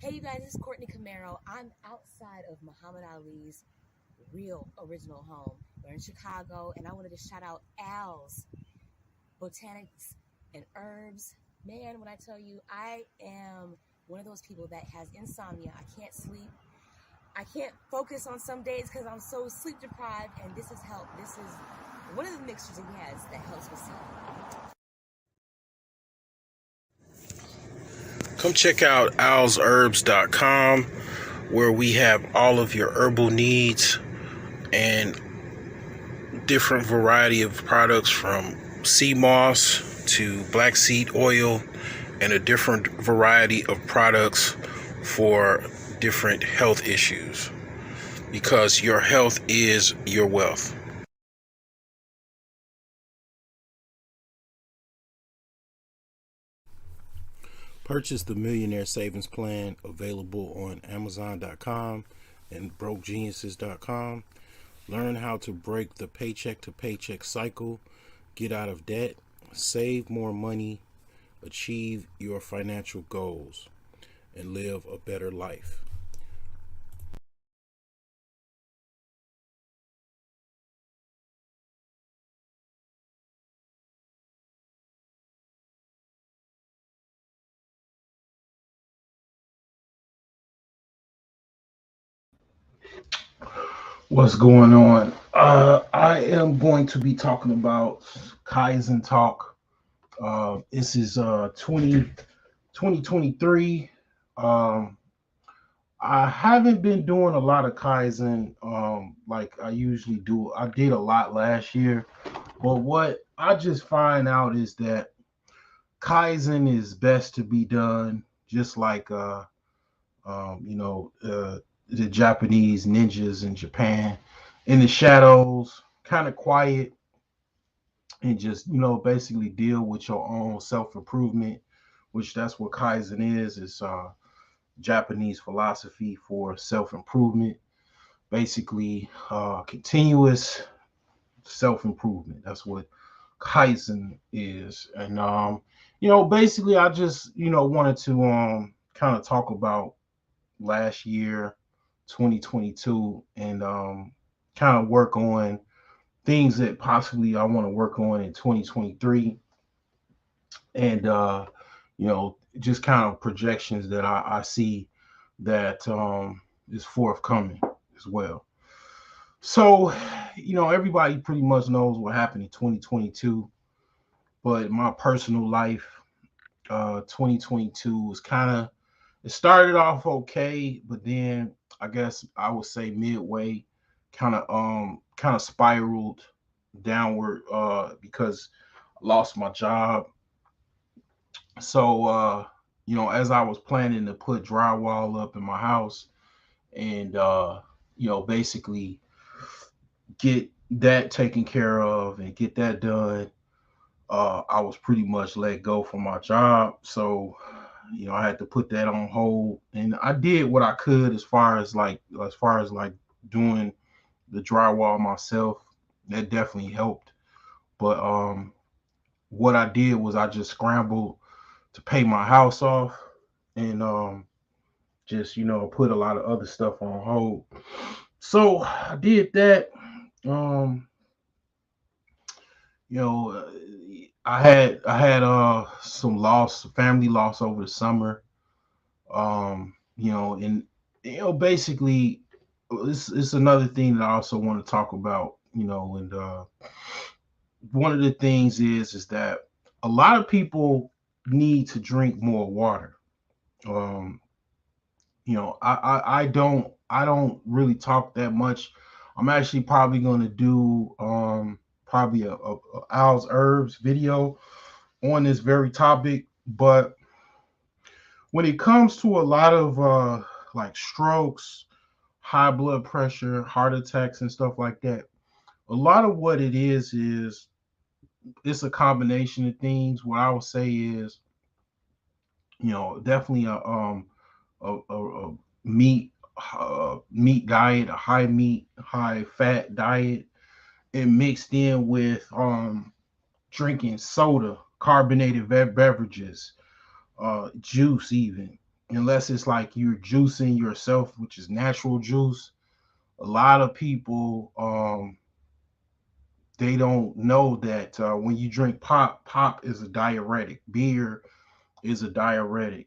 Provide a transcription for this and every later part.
Hey, you guys, this is Courtney Camaro. I'm outside of Muhammad Ali's real original home. We're in Chicago, and I wanted to shout out Al's Botanics and Herbs. Man, when I tell you, I am one of those people that has insomnia. I can't sleep. I can't focus on some days because I'm so sleep deprived, and this has helped. This is one of the mixtures he has that helps with sleep. Come check out owlsherbs.com where we have all of your herbal needs and different variety of products from sea moss to black seed oil and a different variety of products for different health issues, because your health is your wealth. Purchase the Millionaire Savings Plan, available on Amazon.com and BrokeGeniuses.com. Learn how to break the paycheck to paycheck cycle, get out of debt, save more money, achieve your financial goals, and live a better life. What's going on? I am going to be talking about Kaizen Talk. This is 2023. I haven't been doing a lot of Kaizen like I usually do. I did a lot last year, but what I just find out is that Kaizen is best to be done just like the Japanese ninjas in Japan, in the shadows, kind of quiet, and just basically deal with your own self improvement, which that's what Kaizen is. It's Japanese philosophy for self improvement, basically continuous self improvement. That's what Kaizen is, and basically I just wanted to kind of talk about last year, 2022, and kind of work on things that possibly I want to work on in 2023, and just kind of projections that I see that is forthcoming as well. So, everybody pretty much knows what happened in 2022, but my personal life, 2022 was it started off okay, but then I guess I would say midway, kind of spiraled downward because I lost my job. So as I was planning to put drywall up in my house and basically get that taken care of and get that done, I was pretty much let go from my job. So I had to put that on hold, and I did what I could as far as doing the drywall myself. That definitely helped. But what I did was I just scrambled to pay my house off, and just put a lot of other stuff on hold. So I did that. Um, you know, uh, I had some family loss over the summer. And basically, it's another thing that I also want to talk about. And one of the things is that a lot of people need to drink more water. Um, I don't really talk that much. I'm actually probably going to do probably a Al's Herbs video on this very topic. But when it comes to a lot of like strokes, high blood pressure, heart attacks, and stuff like that, a lot of what it is it's a combination of things. What I would say is, definitely a meat diet, a high meat, high fat diet, and mixed in with drinking soda, carbonated beverages, juice even. unless it's like you're juicing yourself, which is natural juice. A lot of people they don't know that when you drink pop, pop is a diuretic. Beer is a diuretic.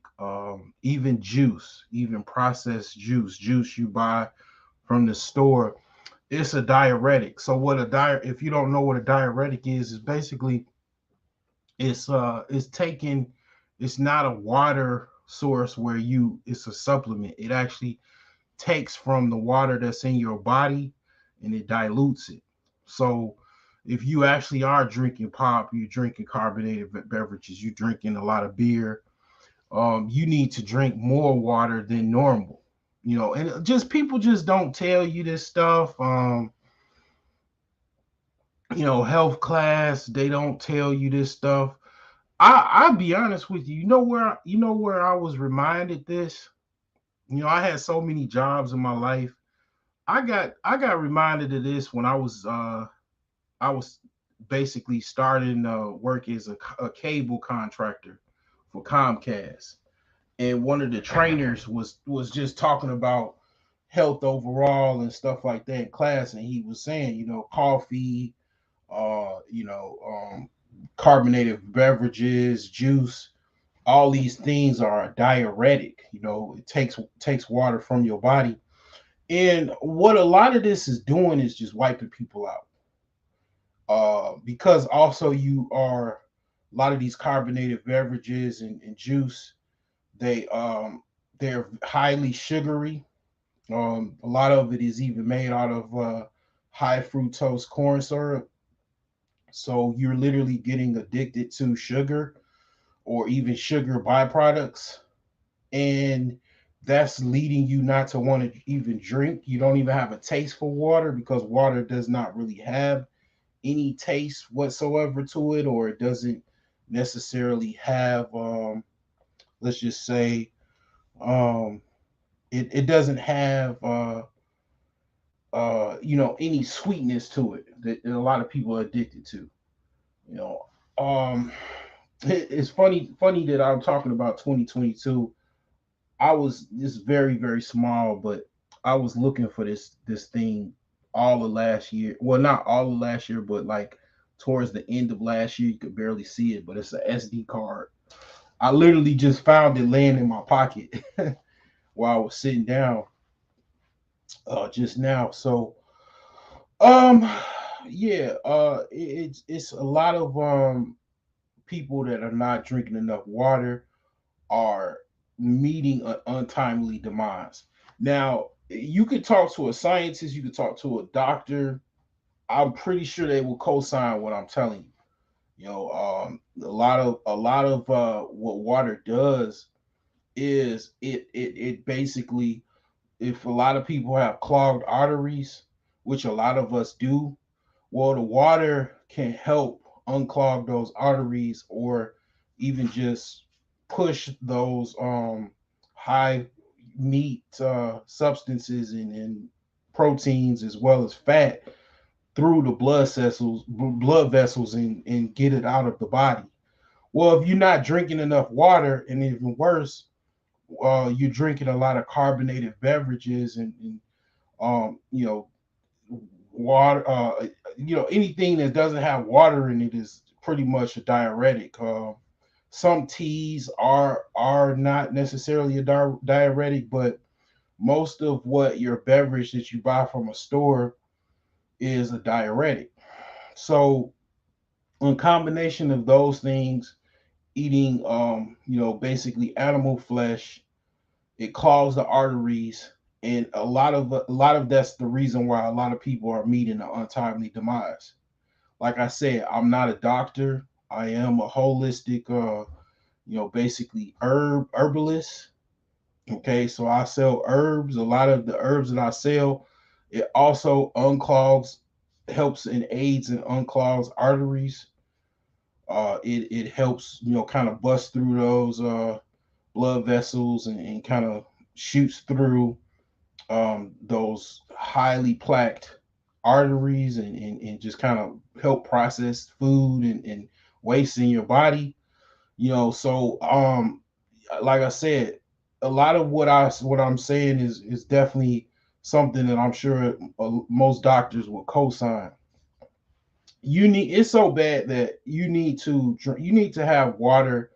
Even juice, even processed juice you buy from the store, it's a diuretic. So what a if you don't know what a diuretic is basically it's taking, it's not a water source where you it's a supplement. It actually takes from the water that's in your body and it dilutes it. So if you actually are drinking pop, you're drinking carbonated beverages, you're drinking a lot of beer, you need to drink more water than normal. You know, and just people just don't tell you this stuff. You know, health class, they don't tell you this stuff. I'll be honest with you. You know where I was reminded this. You know, I had so many jobs in my life. I got reminded of this when I was basically starting work as a cable contractor for Comcast, and one of the trainers was just talking about health overall and stuff like that in class, and he was saying, you know, coffee, you know, carbonated beverages, juice, all these things are a diuretic. You know, it takes water from your body, and what a lot of this is doing is just wiping people out. Because also you are a lot of these carbonated beverages and juice, they they're highly sugary. A lot of it is even made out of high fructose corn syrup. So you're literally getting addicted to sugar or even sugar byproducts. And that's leading you not to want to even drink. You don't even have a taste for water because water does not really have any taste whatsoever to it, or it doesn't necessarily have, let's just say, um, it doesn't have, you know, any sweetness to it that a lot of people are addicted to. You know, um, it's funny that I'm talking about 2022. I was just very small, but I was looking for this thing all of last year. Well, not all of last year, but like towards the end of last year, you could barely see it, but it's a SD card. I literally just found it laying in my pocket while I was sitting down just now. So um yeah, it's a lot of people that are not drinking enough water are meeting an untimely demise. Now, you could talk to a scientist, you could talk to a doctor. I'm pretty sure they will co-sign what I'm telling you. You know, a lot of what water does is it basically, if a lot of people have clogged arteries, which a lot of us do, well, the water can help unclog those arteries or even just push those high meat substances and proteins as well as fat through the blood vessels and get it out of the body. Well, if you're not drinking enough water, and even worse, you're drinking a lot of carbonated beverages and you know, water, you know, anything that doesn't have water in it is pretty much a diuretic. Some teas are not necessarily a diuretic, but most of what your beverage that you buy from a store is a diuretic. So, in combination of those things, eating, you know, basically animal flesh, it clogs the arteries, and a lot of that's the reason why a lot of people are meeting an untimely demise. Like I said, I'm not a doctor. I am a holistic, you know, basically herbalist. Okay, so I sell herbs. A lot of the herbs that I sell, it also unclogs, helps and aids and unclogs arteries. It helps, you know, kind of bust through those blood vessels and kind of shoots through those highly plaqued arteries and just kind of help process food and waste in your body. You know, so like I said, a lot of what I'm saying is definitely something that I'm sure most doctors will co-sign. You need it's so bad that you need to have water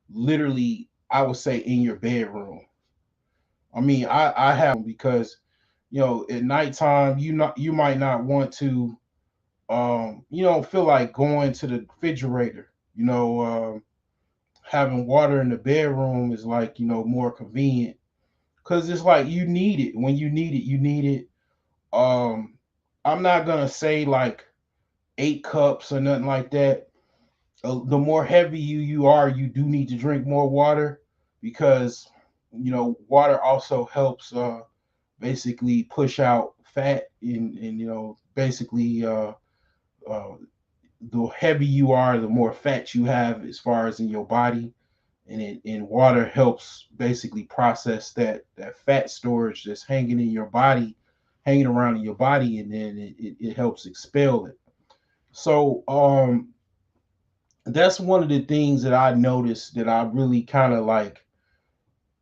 literally, I would say, in your bedroom. I mean, I have because at nighttime you might not want to you don't feel like going to the refrigerator. Having water in the bedroom is like more convenient because it's like you need it when you need it. You need it. I'm not gonna say like 8 cups or nothing like that. The more heavy you are, you do need to drink more water because water also helps basically push out fat and basically uh, the heavy you are, the more fat you have as far as in your body, and water helps basically process that fat storage that's hanging in your body, hanging around in your body, and then it helps expel it. So that's one of the things that I noticed that I really kind of like,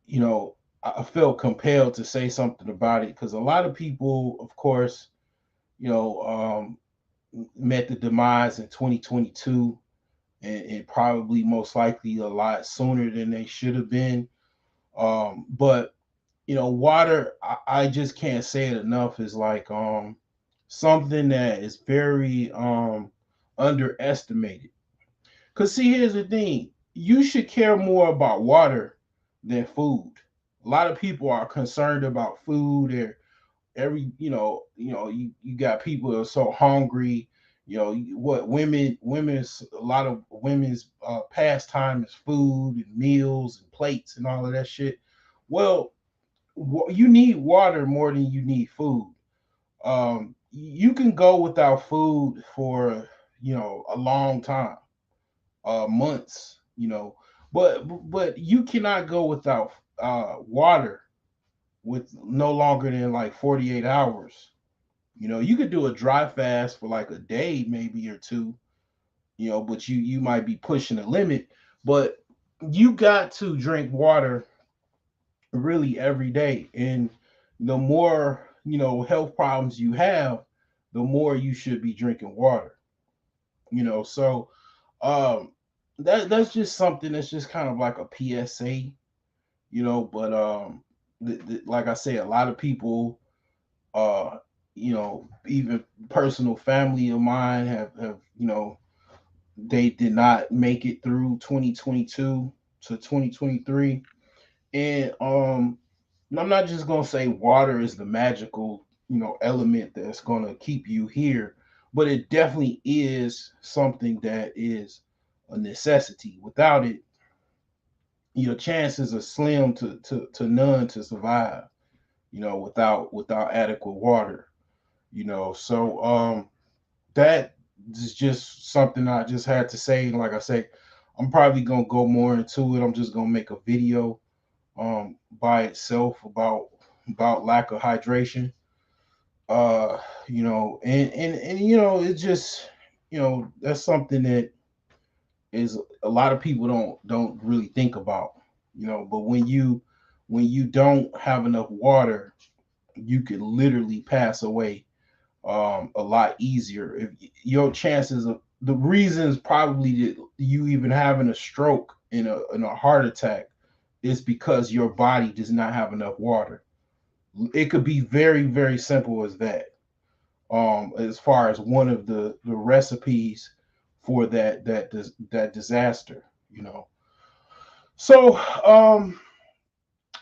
you know, I felt compelled to say something about it because a lot of people, of course, you know, met the demise in 2022 and probably most likely a lot sooner than they should have been. But water, I just can't say it enough, is like something that is very underestimated. Cause see, here's the thing: you should care more about water than food. A lot of people are concerned about food. Or you got people that are so hungry. What women's a lot of women's pastime is food and meals and plates and all of that shit. Well, you need water more than you need food. You can go without food for a long time, months, but you cannot go without water with no longer than like 48 hours. You could do a dry fast for like a day, maybe or two, but you might be pushing the limit. But you got to drink water really every day. And the more, health problems you have, the more you should be drinking water. So um that's just something that's just kind of like a PSA, but like I say, a lot of people uh even personal family of mine have they did not make it through 2022 to 2023. And I'm not just gonna say water is the magical element that's gonna keep you here, but it definitely is something that is a necessity. Without it, your chances are slim to none to survive, without adequate water. So that is just something I just had to say. Like I say, I'm probably gonna go more into it. I'm just gonna make a video by itself about lack of hydration. And it's just that's something that is a lot of people don't really think about. But when you don't have enough water, you could literally pass away a lot easier. If your chances of the reasons probably that you even having a stroke in a heart attack is because your body does not have enough water. It could be very, very simple as that. As far as one of the recipes for that disaster, you know. So,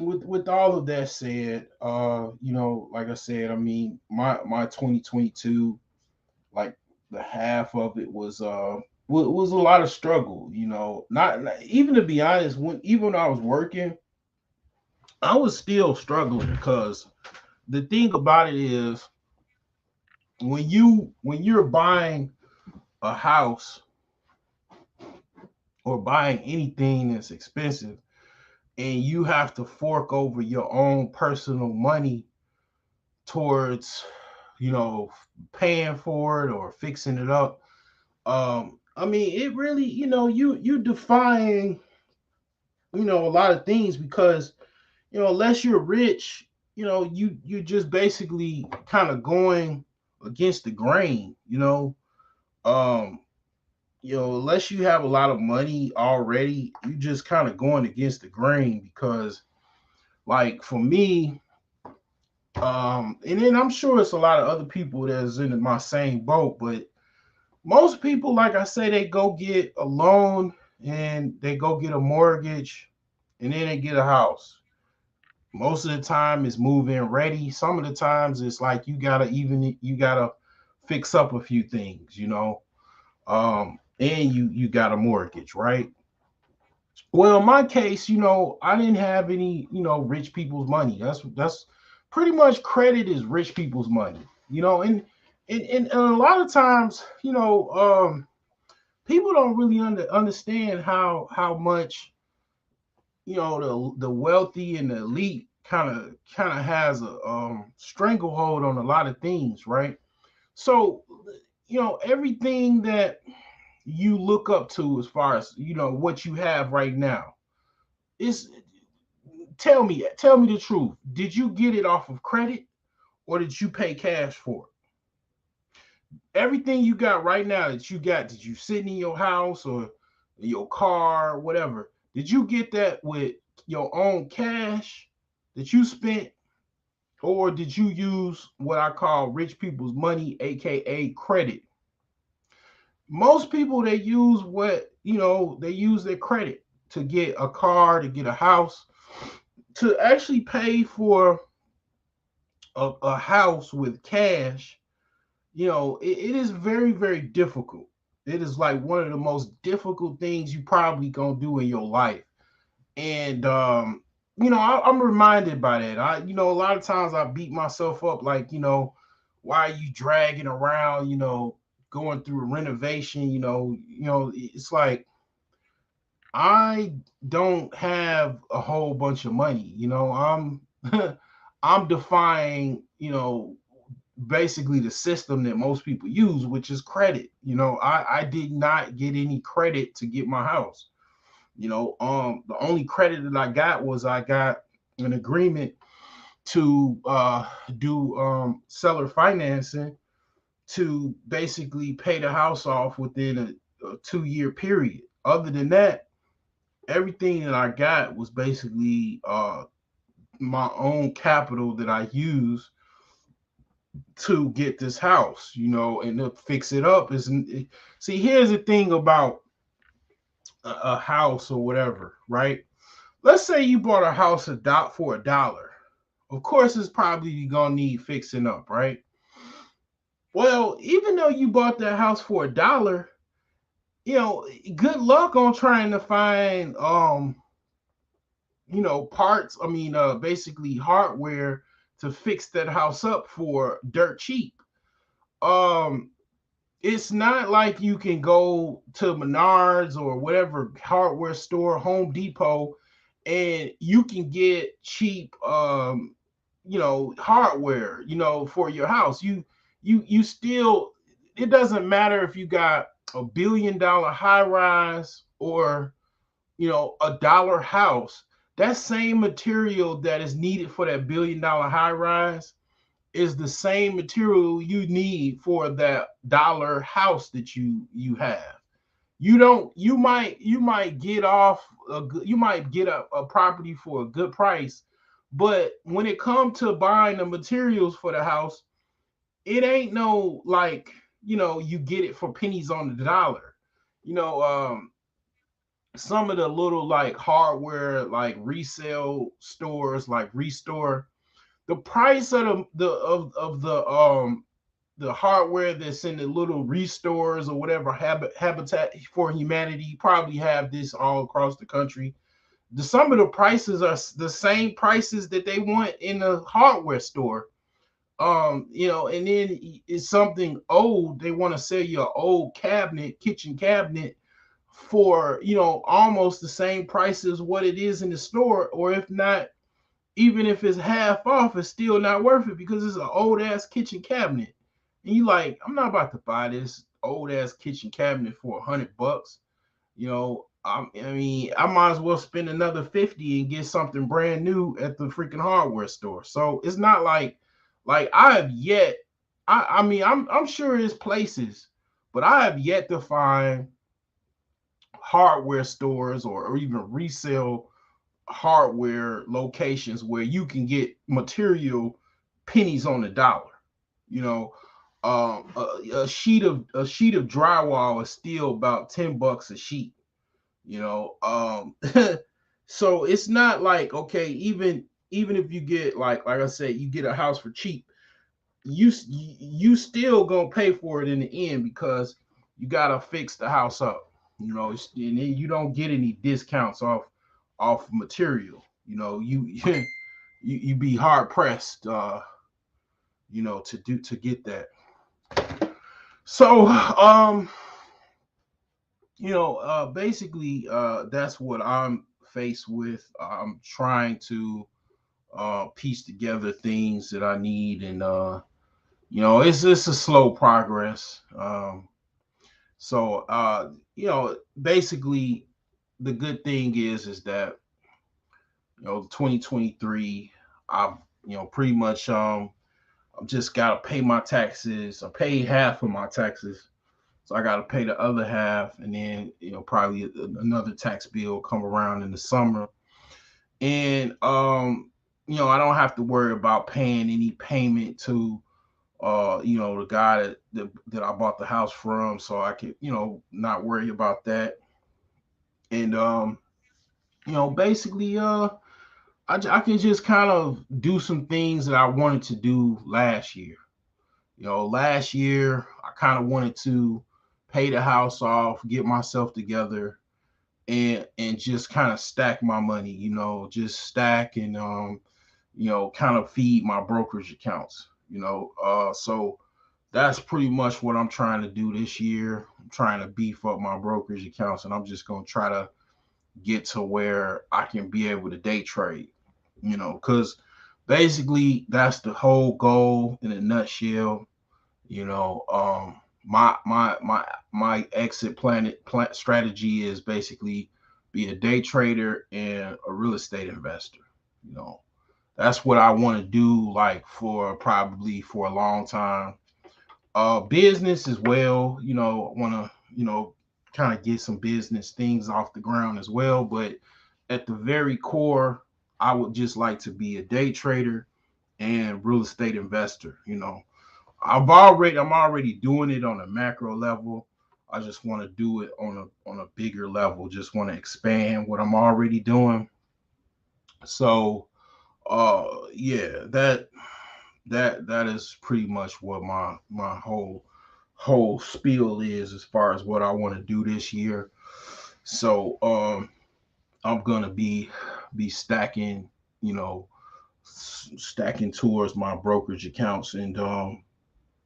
with all of that said, like I said, I mean, my 2022, like the half of it was a lot of struggle. Not even to be honest, even when I was working, I was still struggling because the thing about it is when you're buying a house or buying anything that's expensive and you have to fork over your own personal money towards paying for it or fixing it up. I mean, it really, you define a lot of things because unless you're rich, you just basically kind of going against the grain, um, unless you have a lot of money already, you just kind of going against the grain because, like, for me, and then I'm sure it's a lot of other people that's in my same boat, but most people, like I say, they go get a loan and they go get a mortgage and then they get a house. Most of the time it's move-in ready. Some of the times it's like you gotta fix up a few things, and you got a mortgage, right? Well, in my case, I didn't have any, rich people's money. That's pretty much credit is rich people's money, and a lot of times, people don't really understand how much, the wealthy and the elite kind of has a stranglehold on a lot of things, right? So, everything that you look up to as far as what you have right now is, tell me the truth. Did you get it off of credit or did you pay cash for it? Everything you got right now that you got, did you sit in your house or your car, whatever? Did you get that with your own cash that you spent, or did you use what I call rich people's money, aka credit? Most people, they use their credit to get a car, to get a house, to actually pay for a house with cash. It is very, very difficult. It is like one of the most difficult things you probably gonna do in your life. And I'm reminded by that. A lot of times I beat myself up, like, why are you dragging around, going through a renovation, it's like I don't have a whole bunch of money. I'm I'm defying, basically the system that most people use, which is credit. I did not get any credit to get my house. The only credit that I got an agreement to do seller financing to basically pay the house off within a 2-year period. Other than that, everything that I got was basically my own capital that I use to get this house, and to fix it up. See, here's the thing about a house or whatever, right? Let's say you bought a house for $1. Of course, it's probably gonna need fixing up, right? Well, even though you bought that house for $1, good luck on trying to find parts. I mean, basically hardware to fix that house up for dirt cheap. Um, it's not like you can go to Menards or whatever hardware store, Home Depot, and you can get cheap hardware, for your house. You still, it doesn't matter if you got $1 billion high rise or $1 house. That same material that is needed for that $1 billion high rise is the same material you need for that dollar house that you have. You might get off you might get a property for a good price, but when it comes to buying the materials for the house, it ain't no like, you get it for pennies on the dollar. you know um some of the little like hardware like resale stores like Restore, the price of the hardware that's in the little restores or whatever, Habitat for Humanity probably have this all across the country. Some of the prices are the same prices that they want in the hardware store. And then it's something old. They want to sell you an old kitchen cabinet for, almost the same price as what it is in the store, or if not, even if it's half off, it's still not worth it because it's an old ass kitchen cabinet. And you like, I'm not about to buy this old ass kitchen cabinet for $100. I mean, I might as well spend another 50 and get something brand new at the freaking hardware store. So it's not like I have yet. I mean, I'm sure there's places, but I have yet to find hardware stores or even resale hardware locations where you can get material pennies on the dollar. You know, a sheet of drywall is still about $10 a sheet. You know, so it's not like, okay, even if you get like I said, you get a house for cheap, you still gonna pay for it in the end because you gotta fix the house up. You know, and then you don't get any discounts off material. You know, you be hard pressed, to get that. So, basically, that's what I'm faced with. I'm trying to piece together things that I need, and it's a slow progress. So, basically, the good thing is that 2023, I've pretty much I've just got to pay my taxes. I paid half of my taxes, so I got to pay the other half, and then probably another tax bill come around in the summer, and I don't have to worry about paying any payment to the guy that I bought the house from, so I could not worry about that, and basically I can just kind of do some things that I wanted to do last year. Last year I kind of wanted to pay the house off, get myself together, and just kind of stack my money. Just stack and kind of feed my brokerage accounts. So that's pretty much what I'm trying to do this year. I'm trying to beef up my brokerage accounts, and I'm just gonna try to get to where I can be able to day trade. Because basically that's the whole goal in a nutshell. My exit plan strategy is basically be a day trader and a real estate investor. You know, that's what I want to do, like for a long time. Business as well. Want to kind of get some business things off the ground as well. But at the very core, I would just like to be a day trader and real estate investor. I'm already doing it on a macro level. I just want to do it on a bigger level. Just want to expand what I'm already doing. So yeah, that is pretty much what my whole spiel is as far as what I want to do this year. So I'm gonna be stacking, you know, stacking towards my brokerage accounts, and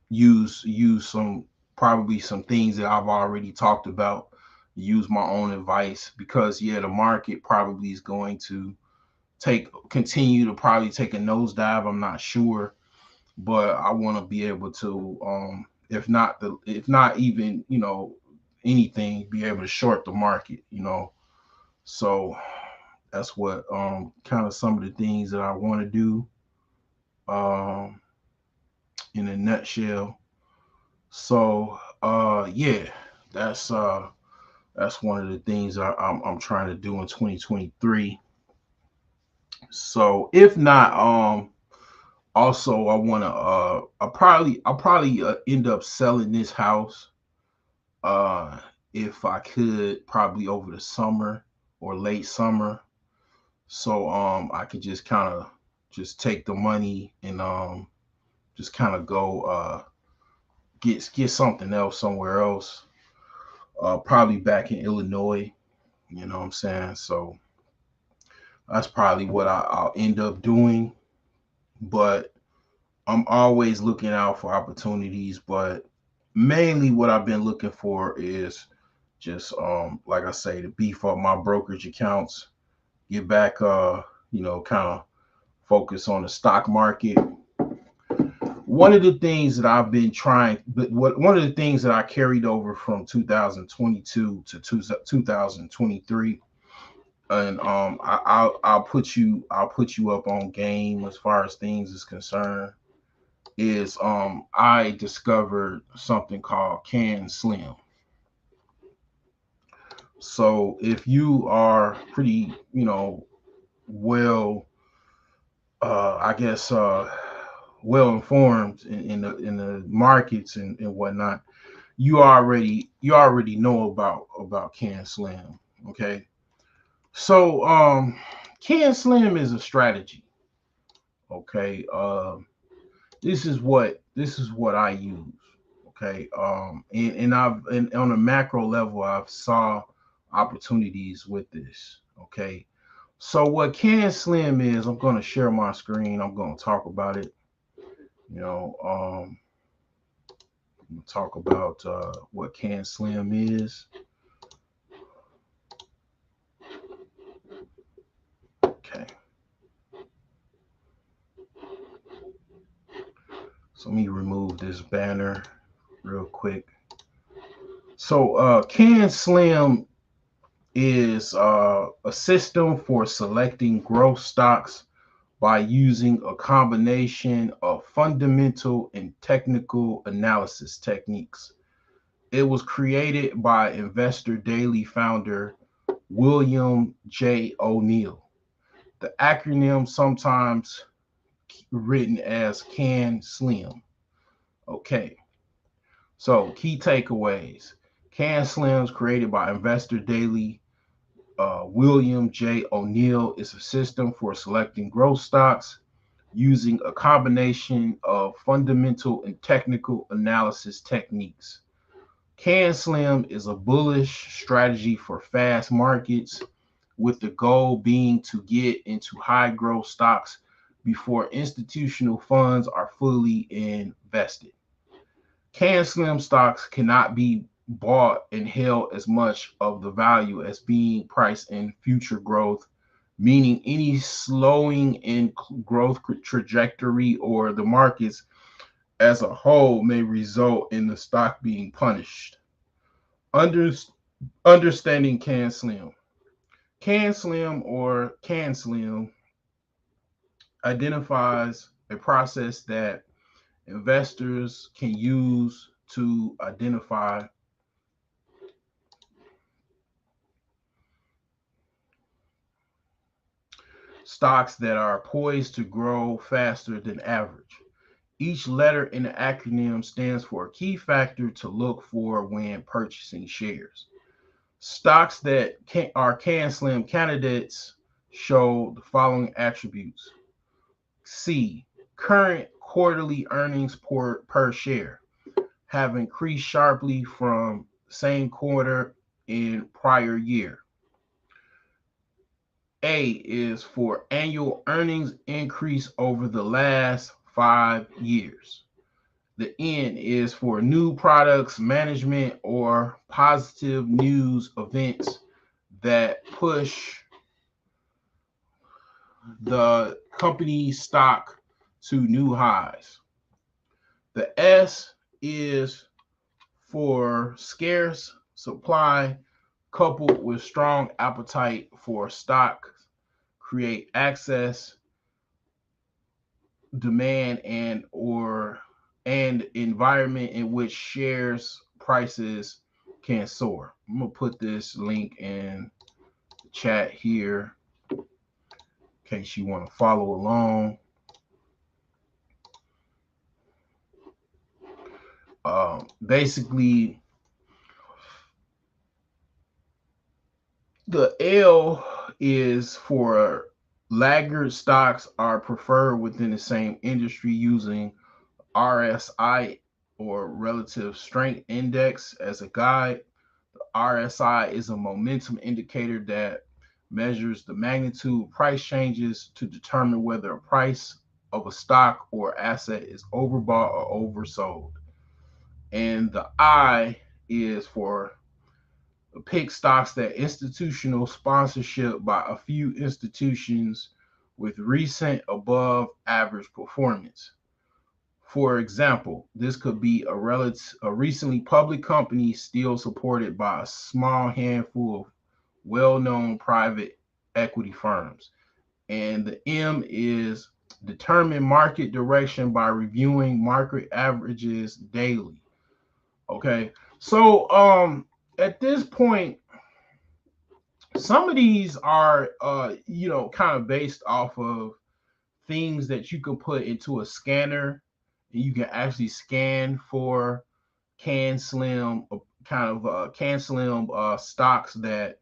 use some probably some things that I've already talked about. Use my own advice because yeah, the market probably is going to continue to probably take a nosedive. I'm not sure, but I want to be able to, if not even anything, be able to short the market. So that's what kind of some of the things that I want to do um, in a nutshell. So yeah, that's uh, that's one of the things I'm trying to do in 2023. So if not, also I want to I'll probably end up selling this house if I could, probably over the summer or late summer, so I could just kind of just take the money and just kind of go get something else somewhere else, probably back in Illinois. You know what I'm saying? So that's probably what I'll end up doing. But I'm always looking out for opportunities. But mainly what I've been looking for is just like I say, to beef up my brokerage accounts, get back kind of focus on the stock market, one of the things that I've been trying, but one of the things that I carried over from 2022 to 2023, and I'll put you up on game as far as things is concerned, is I discovered something called Can Slim. So if you are pretty, well, I guess, well informed in the markets and whatnot, you already know about Can Slim. Okay, so Can Slim is a strategy. Okay, this is what I use. Okay, and on a macro level, I've saw opportunities with this. Okay, so what Can Slim is, I'm going to share my screen. I'm going to talk about it. You know, I'm gonna talk about what Can Slim is. Okay, so let me remove this banner real quick. So Can Slim is a system for selecting growth stocks by using a combination of fundamental and technical analysis techniques. It was created by Investor Daily founder William J. O'Neill. The acronym sometimes written as Can Slim. Okay, so key takeaways. Can Slims created by Investor Daily William J. O'Neill is a system for selecting growth stocks using a combination of fundamental and technical analysis techniques. Can Slim is a bullish strategy for fast markets, with the goal being to get into high growth stocks before institutional funds are fully invested. Can Slim stocks cannot be bought and held as much of the value as being priced in future growth, meaning any slowing in growth trajectory or the markets as a whole may result in the stock being punished. Under, Understanding Can Slim. Can Slim or Can Slim identifies a process that investors can use to identify stocks that are poised to grow faster than average. Each letter in the acronym stands for a key factor to look for when purchasing shares. Stocks that are Can Slim candidates show the following attributes. C. Current quarterly earnings per share have increased sharply from same quarter in prior year. A is for annual earnings increase over the last 5 years. The N is for new products management or positive news events that push the company's stock to new highs. The S is for scarce supply coupled with strong appetite for stock, create access, demand, and environment in which shares prices can soar. I'm gonna put this link in the chat here in case you want to follow along. Basically, the L is for laggard stocks are preferred within the same industry using RSI or relative strength index as a guide. The RSI is a momentum indicator that measures the magnitude of price changes to determine whether a price of a stock or asset is overbought or oversold. And the I is for pick stocks that institutional sponsorship by a few institutions with recent above average performance. For example, this could be a recently public company still supported by a small handful of well-known private equity firms. And the M is determine market direction by reviewing market averages daily. Okay. So at this point, some of these are kind of based off of things that you can put into a scanner, and you can actually scan for can slim can slim stocks that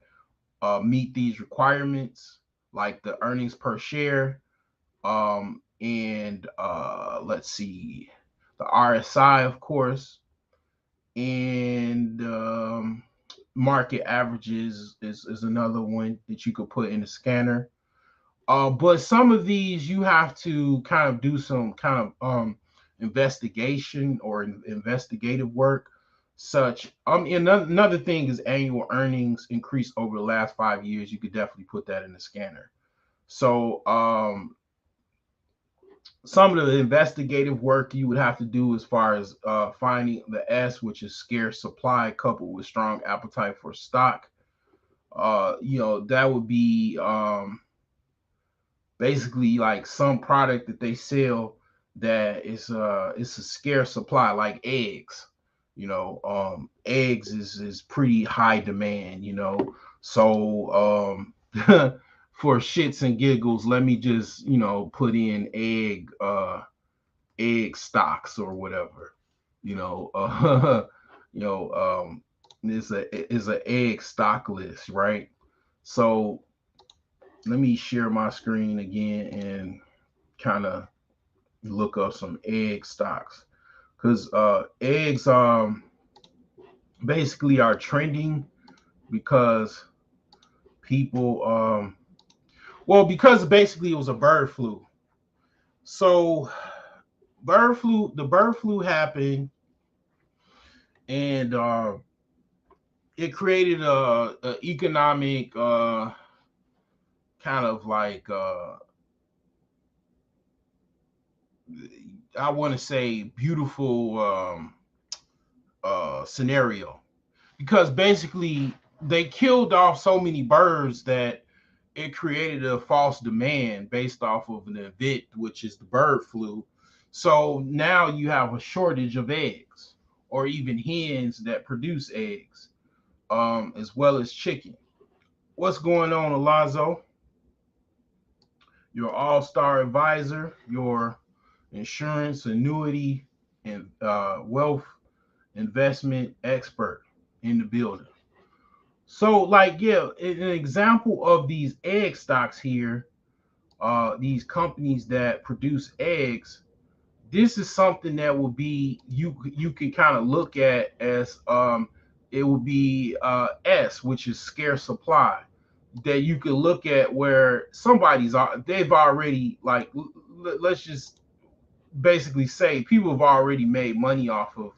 meet these requirements, like the earnings per share, and let's see, the RSI, of course, and market averages is another one that you could put in the scanner. But some of these you have to kind of do some kind of investigation or investigative work. Such another thing is annual earnings increase over the last 5 years. You could definitely put that in the scanner. So some of the investigative work you would have to do as far as finding the S, which is scarce supply coupled with strong appetite for stock. That would be basically like some product that they sell that is it's a scarce supply, like eggs. Eggs is pretty high demand. So for shits and giggles, let me just put in egg stocks or whatever. you know uh you know is a egg stock list, right? So let me share my screen again and kind of look up some egg stocks, because eggs basically are trending because people because basically it was a bird flu. So the bird flu happened, and it created a economic kind of like I want to say beautiful scenario, because basically they killed off so many birds that it created a false demand based off of an event, which is the bird flu. So now you have a shortage of eggs, or even hens that produce eggs, as well as chicken. What's going on, Alonzo? Your all-star advisor, your insurance, annuity, and wealth investment expert in the building. So, like, yeah, an example of these egg stocks here, these companies that produce eggs, this is something that will be you can kind of look at as it will be S, which is scarce supply, that you can look at where they've already, like, let's just basically say people have already made money off of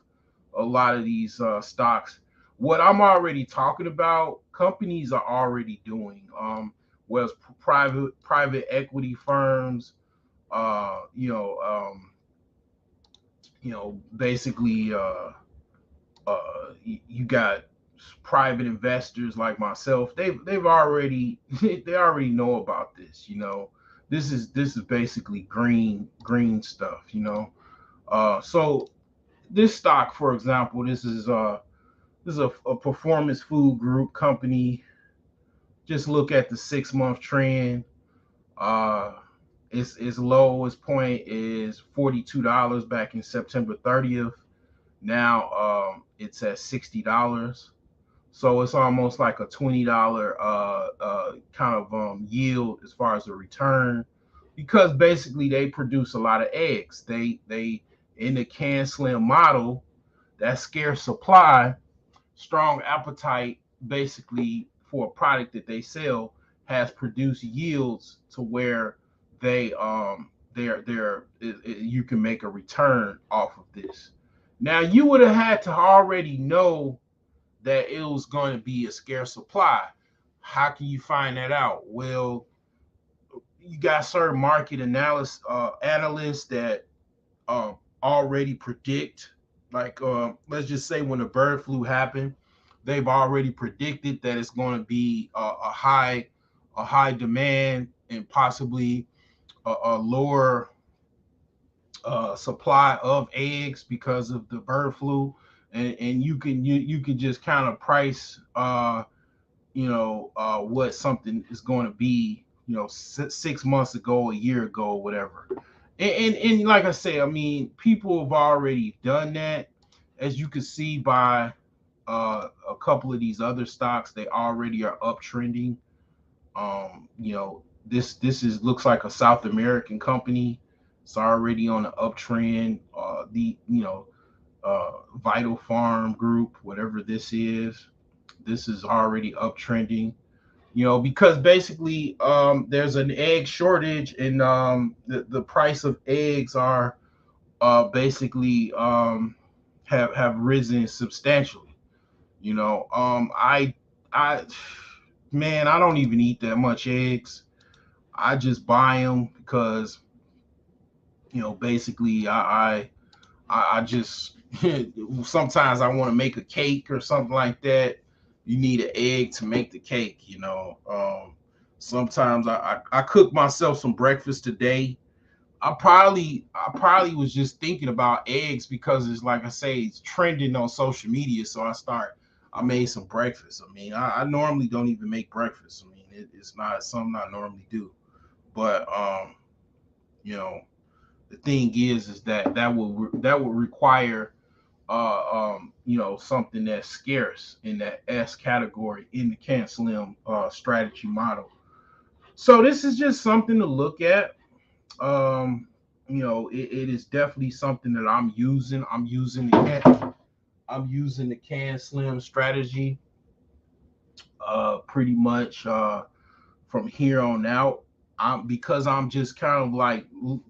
a lot of these stocks. What I'm already talking about, companies are already doing. Whereas private equity firms, uh, you know, um, basically, you got private investors like myself. They've already they already know about this. This is basically green stuff. So this stock, for example, this is a performance food group company. Just look at the 6 month trend. Uh, its lowest point is $42 back in September 30th. Now it's at $60. So it's almost like a $20 kind of yield as far as the return, because basically they produce a lot of eggs. They in the can slim model, that scarce supply, strong appetite, basically for a product that they sell, has produced yields to where you can make a return off of this. Now you would have had to already know that it was going to be a scarce supply. How can you find that out? Well, you got certain market analysts that already predict, like let's just say when the bird flu happened, they've already predicted that it's going to be a high demand and possibly a lower supply of eggs because of the bird flu, and you can just kind of price what something is going to be, 6 months ago, a year ago, whatever. And like I say, I mean, people have already done that, as you can see by a couple of these other stocks. They already are uptrending. This is looks like a South American company. It's already on the uptrend. Vital Farm Group, whatever this is already uptrending. Because basically there's an egg shortage, and the price of eggs are basically have risen substantially. I man, I don't even eat that much eggs. I just buy them because basically I just sometimes I want to make a cake or something like that. You need an egg to make the cake. Sometimes I cook myself some breakfast today. I probably was just thinking about eggs because it's like I say, it's trending on social media. So I made some breakfast. I mean, I normally don't even make breakfast. I mean, it's not something I normally do. But you know, the thing is that that will require something that's scarce in that S category in the Can Slim strategy model. So this is just something to look at. It is definitely something that I'm using. I'm using the Can Slim strategy pretty much from here on out. Because I'm just kind of like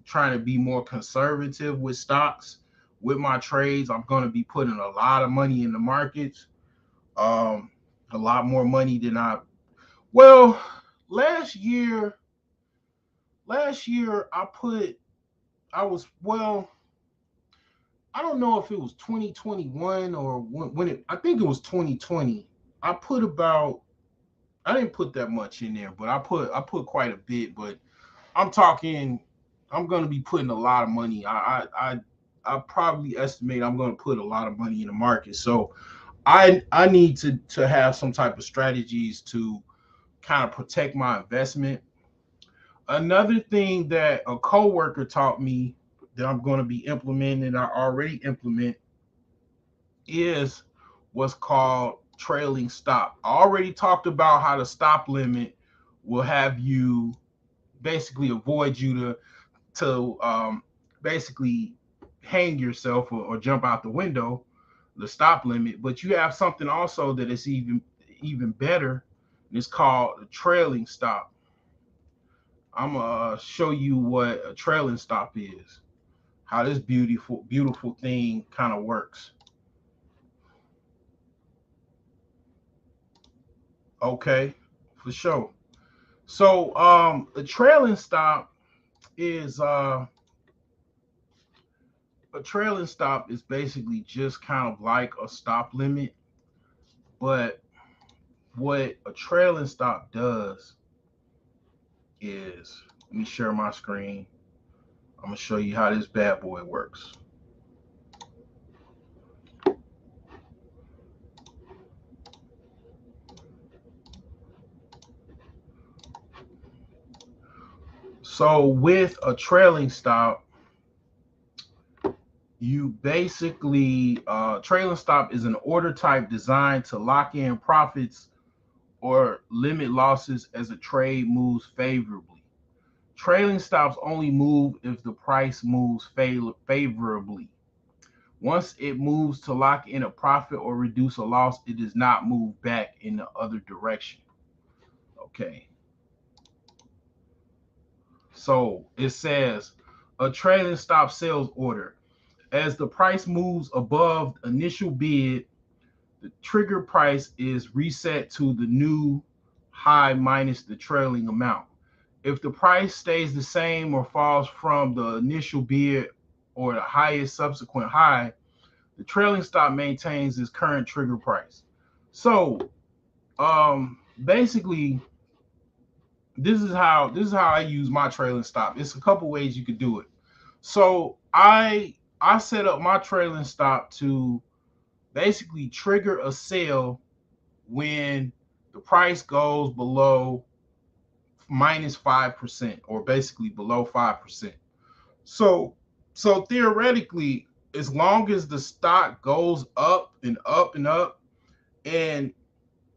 trying to be more conservative with stocks, with my trades. I'm going to be putting a lot of money in the markets, um, a lot more money than well, last year, I put, I was, well, I don't know if it was 2021 or I think it was 2020. I put about, I didn't put that much in there, but I put quite a bit. But I'm talking, I'm going to be putting a lot of money. I probably estimate I'm going to put a lot of money in the market. So I need to have some type of strategies to kind of protect my investment. Another thing that a coworker taught me that I'm going to be implementing, and I already implement, is what's called trailing stop. I already talked about how the stop limit will have you basically avoid you to basically hang yourself or jump out the window, the stop limit. But you have something also that is even better. And it's called a trailing stop. I'm gonna show you what a trailing stop is, how this beautiful thing kind of works. Okay, for sure. So a trailing stop is basically just kind of like a stop limit, but what a trailing stop does is, let me share my screen. I'm gonna show you how this bad boy works. So with a trailing stop, you basically trailing stop is an order type designed to lock in profits or limit losses as a trade moves favorably. Trailing stops only move if the price moves favorably. Once it moves to lock in a profit or reduce a loss, it does not move back in the other direction. Okay. So it says a trailing stop sales order. As the price moves above initial bid, the trigger price is reset to the new high minus the trailing amount. If the price stays the same or falls from the initial bid or the highest subsequent high, the trailing stop maintains its current trigger price. So basically this is how I use my trailing stop. It's a couple ways you could do it. So I set up my trailing stop to basically trigger a sale when the price goes below -5% or basically below 5%. So so theoretically, as long as the stock goes up and up and up, and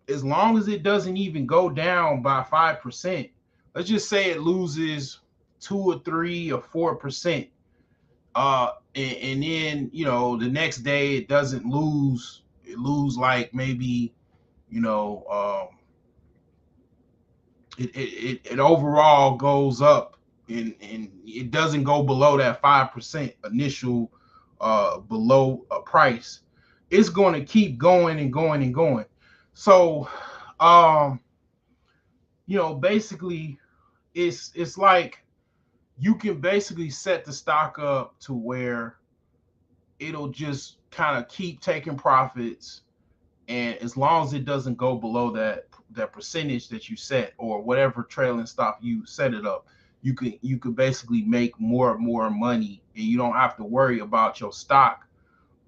as long as it doesn't even go down by 5%, let's just say it loses 2 or 3 or 4%, and then the next day it doesn't lose, it lose like maybe, you know it overall goes up, and it doesn't go below that 5% initial below a price. It's going to keep going and going and going. So um basically it's like you can basically set the stock up to where it'll just kind of keep taking profits, and as long as it doesn't go below that percentage that you set, or whatever trailing stop you set it up, you could basically make more and more money, and you don't have to worry about your stock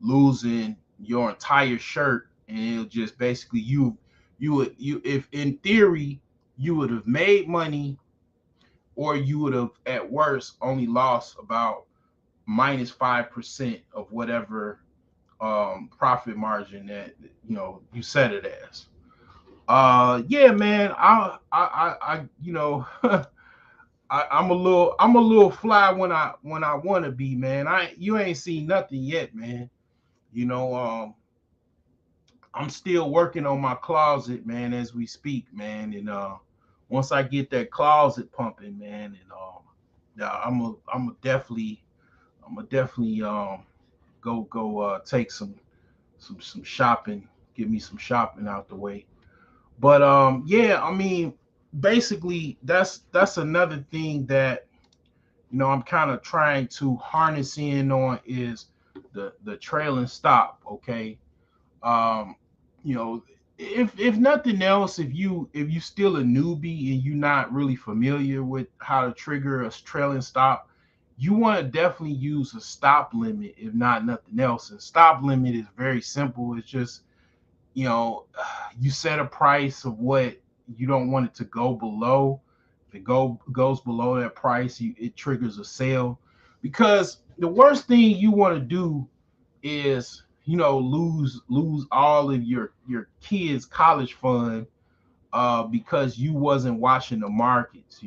losing your entire shirt. And it'll just basically you if in theory you would have made money, or you would have at worst only lost about -5% of whatever profit margin that you set it as. Yeah, man. I I'm a little fly when I want to be, man. You ain't seen nothing yet, man. You know, I'm still working on my closet, man, as we speak, man. And once I get that closet pumping, man, and yeah, I'm a definitely go take some shopping, get me some shopping out the way. But yeah, I mean, basically that's another thing that I'm kind of trying to harness in on, is the trailing stop. Okay. um you know if nothing else, if you still a newbie and you're not really familiar with how to trigger a trailing stop, you want to definitely use a stop limit, if not nothing else. And stop limit is very simple. It's just, you know you set a price of what you don't want it to go below. If it goes below that price, it triggers a sale. Because the worst thing you want to do is, lose all of your kids' college fund, because you wasn't watching the markets.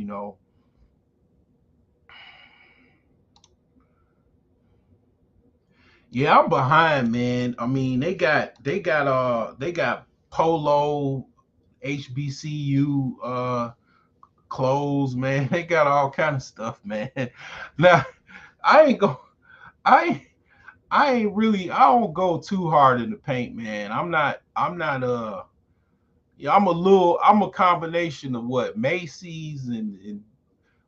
Yeah, I'm behind, man. I mean, they got Polo, HBCU clothes, man. They got all kind of stuff, man. Now, I ain't go I I don't go too hard in the paint, man. I'm not yeah, I'm a combination of what, Macy's and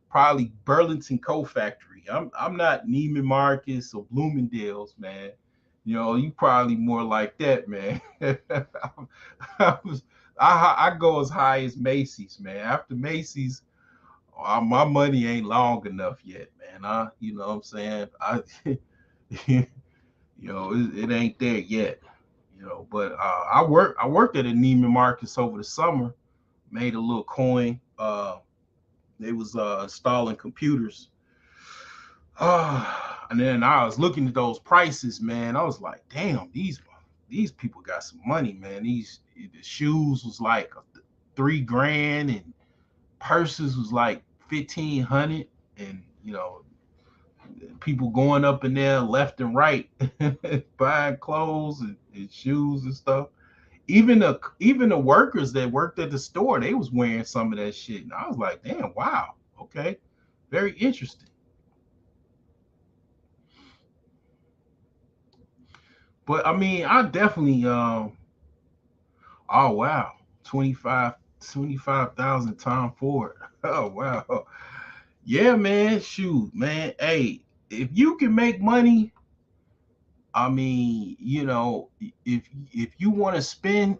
probably Burlington Coat Factory. I'm not Neiman Marcus or Bloomingdale's, man. You probably more like that, man. I go as high as Macy's, man. After Macy's, my money ain't long enough yet, man. You know what I'm saying? It ain't there yet. But I worked at a Neiman Marcus over the summer, made a little coin. They was installing computers. And then I was looking at those prices, man. I was like, damn, these people got some money, man. The shoes was like 3 grand, and purses was like 1,500, and people going up in there left and right, buying clothes and shoes and stuff. Even the workers that worked at the store, they was wearing some of that shit, and I was like, damn, wow, okay, very interesting. But I mean, I definitely oh wow, 25,000 Tom Ford. Oh wow. Yeah, man. Shoot, man. Hey. if you can make money, I mean, you know, if you want to spend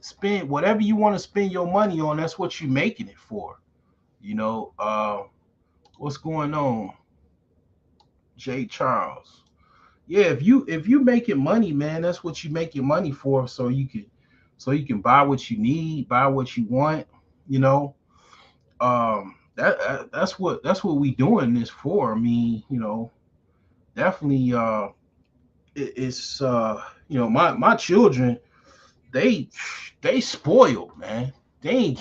whatever you want to spend your money on, that's what you're making it for. You know, what's going on, Jay Charles? Yeah, if you making money, man, that's what you make your money for. So you can buy what you need, buy what you want. You know, that's what we doing this for. I mean, you know, definitely. It's my children, they they spoiled, man. They ain't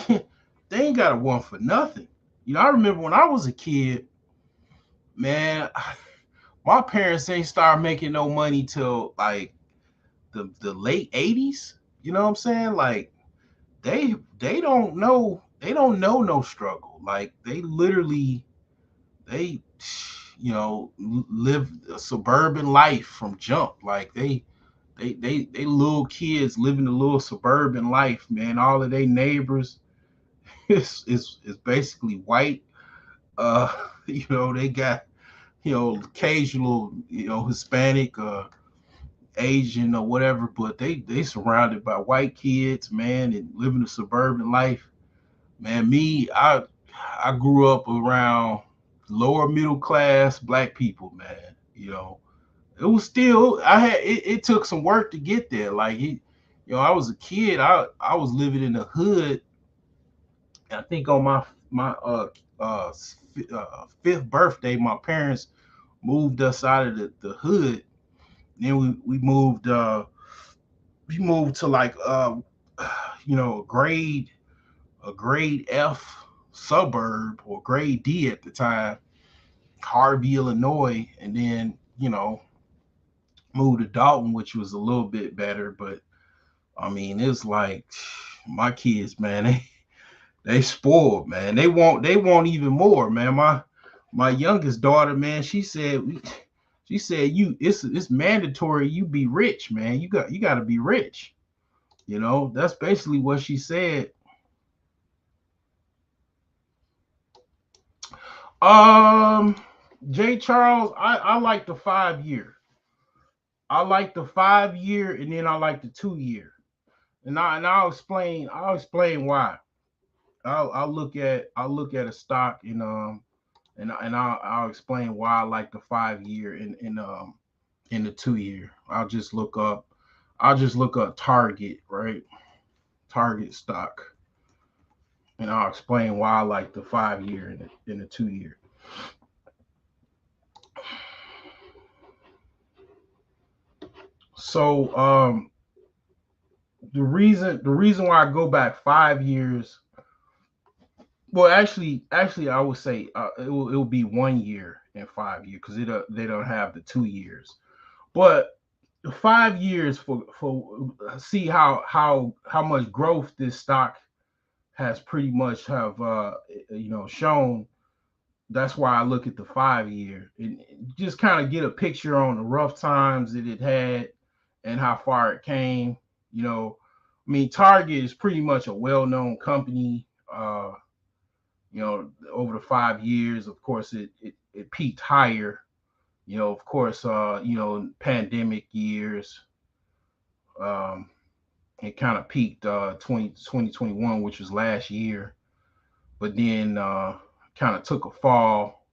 they ain't got a one for nothing. You know, I remember when I was a kid, man. My parents ain't start making no money till like the late '80s. You know what I'm saying? Like they don't know no struggle. Like they literally they live a suburban life from jump. Like they little kids living a little suburban life, man. All of their neighbors is basically white. They got occasional Hispanic, Asian or whatever, but they surrounded by white kids, man, and living a suburban life. Man, I grew up around lower middle class black people, man. It was still it took some work to get there. Like I was a kid. I was living in the hood. And I think on my fifth birthday, my parents moved us out of the hood. Then we moved to like a grade F suburb, or grade D at the time, Harvey, Illinois, and then moved to Dalton, which was a little bit better. But I mean, it's like my kids, man, they spoiled, man. They want even more, man. My youngest daughter, man, she said it's mandatory you be rich, man. You got to be rich. That's basically what she said. Um, Jay Charles, I like the 5 year. I like the 5 year, and then I like the 2 year. And I'll explain why. I'll look at a stock, and I'll explain why I like the 5 year in the 2 year. I'll just look up Target, right? Target stock, and I'll explain why I like the 5 year in the 2 year. So the reason why I go back 5 years. Well, actually, I would say it will be 1 year and 5 years, because they don't have the 2 years. But 5 years for see how much growth this stock has pretty much have shown. That's why I look at the 5 year and just kind of get a picture on the rough times that it had and how far it came. I mean, Target is pretty much a well-known company. Over the 5 years, of course, it peaked higher. Of course, pandemic years, um, it kind of peaked 2021, which was last year, but then kind of took a fall,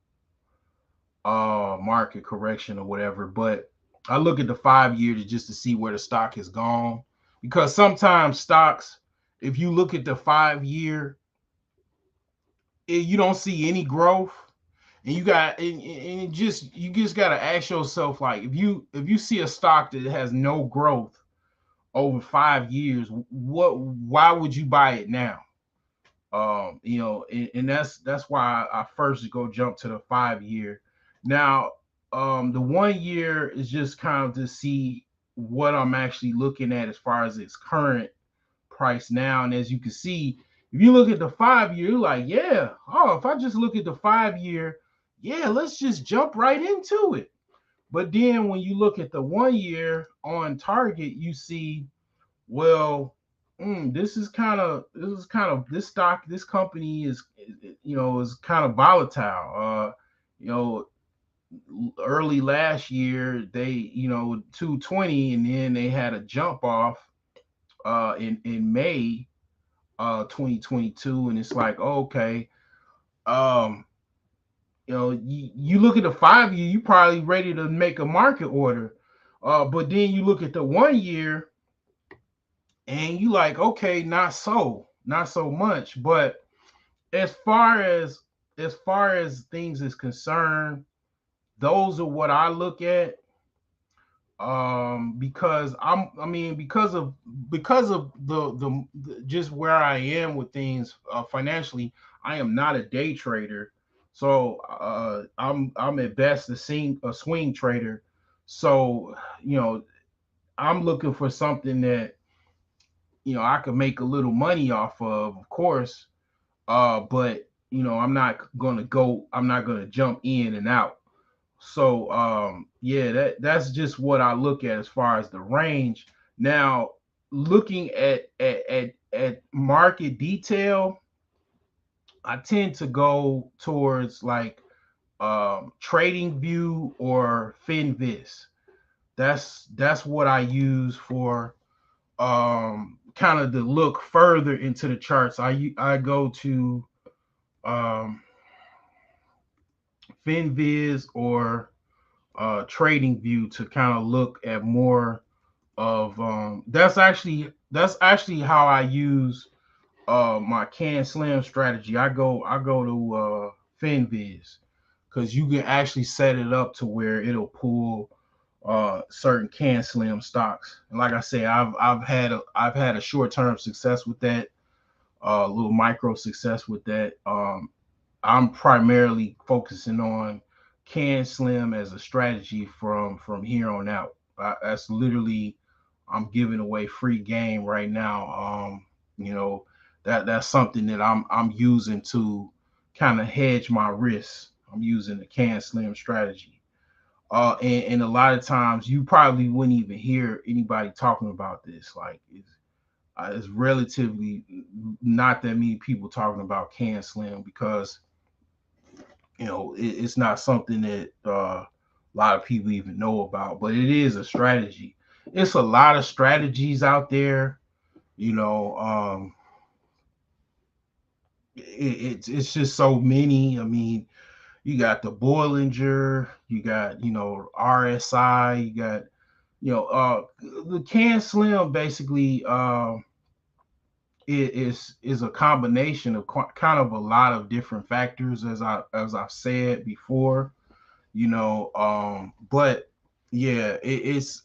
market correction or whatever. But I look at the 5 year just to see where the stock has gone, because sometimes stocks, if you look at the 5 year, you don't see any growth, and you just got to ask yourself, like, if you see a stock that has no growth over 5 years, why would you buy it now? And that's why I first go jump to the 5 year. Now, the 1 year is just kind of to see what I'm actually looking at as far as its current price now. And as you can see, if you look at the 5 year, you're like, yeah, oh, if I just look at the 5 year, yeah, let's just jump right into it. But then when you look at the 1 year on Target, you see, well, this stock, this company is kind of volatile. You know, early last year they, 220, and then they had a jump off in May 2022, and it's like, okay, um you look at the 5 year, you probably ready to make a market order. But then you look at the 1 year and you like, okay, not so much. But as far as things is concerned, those are what I look at. Because because of the just where I am with things financially, I am not a day trader. So I'm at best a swing trader. So you know I'm looking for something that I could make a little money off of course. But I'm not gonna jump in and out. So yeah, that's just what I look at as far as the range. Now, looking at market detail, I tend to go towards like trading view or finviz. That's what I use for kind of to look further into the charts. I go to um finviz or trading view to kind of look at more of that's actually how I use my can slim strategy. I go to finviz because you can actually set it up to where it'll pull certain can slim stocks. And like I say, I've had a short term success with that, a little micro success with that. I'm primarily focusing on can slim as a strategy from here on out. That's literally I'm giving away free game right now. You know that's something that I'm using to kind of hedge my risks. I'm using the can slim strategy. And a lot of times you probably wouldn't even hear anybody talking about this. Like it's relatively not that many people talking about can slim because it's not something that a lot of people even know about, but it is a strategy. It's a lot of strategies out there. You know, it's just so many. I mean, you got the Bollinger, you got RSI, you got the Can Slim basically is a combination of kind of a lot of different factors as I've said before. But yeah, it's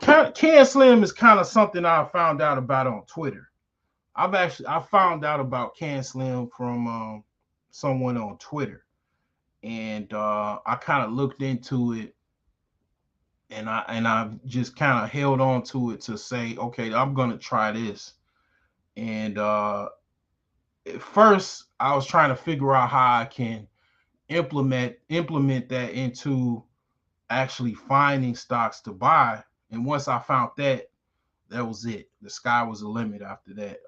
Can Slim is kind of something I found out about on Twitter. I found out about Can Slim from someone on Twitter, and I kind of looked into it, and I just kind of held on to it to say, okay, I'm gonna try this. And at first, I was trying to figure out how I can implement that into actually finding stocks to buy. And once I found that, that was it. The sky was the limit after that.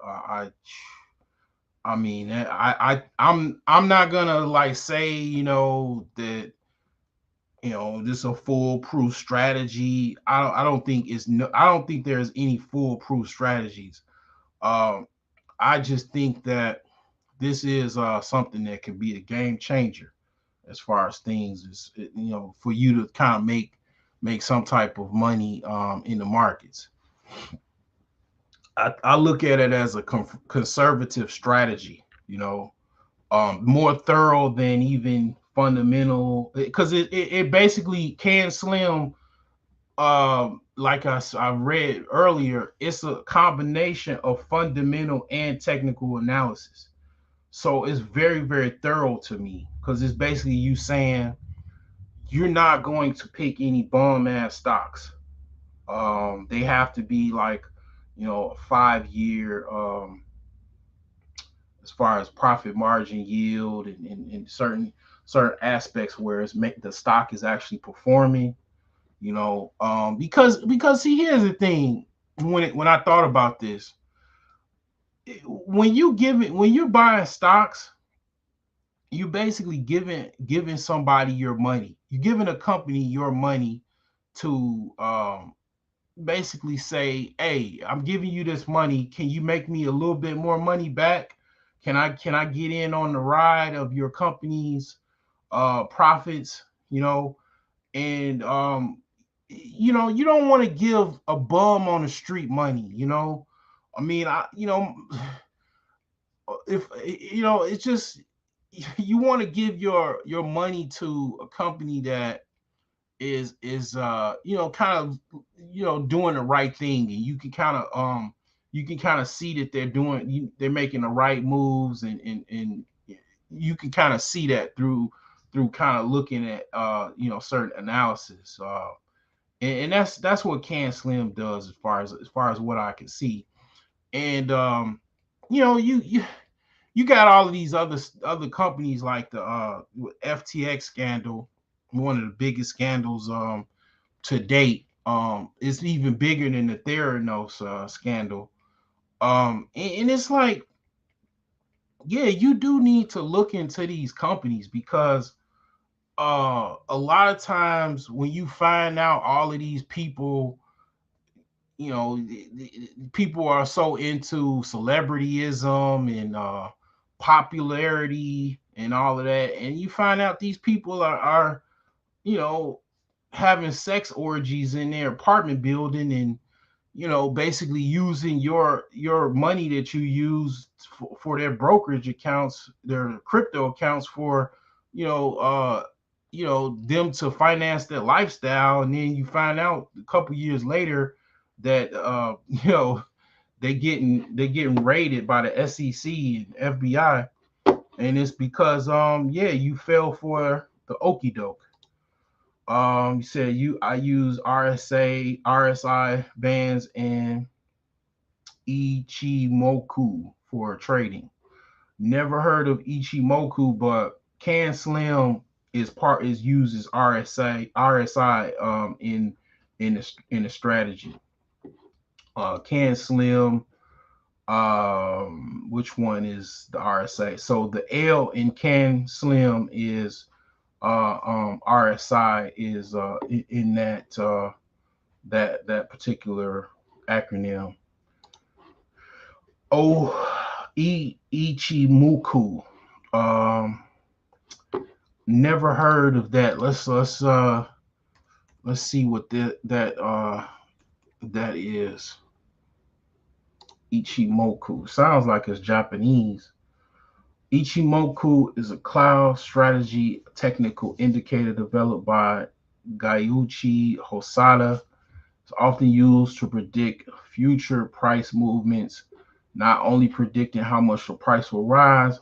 I mean, I'm not gonna like say that this is a foolproof strategy. I don't think I don't think there's any foolproof strategies. Um, I just think that this is something that can be a game changer as far as things is for you to kind of make some type of money in the markets. I look at it as a conservative strategy, more thorough than even fundamental because it basically can slim. Like I read earlier, it's a combination of fundamental and technical analysis. So it's very, very thorough to me because it's basically you saying you're not going to pick any bum ass stocks. They have to be like, a 5 year, as far as profit margin yield and certain aspects where the stock is actually performing. Because see, here's the thing. When I thought about this, when you're buying stocks, you basically giving somebody your money. You're giving a company your money to basically say, hey, I'm giving you this money. Can you make me a little bit more money back? Can I get in on the ride of your company's profits? And you don't want to give a bum on the street money. I mean, if it's just you want to give your money to a company that is kind of doing the right thing, and you can kind of see that they're making the right moves, and you can kind of see that through kind of looking at certain analysis, and that's what Can Slim does as far as what I can see. And you got all of these other companies like the FTX scandal, one of the biggest scandals to date. It's even bigger than the Theranos scandal. And it's like, yeah, you do need to look into these companies because a lot of times when you find out all of these people, people are so into celebrityism and popularity and all of that, and you find out these people are you know having sex orgies in their apartment building, and basically using your money that you use for their brokerage accounts, their crypto accounts, for you know uh them to finance their lifestyle. And then you find out a couple years later that they getting raided by the SEC and FBI, and it's because yeah, you fell for the okey doke. You said I use RSI bands and Ichimoku for trading. Never heard of Ichimoku, but Can Slim is uses RSI in the strategy. Can Slim, which one is the RSA? So the L in Can Slim is RSI is in that particular acronym. Ichimoku. Um, Never heard of that. Let's see what that is. Ichimoku sounds like it's Japanese. Ichimoku is a cloud strategy technical indicator developed by Gaiuchi Hosada. It's often used to predict future price movements, not only predicting how much the price will rise,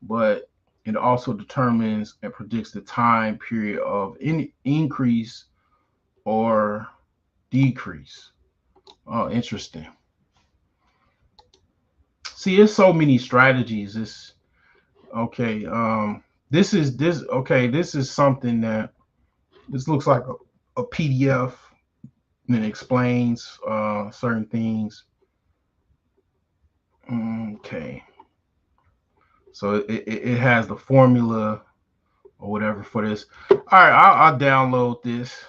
but it also determines and predicts the time period of any increase or decrease. Oh, interesting. See, there's so many strategies. It's okay. This okay. This is something that this looks like a PDF that explains certain things. Okay, so it has the formula or whatever for this. All right, I'll download this.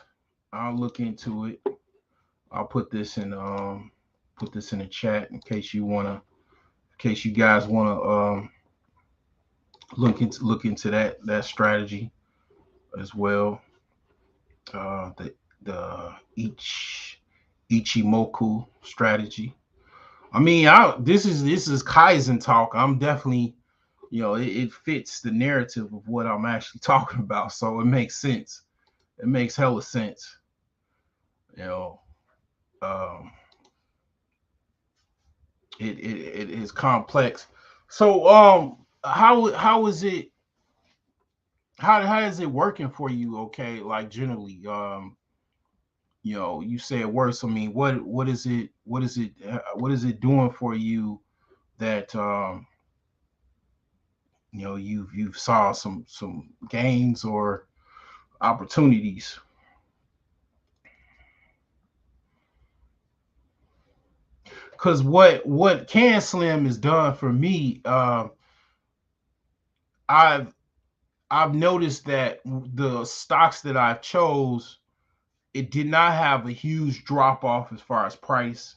I'll look into it. I'll put this in the chat in case you guys wanna look into that strategy as well. The Ichimoku strategy. I mean, this is Kaizen talk. I'm definitely, it fits the narrative of what I'm actually talking about, so it makes sense. It makes hella sense. You know, um, it is complex. So, how is it? How is it working for you? Okay, like generally, you say it works. I mean, what is it? What is it doing for you that you've saw some gains or opportunities? Because what Can Slim has done for me, I've I've noticed that the stocks that I chose, it did not have a huge drop off as far as price,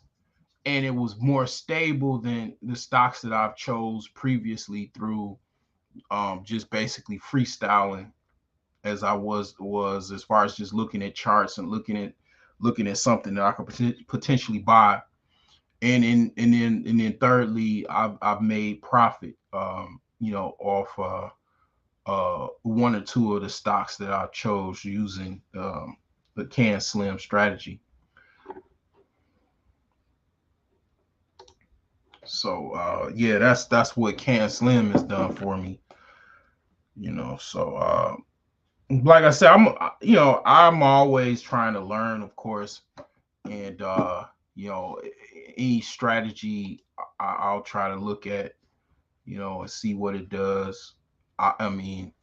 and it was more stable than the stocks that I've chose previously through just basically freestyling as I was as far as just looking at charts and looking at something that I could potentially buy. And then thirdly, I've made profit, off one or two of the stocks that I chose using the can slim strategy. So yeah, that's what can slim has done for me. So like I said, I'm always trying to learn, of course, and you know any strategy I'll try to look at, and see what it does. I mean,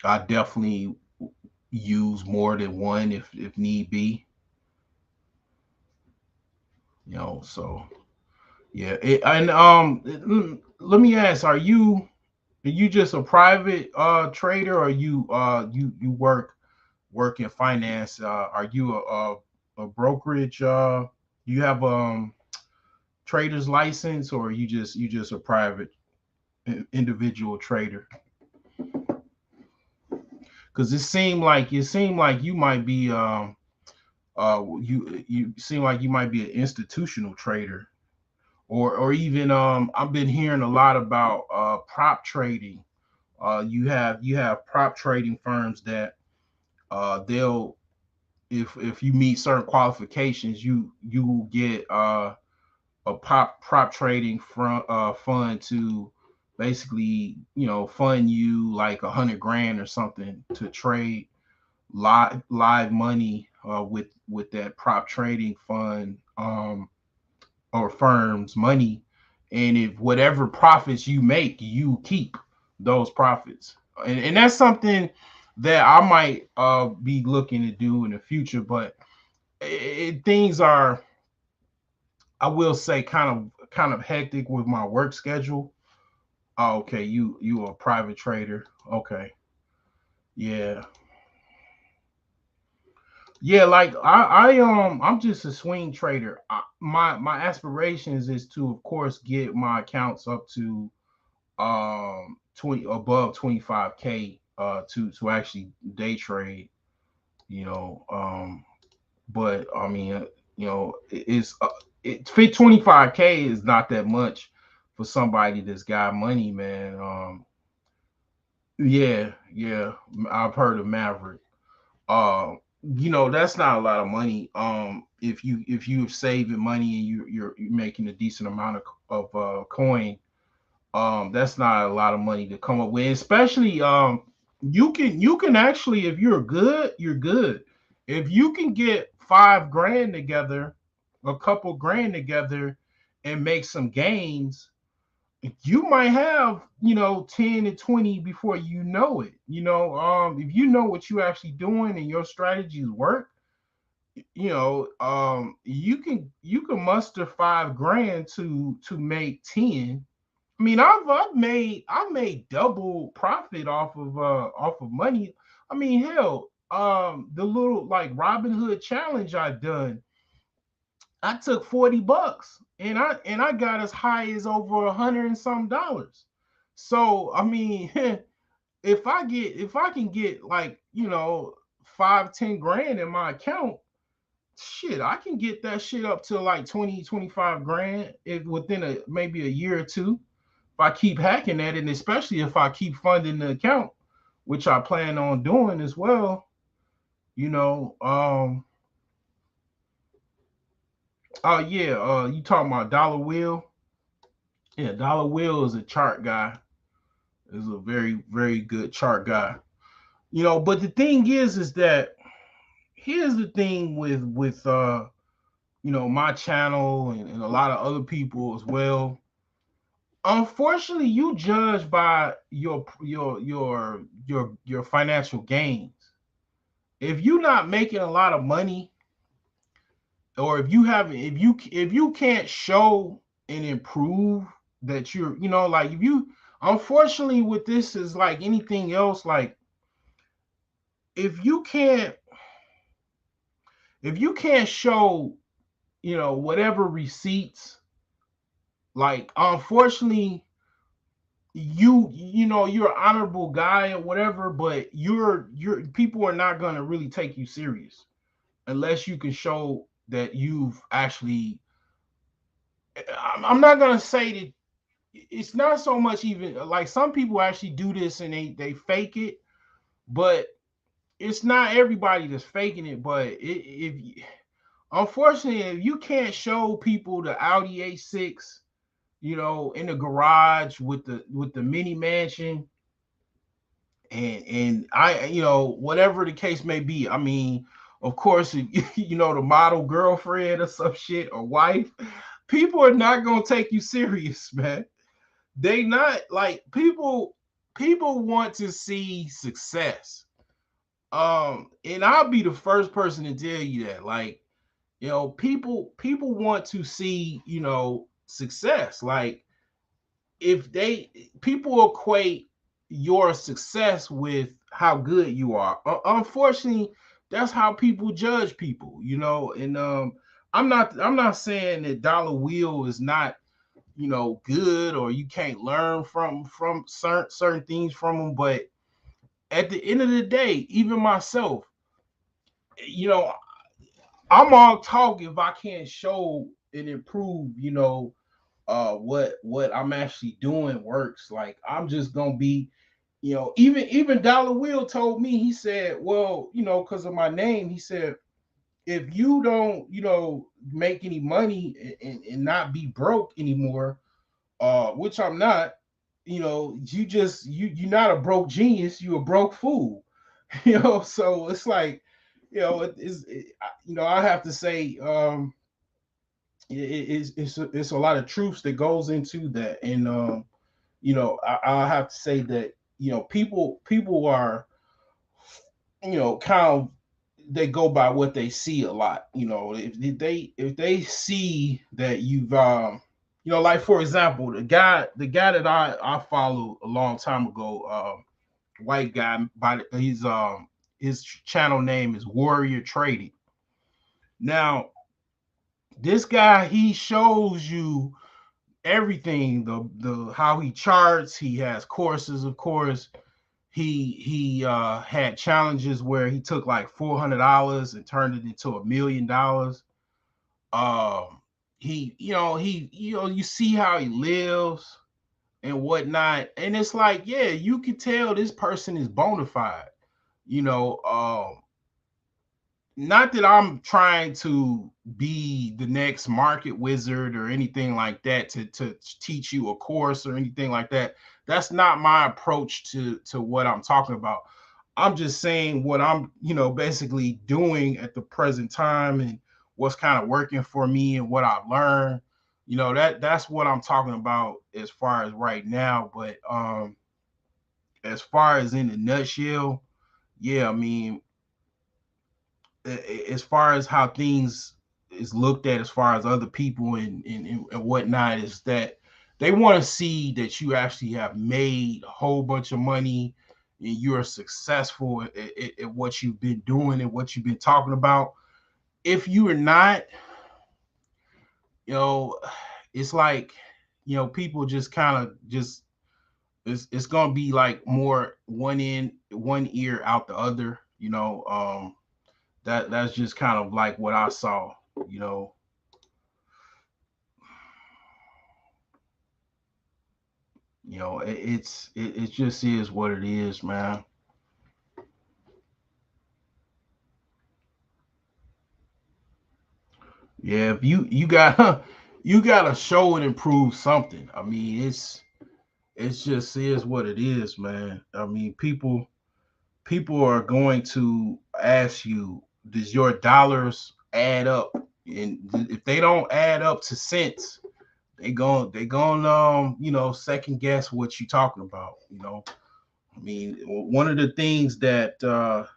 I definitely use more than one if need be. So yeah. Let me ask: are you just a private trader, or you work in finance? Are you a brokerage? You have trader's license, or you just a private individual trader? Because it seemed like you might be you seem like you might be an institutional trader, or even I've been hearing a lot about prop trading. You have prop trading firms that they'll if you meet certain qualifications, you will get a prop trading fund to basically fund you like 100 grand or something to trade live money with that prop trading fund, or firm's money. And if whatever profits you make, you keep those profits. And that's something that I might be looking to do in the future. But things are, I will say, kind of hectic with my work schedule. Oh, okay, you a private trader. Okay. Yeah. Yeah, like I'm just a swing trader. My aspirations is to, of course, get my accounts up to 20 above 25K to actually day trade, you know. But I mean, it's it fit 25K is not that much for somebody that's got money, man. Yeah, yeah, I've heard of Maverick. That's not a lot of money. If you're saving money and you're making a decent amount of coin, that's not a lot of money to come up with. Especially you can actually, if you're good, you're good. If you can get 5 grand together, a couple grand together, and make some gains, you might have 10 to 20 before you know it. If you know what you're actually doing and your strategies work, you can muster 5 grand to make 10. I mean, I've made double profit off of money. I mean, hell, the little like Robin Hood challenge I done, I took $40 and I got as high as over 100 and some dollars. So I mean, if I can get like 5-10 grand in my account, shit, I can get that shit up to like 20-25 grand if within maybe a year or two, if I keep hacking at it, and especially if I keep funding the account, which I plan on doing as well. You know, oh yeah, you talking about Dollar Wheel? Yeah, Dollar Wheel is a chart guy. Is a very, very good chart guy. But the thing is that here's the thing with my channel and a lot of other people as well. Unfortunately, you judge by your financial gains. If you're not making a lot of money, or if you can't show and improve that you're like if you unfortunately, with this is like anything else. Like if you can't, if you can't show, whatever receipts, like unfortunately, you're an honorable guy or whatever, but you're people are not gonna really take you serious unless you can show that you've actually. I'm not gonna say that it's not so much even like some people actually do this and they fake it, but it's not everybody that's faking it. But if unfortunately if you can't show people the Audi A6, in the garage with the mini mansion and I whatever the case may be, I mean, of course, the model girlfriend or some shit or wife, people are not gonna take you serious, man. They not like people want to see success. And I'll be the first person to tell you that. Like, people want to see, success. Like if they people equate your success with how good you are. Unfortunately, that's how people judge people, and I'm not saying that Dollar Wheel is not good or you can't learn from certain things from them, but at the end of the day, even myself, you know I'm all talk if I can't show and improve, what I'm actually doing works. Like I'm just gonna be, even Dollar Will told me, he said, well, because of my name, he said, if you don't, make any money and not be broke anymore, which I'm not, you're not a broke genius, you a broke fool. So it's like, I have to say, it's a lot of truths that goes into that, and I have to say that people are kind of they go by what they see a lot. If they see that you've like for example the guy that I followed a long time ago, white guy, by his channel name is Warrior Trading. Now this guy, he shows you everything, the how he charts. He has courses, of course. He had challenges where he took like $400 and turned it into $1 million. You see how he lives and whatnot, and it's like, yeah, you can tell this person is bona fide. You know, not that I'm trying to be the next market wizard or anything like that to teach you a course or anything like that. That's not my approach to what I'm talking about. I'm just saying what I'm, basically doing at the present time and what's kind of working for me and what I've learned. That's what I'm talking about as far as right now. But as far as in a nutshell, yeah, I mean, as far as how things is looked at as far as other people and whatnot, is that they want to see that you actually have made a whole bunch of money and you're successful at what you've been doing and what you've been talking about. If you are not, you know it's like, people just kind of just it's gonna be like more one in one ear out the other. That's just kind of like what I saw. You know, it just is what it is, man. Yeah, if you got you got to show and improve something. I mean, it's just is what it is, man. I mean, people are going to ask you, does your dollars add up? And if they don't add up to cents, they going second guess what you talking about. I mean, one of the things that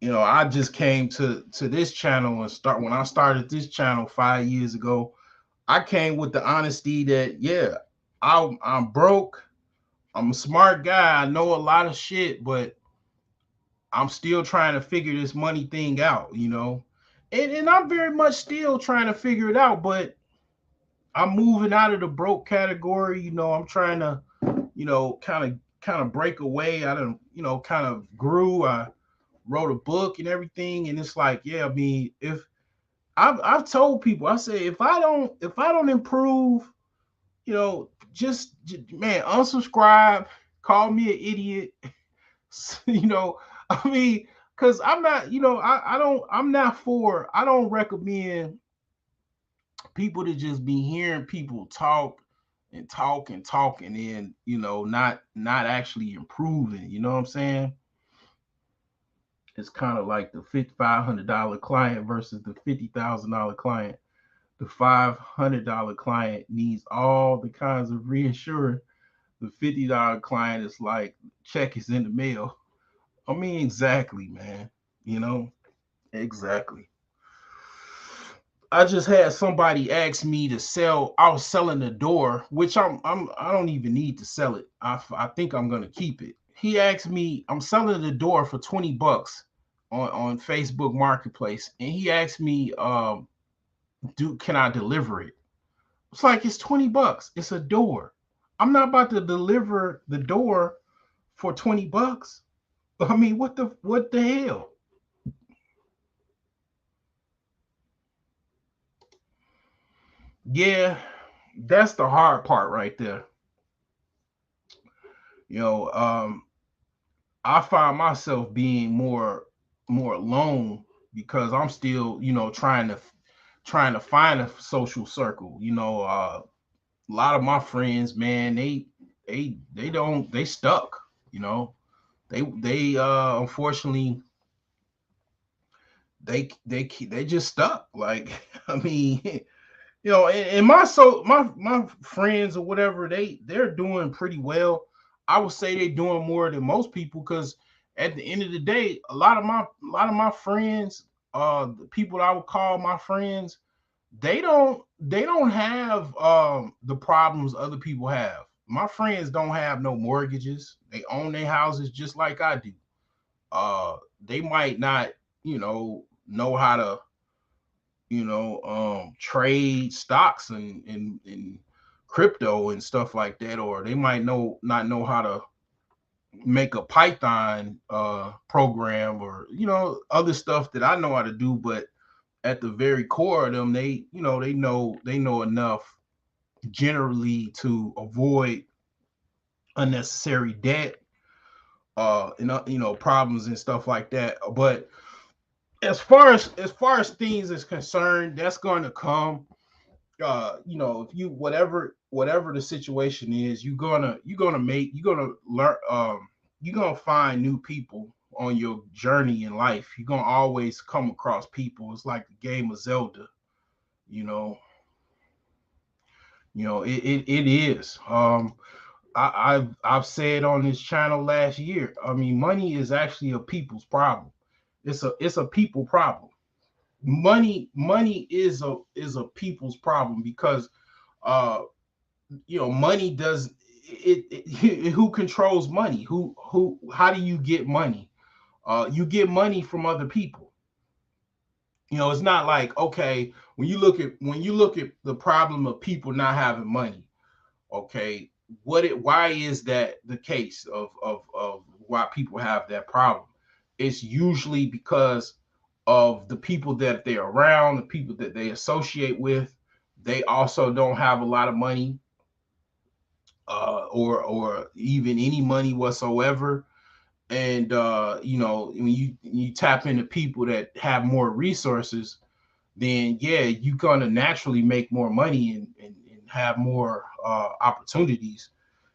I just came to this channel and start when I started this channel 5 years ago. I came with the honesty that, yeah, I'm broke. I'm a smart guy. I know a lot of shit, but I'm still trying to figure this money thing out, And I'm very much still trying to figure it out, but I'm moving out of the broke category. I'm trying to, kind of break away. I don't, kind of grew. I wrote a book and everything, and it's like, yeah, I mean, if I've told people, I say, if I don't improve, man, unsubscribe, call me an idiot. you know, I mean, because I'm not, I don't recommend people to just be hearing people talk and talk and talk and then, not actually improving. You know what I'm saying? It's kind of like the $500 client versus the $50,000 client. The $500 client needs all the kinds of reassurance. The $50 client is like, check is in the mail. I mean, exactly, man. You know, exactly. I just had somebody ask me to sell. I was selling the door, which I don't even need to sell it. I think I'm gonna keep it. He asked me, I'm selling the door for $20 on Facebook Marketplace, and he asked me, can I deliver it? It's like, it's $20. It's a door. I'm not about to deliver the door for $20. I mean, what the hell? Yeah, that's the hard part right there. You know, I find myself being more alone because I'm still, trying to find a social circle. A lot of my friends, man, they stuck. You know, they unfortunately they just stuck. Like, I mean, and my friends or whatever, they're doing pretty well. I would say they're doing more than most people because at the end of the day, a lot of my friends, the people that I would call my friends, they don't have the problems other people have. My friends don't have no mortgages. They own their houses just like I do. They might not, know how to, trade stocks and crypto and stuff like that, or they might not know how to make a Python program, or other stuff that I know how to do. But at the very core of them, they know enough generally to avoid unnecessary debt, and problems and stuff like that. But as far as things is concerned, that's going to come. If you, whatever the situation is, you're gonna learn. You're gonna find new people on your journey in life. You're gonna always come across people. It's like the game of Zelda. You know, it is. I've said on this channel last year. I mean, money is actually a people's problem. It's a people problem. Money is a people's problem because uh money does who controls money, how do you get money? You get money from other people. It's not like, okay, when you look at the problem of people not having money. Okay, why is that the case of why people have that problem? It's usually because of the people that they're around, the people that they associate with. They also don't have a lot of money, or even any money whatsoever. And when you tap into people that have more resources, then yeah, you're gonna naturally make more money and have more opportunities.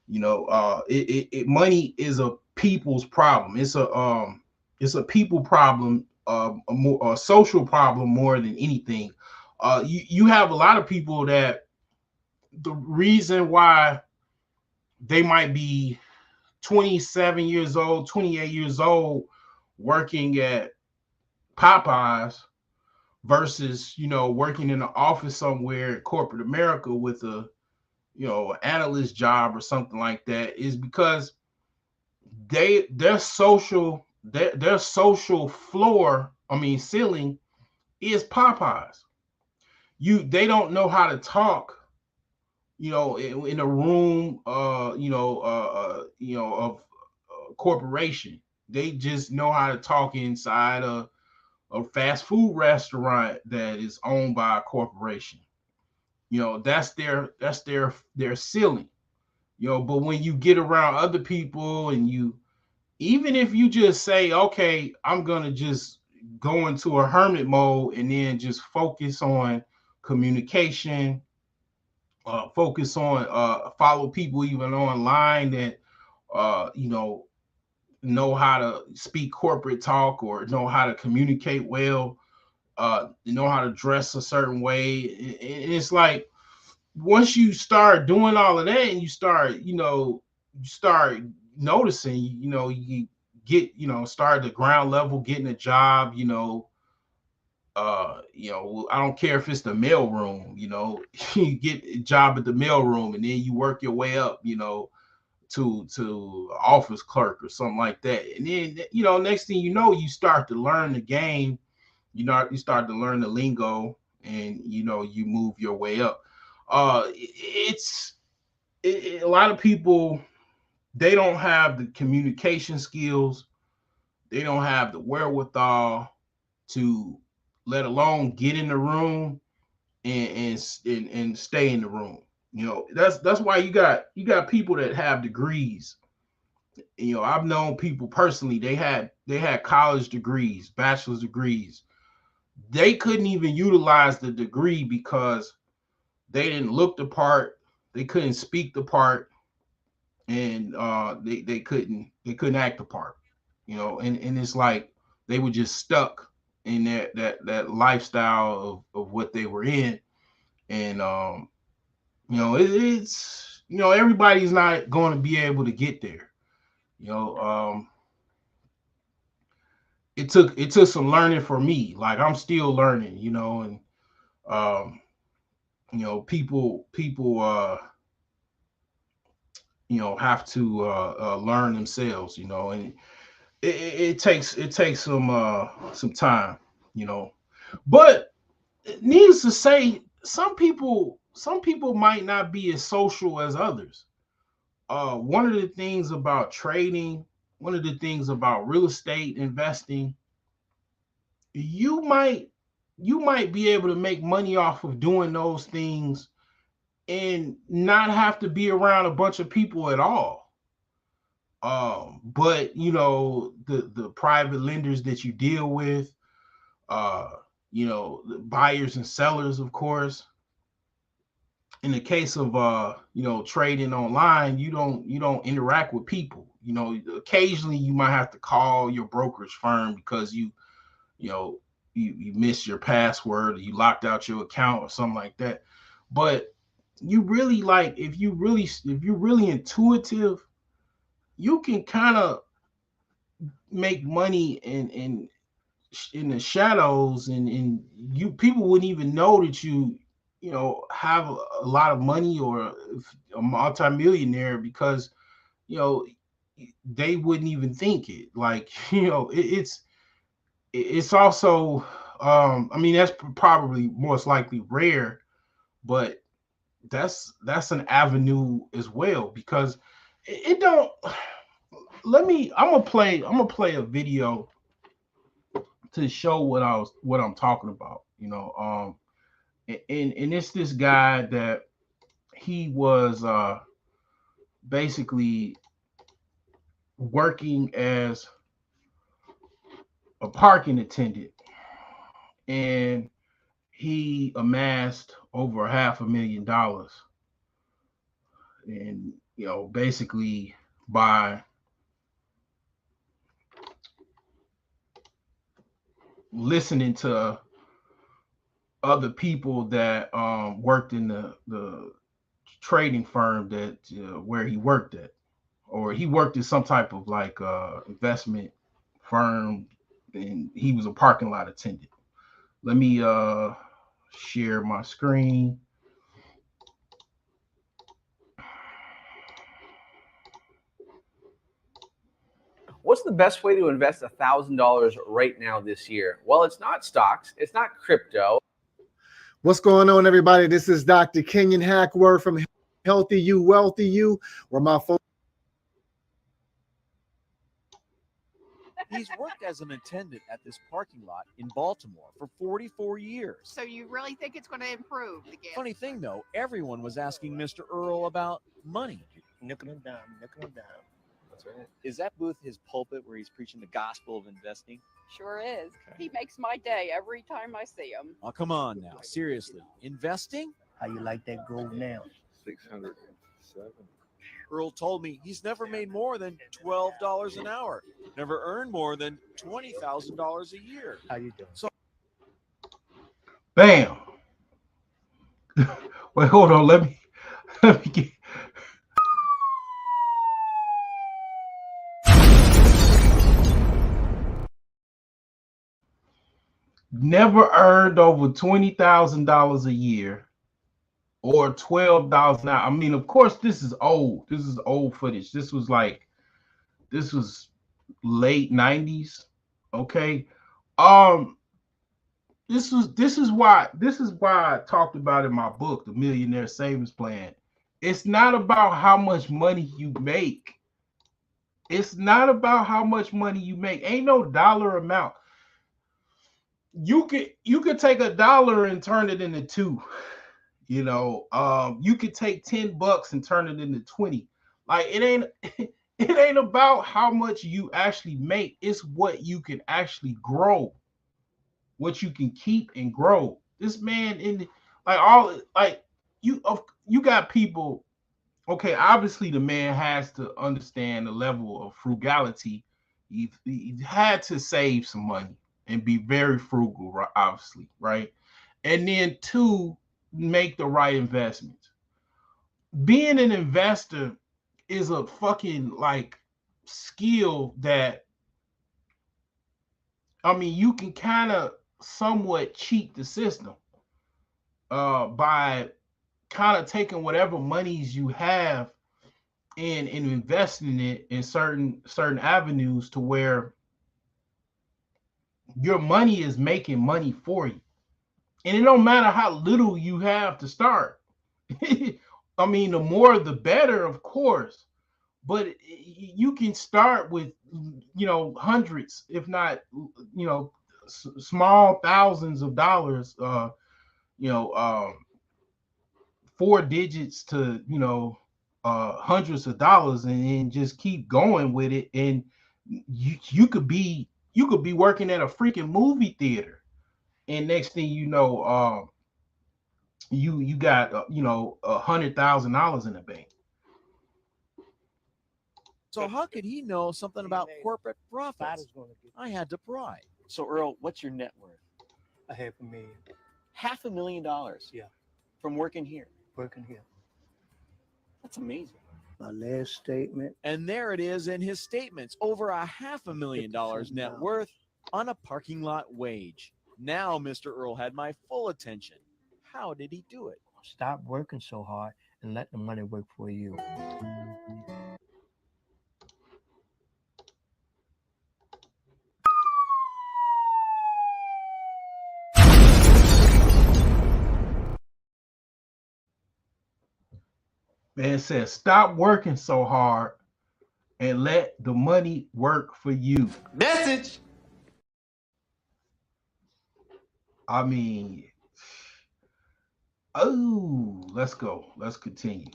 Money is a people's problem. It's a people problem, a social problem more than anything. You have a lot of people that the reason why they might be 27 years old, 28 years old, working at Popeyes versus, working in an office somewhere in corporate America with a analyst job or something like that, is because their social floor, I mean ceiling, is Popeyes. They don't know how to talk, in a room, of corporation. They just know how to talk inside a fast food restaurant that is owned by a corporation. That's their ceiling. But when you get around other people, and even if you just say, okay, I'm gonna just go into a hermit mode and then just focus on communication, focus on follow people even online that know how to speak corporate talk, or know how to communicate well, know how to dress a certain way. And it's like, once you start doing all of that, and you start noticing, you get, start at the ground level, getting a job, I don't care if it's the mail room, you get a job at the mail room, and then you work your way up, to office clerk or something like that. And then, next thing you know, you start to learn the game, you start to learn the lingo, and you move your way up. It's A lot of people, they don't have the communication skills, they don't have the wherewithal to, let alone get in the room and stay in the room. That's why you got people that have degrees. I've known people personally, they had college degrees, bachelor's degrees. They couldn't even utilize the degree because they didn't look the part, they couldn't speak the part, and they couldn't act the part. And it's like they were just stuck in that lifestyle of what they were in. And it's everybody's not going to be able to get there. you know um it took some learning for me. Like, I'm still learning, and um people have to learn themselves, and it takes some time, you know. But needless to say, some people might not be as social as others. One of the things about trading, one of the things about real estate investing, you might you might be able to make money off of doing those things and not have to be around a bunch of people at all. But the private lenders that you deal with, uh, the buyers and sellers, of course. In the case of trading online, you don't interact with people. Occasionally you might have to call your brokerage firm because you know you missed your password, or you locked out your account or something like that. But you really, like, if you're really intuitive, you can kind of make money in the shadows, and you people wouldn't even know that have a lot of money, or a multimillionaire, because you know they wouldn't even think it. Like, it's also, I mean, that's probably most likely rare, but that's an avenue as well, because it don't let me I'm gonna play a video to show what I'm talking about. And it's this guy that he was basically working as a parking attendant, and he amassed over $500,000. And basically, by listening to other people that worked in the trading firm that where he worked at, or he worked at some type of, like, investment firm, and he was a parking lot attendant. Let me share my screen. What's the best way to invest $1,000 right now this year? Well, it's not stocks. It's not crypto. What's going on, everybody? This is Dr. Kenyon Hackworth from Healthy You, Wealthy You, where my phone. He's worked as an attendant at this parking lot in Baltimore for 44 years. So you really think it's going to improve the game? Funny thing, though, everyone was asking Mr. Earl about money. Nickel and dime, nickel and dime. That's right. Is that booth his pulpit where he's preaching the gospel of investing? Sure is. He makes my day every time I see him. Oh, come on now. Seriously. Investing? How you like that gold now? 607. Earl told me he's never made more than $12 an hour, never earned more than $20,000 a year. How you doing? So, Bam. Wait, hold on. Let me get. Never earned over $20,000 a year or $12 an hour. I mean, of course, this is old. This is old footage. This was late 90s. Okay. This is why I talked about in my book, The Millionaire Savings Plan. It's not about how much money you make. It's not about how much money you make. Ain't no dollar amount. You could take $1 and turn it into $2. You could take $10 and turn it into 20. Like it ain't about how much you actually make. It's what you can actually grow, what you can keep and grow. This man you got people. Okay, obviously the man has to understand the level of frugality. He had to save some money and be very frugal, obviously, right? And then 2, make the right investments. Being an investor is a fucking skill that, I mean, you can kind of somewhat cheat the system by kind of taking whatever monies you have and investing it in certain avenues to where your money is making money for you. And it don't matter how little you have to start. I mean, the more the better, of course. But you can start with, hundreds, if not, small thousands of dollars, 4 digits to, hundreds of dollars, and just keep going with it. And you could be working at a freaking movie theater. And next thing you know, you got $100,000 in the bank. so how could he know something about corporate profits? I had to pry. So Earl, what's your net worth? $500,000. $500,000. Yeah. From working here. Working here. That's amazing. My last statement. And there it is in his statements, over $500,000 net worth on a parking lot wage. Now Mr. Earl had my full attention. How did he do it? Stop working so hard and let the money work for you. Man says, stop working so hard and let the money work for you. Message. I mean, oh, let's go. Let's continue.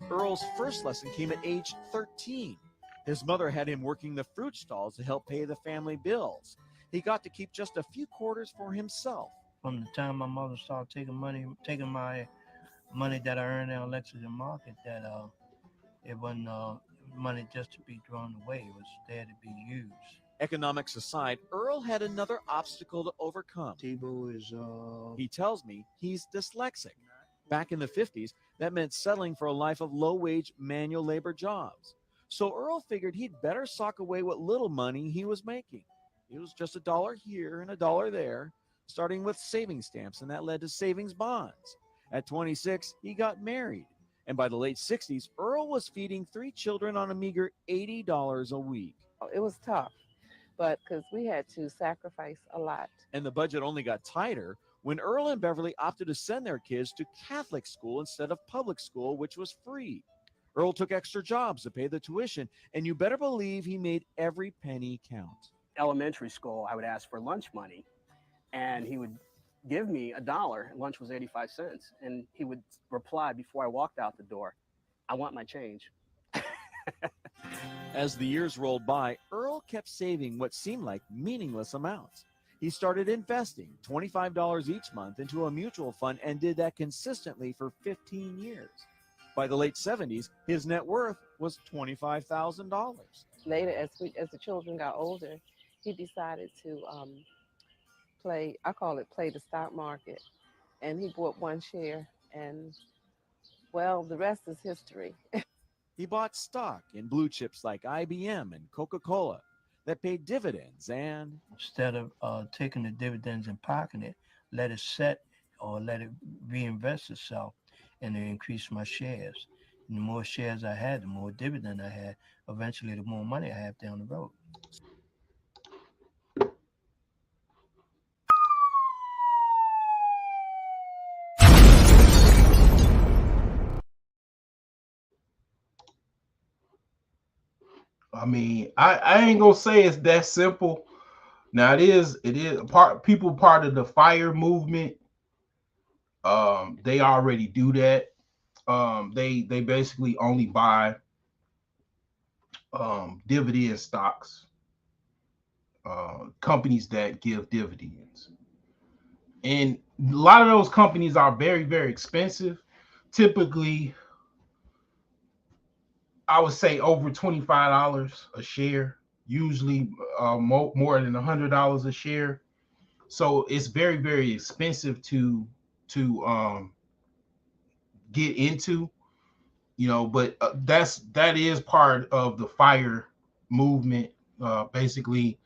Earl's first lesson came at age 13. His mother had him working the fruit stalls to help pay the family bills. He got to keep just a few quarters for himself. From the time my mother started taking my money that I earned in Lexington Market, that it wasn't money just to be thrown away. It was there to be used. Economics aside, Earl had another obstacle to overcome. Tebow is He tells me he's dyslexic. Back in the 50s, that meant settling for a life of low-wage manual labor jobs. So Earl figured he'd better sock away what little money he was making. It was just $1 here and $1 there, starting with savings stamps, and that led to savings bonds. At 26, he got married. And by the late 60s, Earl was feeding 3 children on a meager $80 a week. It was tough, but because we had to sacrifice a lot. And the budget only got tighter when Earl and Beverly opted to send their kids to Catholic school instead of public school, which was free. Earl took extra jobs to pay the tuition, and you better believe he made every penny count. Elementary school, I would ask for lunch money, and he would give me $1. Lunch was 85 cents. And he would reply before I walked out the door, "I want my change." As the years rolled by, Earl kept saving what seemed like meaningless amounts. He started investing $25 each month into a mutual fund and did that consistently for 15 years. By the late 70s, his net worth was $25,000. Later, as the children got older, he decided to play the stock market. And he bought one share, and well, the rest is history. He bought stock in blue chips like IBM and Coca-Cola that paid dividends, and Instead of taking the dividends and pocketing it, let it set or let it reinvest itself, and it increased my shares. And the more shares I had, the more dividend I had. Eventually, the more money I have down the road. I mean, I ain't gonna say it's that simple. Now it is part of the FIRE movement. They already do that. They basically only buy dividend stocks, companies that give dividends. And a lot of those companies are very, very expensive. Typically, I would say over $25 a share, usually more than $100 a share. So it's very, very expensive to get into, but that is part of the FIRE movement. Basically,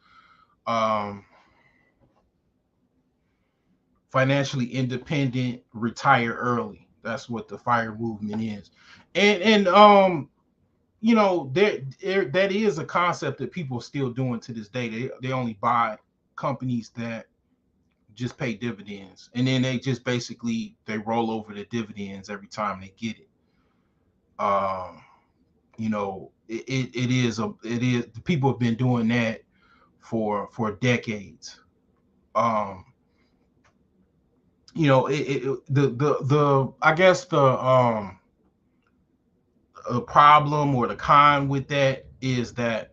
financially independent, retire early. That's what the FIRE movement is. And that is a concept that people are still doing to this day. They only buy companies that just pay dividends, and then they just basically they roll over the dividends every time they get it. It is people have been doing that for decades. I guess the problem or the con with that is that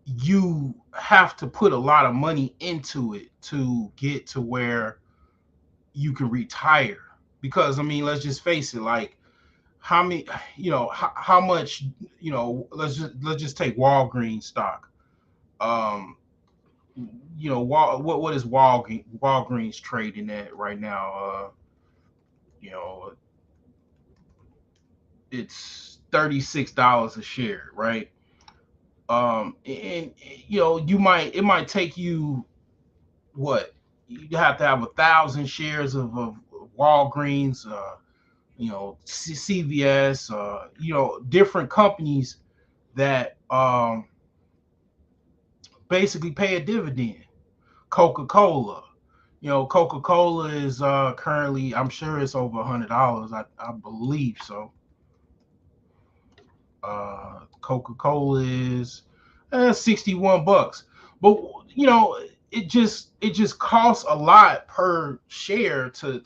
you have to put a lot of money into it to get to where you can retire. Because let's just face it, like how many, how much, let's just take Walgreens stock. What is Walgreens trading at right now? It's $36 a share, right? And it might take you what? You have to have 1,000 shares of Walgreens, CVS, different companies that basically pay a dividend. Coca-Cola. Coca-Cola is currently, I'm sure it's over $100. I believe so. Coca-Cola is $61, but it just costs a lot per share to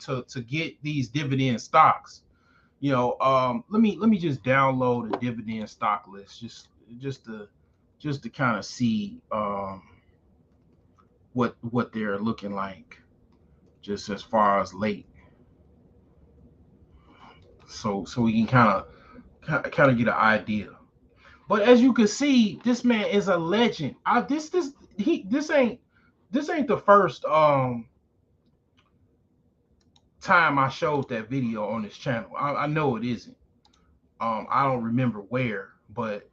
get these dividend stocks. Let me just download a dividend stock list just to kind of see what they're looking like, just as far as late, so we can kind of get an idea. But as you can see, this man is a legend. This ain't the first time I showed that video on this channel. I know it isn't. I don't remember where, but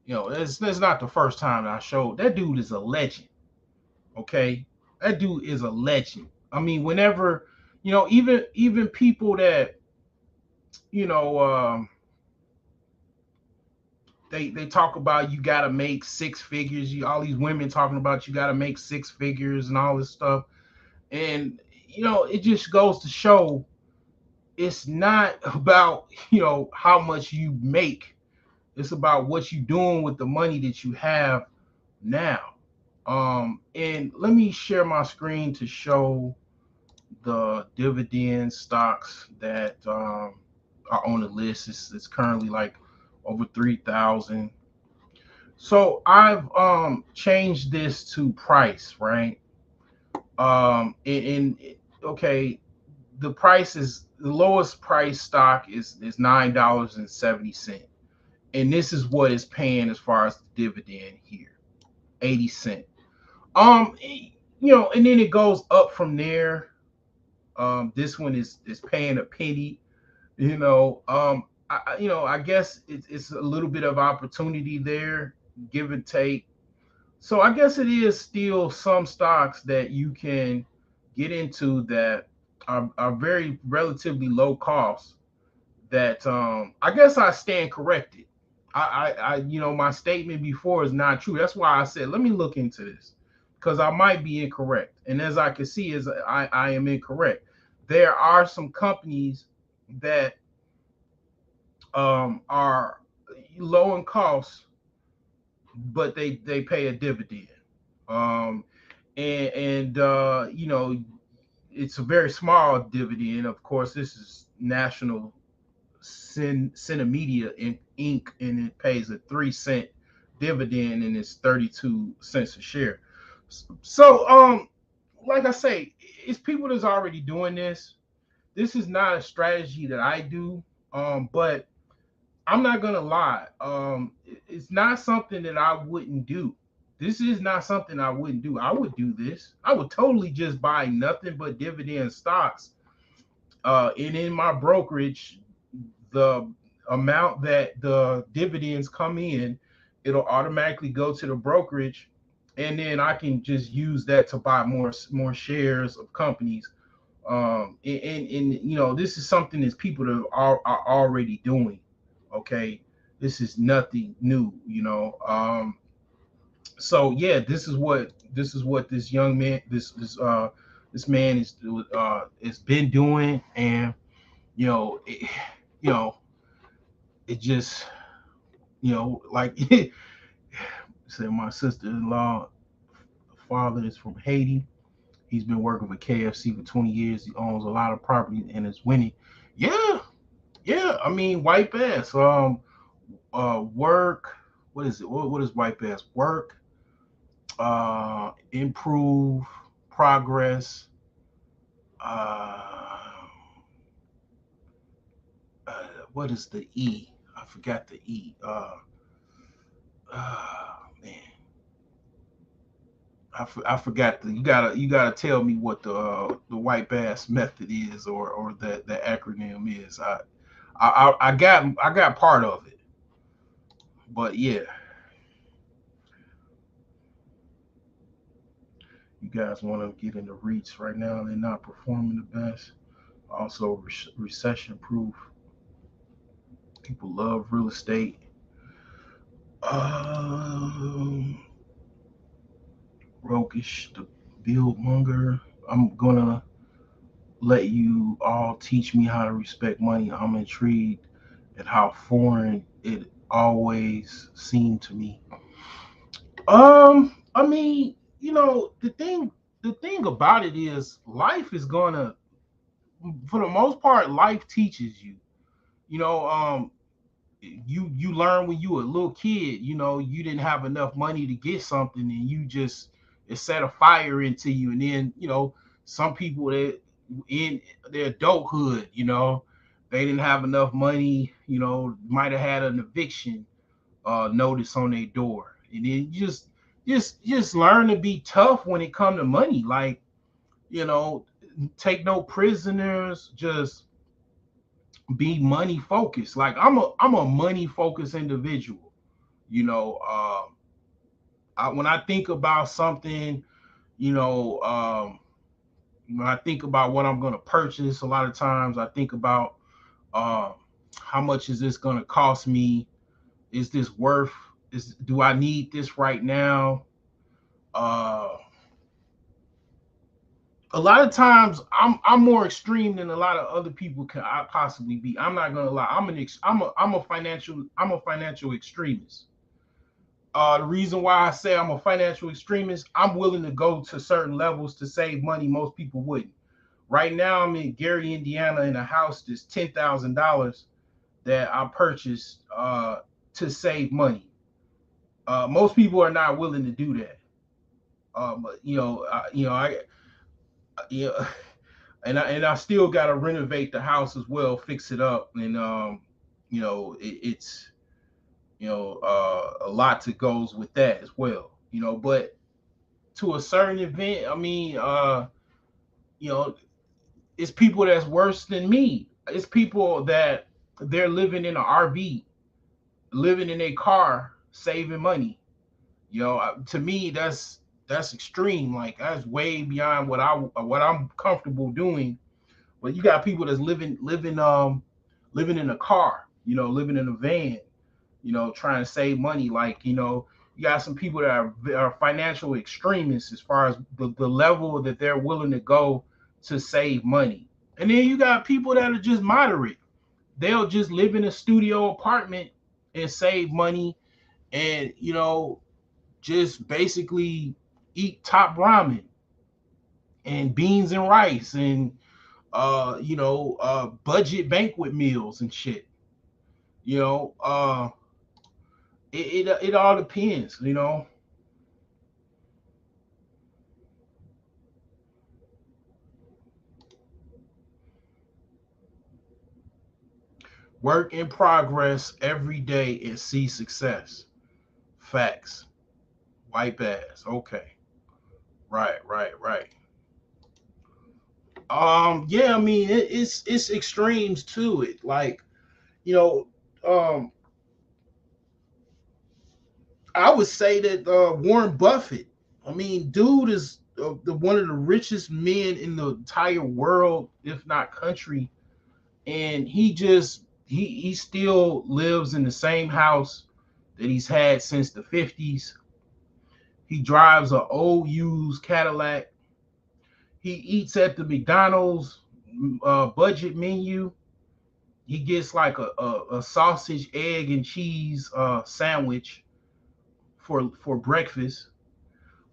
it's not the first time that I showed. That dude is a legend. Okay, that dude is a legend. Whenever even people that you know, they talk about you got to make six figures. All these women talking about you got to make six figures and all this stuff. And it just goes to show it's not about how much you make. It's about what you're doing with the money that you have now. And let me share my screen to show the dividend stocks that are on the list. It's currently like over 3,000. So I've changed this to price, right? And okay, the lowest price stock is $9.70, and this is what it's paying as far as the dividend here, 80 cents. And then it goes up from there. This one is paying a penny. I guess it's a little bit of opportunity there, give and take. So I guess it is still some stocks that you can get into that are very relatively low cost. That I guess I stand corrected. My statement before is not true. That's why I said let me look into this because I might be incorrect. And as I can see, is I am incorrect. There are some companies that are low in cost, but they pay a dividend. Um, and it's a very small dividend. Of course, this is National Cinemedia Inc. and it pays a 3 cent dividend and it's 32 cents a share. So, like I say, it's people that's already doing this. This is not a strategy that I do, but I'm not gonna lie. It's not something that I wouldn't do. This is not something I wouldn't do. I would do this. I would totally just buy nothing but dividend stocks. And in my brokerage, the amount that the dividends come in, it'll automatically go to the brokerage, and then I can just use that to buy more shares of companies. And this is something that people are already doing. Okay, this is nothing new. So yeah, this is what this young man, this man is been doing. And you know it, you know it just like said, my sister-in-law father is from Haiti. He's been working for KFC for 20 years. He owns a lot of property and is winning. Yeah, yeah. I mean, white bass. Work. What is it? What is white bass? Work. Improve. Progress. Uh, what is the E? I forgot the E. Man, I forgot you gotta tell me what the white bass method is, or the acronym is. I got part of it, but yeah, you guys want to get into REITs right now? They're not performing the best. Also, recession proof. People love real estate. Um, Rokish, the Bill Munger. I'm gonna let you all teach me how to respect money. I'm intrigued at how foreign it always seemed to me. I mean, the thing about it is life is gonna, for the most part, life teaches you. You know, you learn when you were a little kid. You didn't have enough money to get something, and it set a fire into you. And then some people that in their adulthood, they didn't have enough money. Might have had an eviction notice on their door, and then you just learn to be tough when it come to money. Like, you know, take no prisoners. Just be money focused. Like, I'm a money focused individual. You know, when I think about something, you know, when I think about what I'm going to purchase, a lot of times I think about how much is this going to cost me? Is this worth? Do I need this right now? Uh, a lot of times I'm more extreme than a lot of other people can I possibly be. I'm not gonna lie. I'm a financial extremist. The reason why I say I'm a financial extremist, I'm willing to go to certain levels to save money most people wouldn't. Right now, I'm in Gary, Indiana, in a house that's $10,000 that I purchased to save money. Most people are not willing to do that. But you know, and I still got to renovate the house as well, fix it up, and it's a lot that goes with that as well. But to a certain event, I mean, you know, it's people that's worse than me. It's people that they're living in an RV, living in a car, saving money. To me, that's extreme. Like that's way beyond what I'm comfortable doing. But you got people that's living in a car, living in a van, trying to save money. Like, you got some people that are financial extremists as far as the level that they're willing to go to save money. And then you got people that are just moderate. They'll just live in a studio apartment and save money and, just basically eat top ramen and beans and rice and budget banquet meals and shit. You know, it all depends. Work in progress every day and see success. Facts. White ass. Okay. Right, right, right. Yeah, I mean it's extremes to it. Like, you know, um, I would say that Warren Buffett. I mean, dude is the one of the richest men in the entire world, if not country, and he still lives in the same house that he's had since the 50s. He drives an old used Cadillac. He eats at the McDonald's budget menu. He gets like a sausage, egg, and cheese sandwich for breakfast.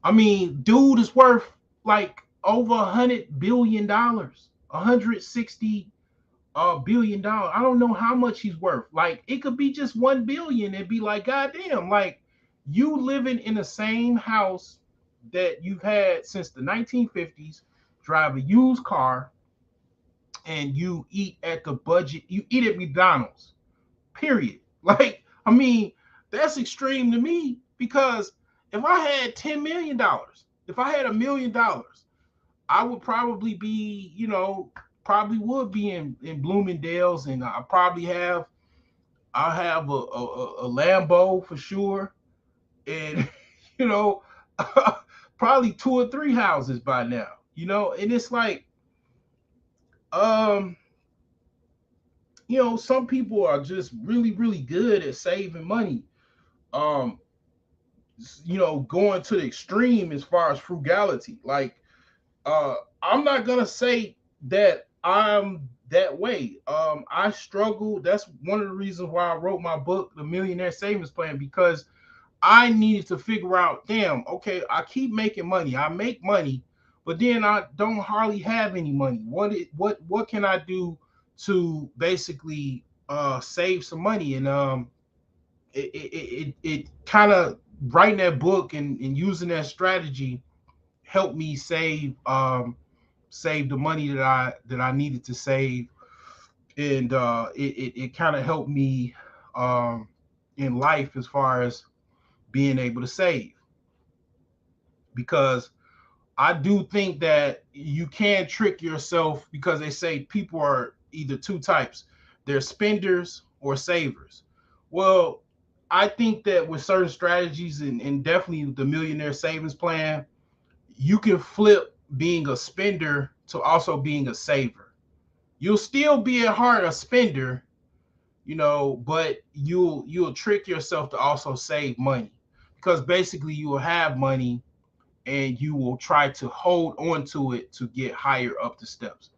I mean, dude is worth like over $100 billion, $160 billion. I don't know how much he's worth. Like it could be just 1 billion and be like, goddamn, like you living in the same house that you've had since the 1950s, drive a used car, and you eat at the budget. You eat at McDonald's. Period. Like, I mean, that's extreme to me because if I had $10 million, if I had $1 million, I would probably be, probably would be in Bloomingdale's, and I'll have a Lambo for sure, and you know, probably two or three houses by now, and it's like, um, some people are just really, really good at saving money. Um, going to the extreme as far as frugality. Like, I'm not gonna say that I'm that way. I struggle. That's one of the reasons why I wrote my book, The Millionaire Savings Plan, because I needed to figure out, damn, okay, I keep making money. I make money, but then I don't hardly have any money. What can I do to basically save some money? And it kind of writing that book and using that strategy helped me save the money that I needed to save, and it kind of helped me in life as far as being able to save, because I do think that you can trick yourself, because they say people are either two types. They're spenders or savers. Well, I think that with certain strategies, and definitely the Millionaire Savings Plan, you can flip being a spender to also being a saver. You'll still be at heart a spender, but you'll trick yourself to also save money, because basically you will have money and you will try to hold on to it to get higher up the steps.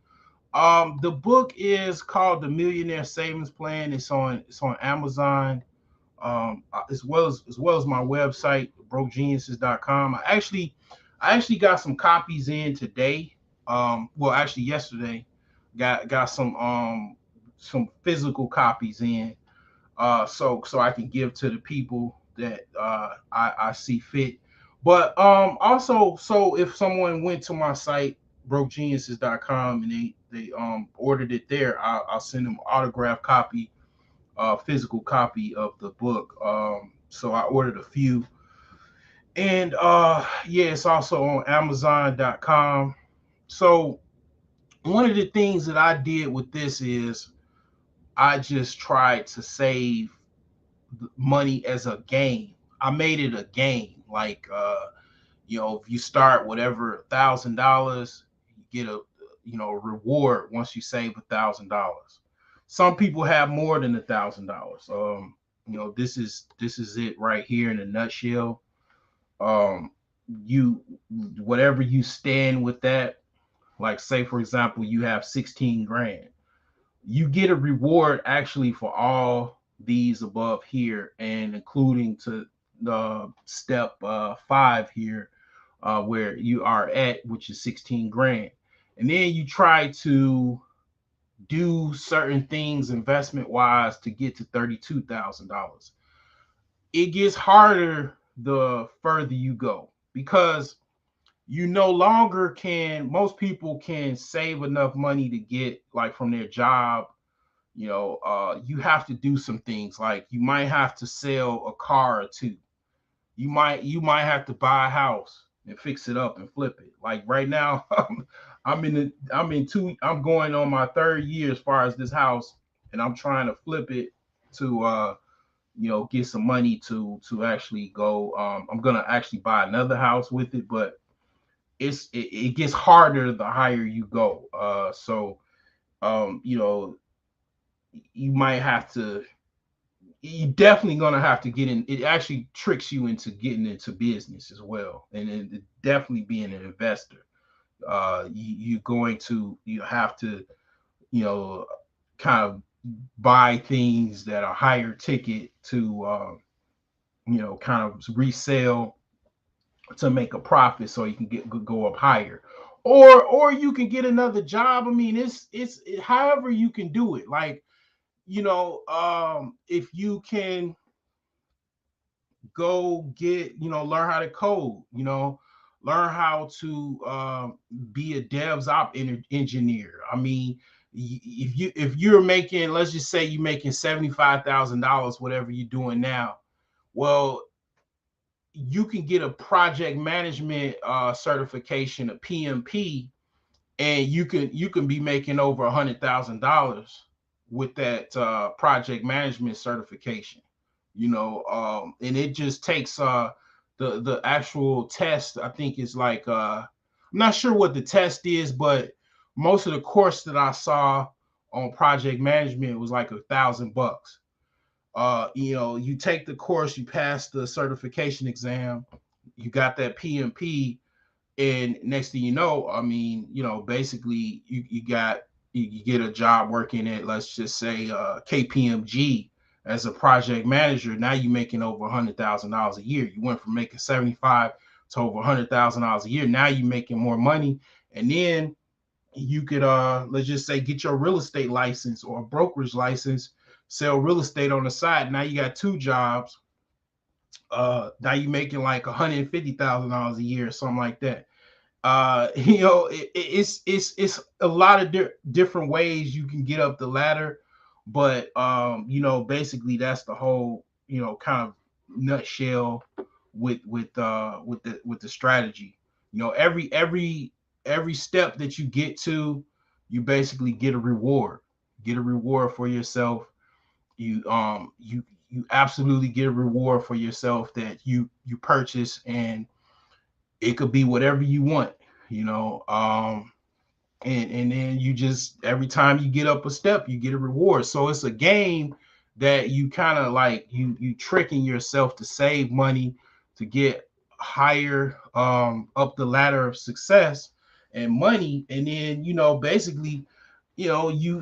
The book is called The Millionaire Savings Plan. It's on Amazon, as well as my website, brokegeniuses.com. I actually got some copies in today. Well, actually yesterday, got some physical copies in, so I can give to the people that I see fit. But also, so if someone went to my site, brokegeniuses.com, and they ordered it there, I'll send them an autographed copy, physical copy of the book. So I ordered a few, and yeah, it's also on Amazon.com. So one of the things that I did with this is I just tried to save money as a game. I made it a game. Like, if you start whatever $1,000, you get a reward once you save $1,000. Some people have more than $1,000. This is it right here in a nutshell. You Whatever you stand with that, like say for example, you have 16 grand, you get a reward actually for all these above here, and including to the step 5 here, where you are at, which is 16 grand. And then you try to do certain things investment wise to get to $32,000. It gets harder the further you go, because you no longer can, most people can save enough money to get like from their job. You have to do some things, like you might have to sell a car or two. You might have to buy a house and fix it up and flip it. Like right now, I'm going on my 3rd year as far as this house, and I'm trying to flip it to get some money to actually go. I'm gonna actually buy another house with it, but it gets harder the higher you go. So you might have to, you definitely gonna have to get in. It actually tricks you into getting into business as well, and it definitely being an investor. You have to, kind of buy things that are higher ticket to, kind of resell to make a profit, so you can go up higher, or you can get another job. I mean, it's however you can do it. Like, if you can go get, learn how to code, learn how to be a engineer. I mean, if you're making, let's just say you're making $75,000, whatever you're doing now, well, you can get a project management certification, a PMP, and you can be making over $100,000 with that project management certification. And it just takes the actual test. I think is like, I'm not sure what the test is, but most of the course that I saw on project management was like $1,000. You take the course, you pass the certification exam, you got that PMP, and next thing you know, I mean, basically you get a job working at, let's just say, KPMG as a project manager. Now you're making over $100,000 a year. You went from making 75 to over $100,000 a year. Now you're making more money, and then you could, let's just say, get your real estate license or a brokerage license, sell real estate on the side. Now you got 2 jobs. Now you're making like $150,000 a year or something like that. It's a lot of different ways you can get up the ladder, but basically that's the whole, kind of nutshell with the strategy. Every step that you get to, you basically get a reward for yourself. You absolutely get a reward for yourself that you purchase, and it could be whatever you want, and then you just, every time you get up a step, you get a reward. So it's a game that you kind of like you tricking yourself to save money to get higher up the ladder of success and money, and then basically you you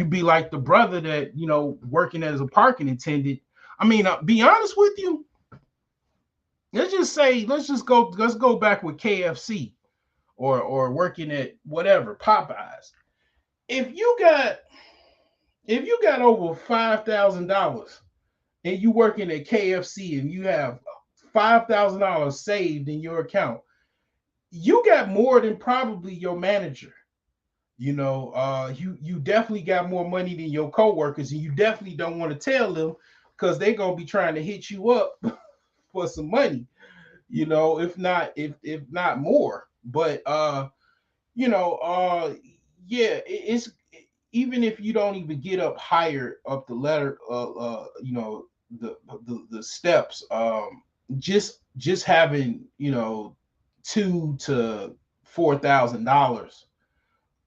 be like the brother that working as a parking attendant. I mean, be honest with you, let's go back with KFC or working at whatever Popeyes. If you got over $5,000 and you working at KFC and you have $5,000 saved in your account, you got more than probably your manager. You definitely got more money than your coworkers, and you definitely don't want to tell them because they're gonna be trying to hit you up for some money. If not more. But yeah, it's even if you don't even get up higher up the ladder, the steps, just having $2,000 to $4,000.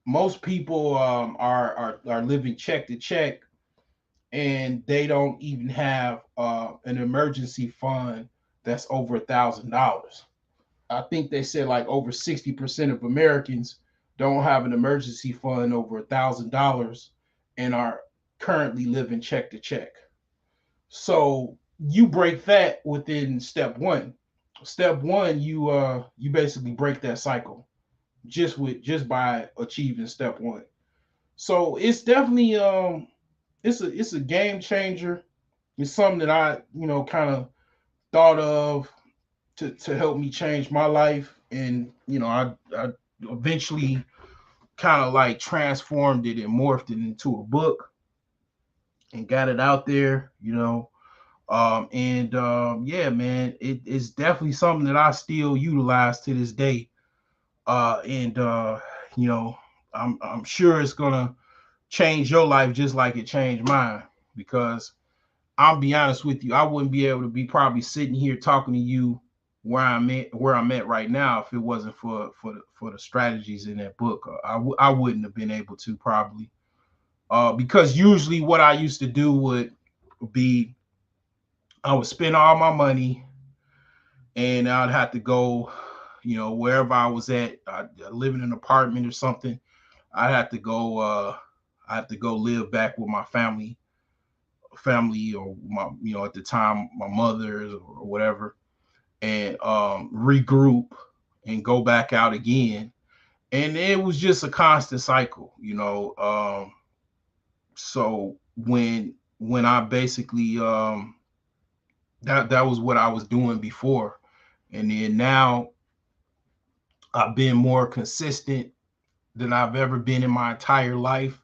Most people are living check to check, and they don't even have an emergency fund that's over $1,000. I think they said like over 60% of Americans don't have an emergency fund over $1,000 and are currently living check to check. So you break that within step one. Step one, you basically break that cycle just by achieving step one. So it's definitely it's a game changer. It's something that I kind of thought of to help me change my life, and I eventually kind of like transformed it and morphed it into a book and got it out there. Yeah, man, it's definitely something that I still utilize to this day. And you know, I'm sure it's gonna change your life just like it changed mine. Because I'll be honest with you, I wouldn't be able to be probably sitting here talking to you where I'm at right now if it wasn't for the strategies in that book. I wouldn't have been able to probably. Because usually what I used to do would be I would spend all my money and I'd have to go, wherever I was at, I live in an apartment or something. I'd have to go. I have to go live back with my family, or my, at the time my mother's or whatever, and regroup and go back out again. And it was just a constant cycle. So when I basically that was what I was doing before, and then now I've been more consistent than I've ever been in my entire life.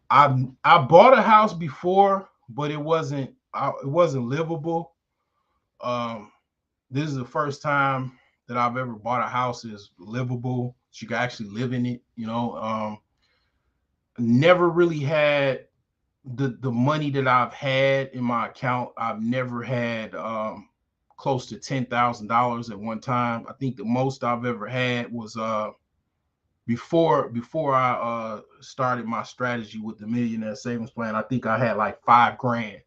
I bought a house before, but it wasn't livable. Um, this is the first time that I've ever bought a house that's livable. So you can actually live in it. Never really had the money that I've had in my account. I've never had close to $10,000 at one time. I think the most I've ever had was before I started my strategy with the millionaire savings plan. I think I had like $5,000.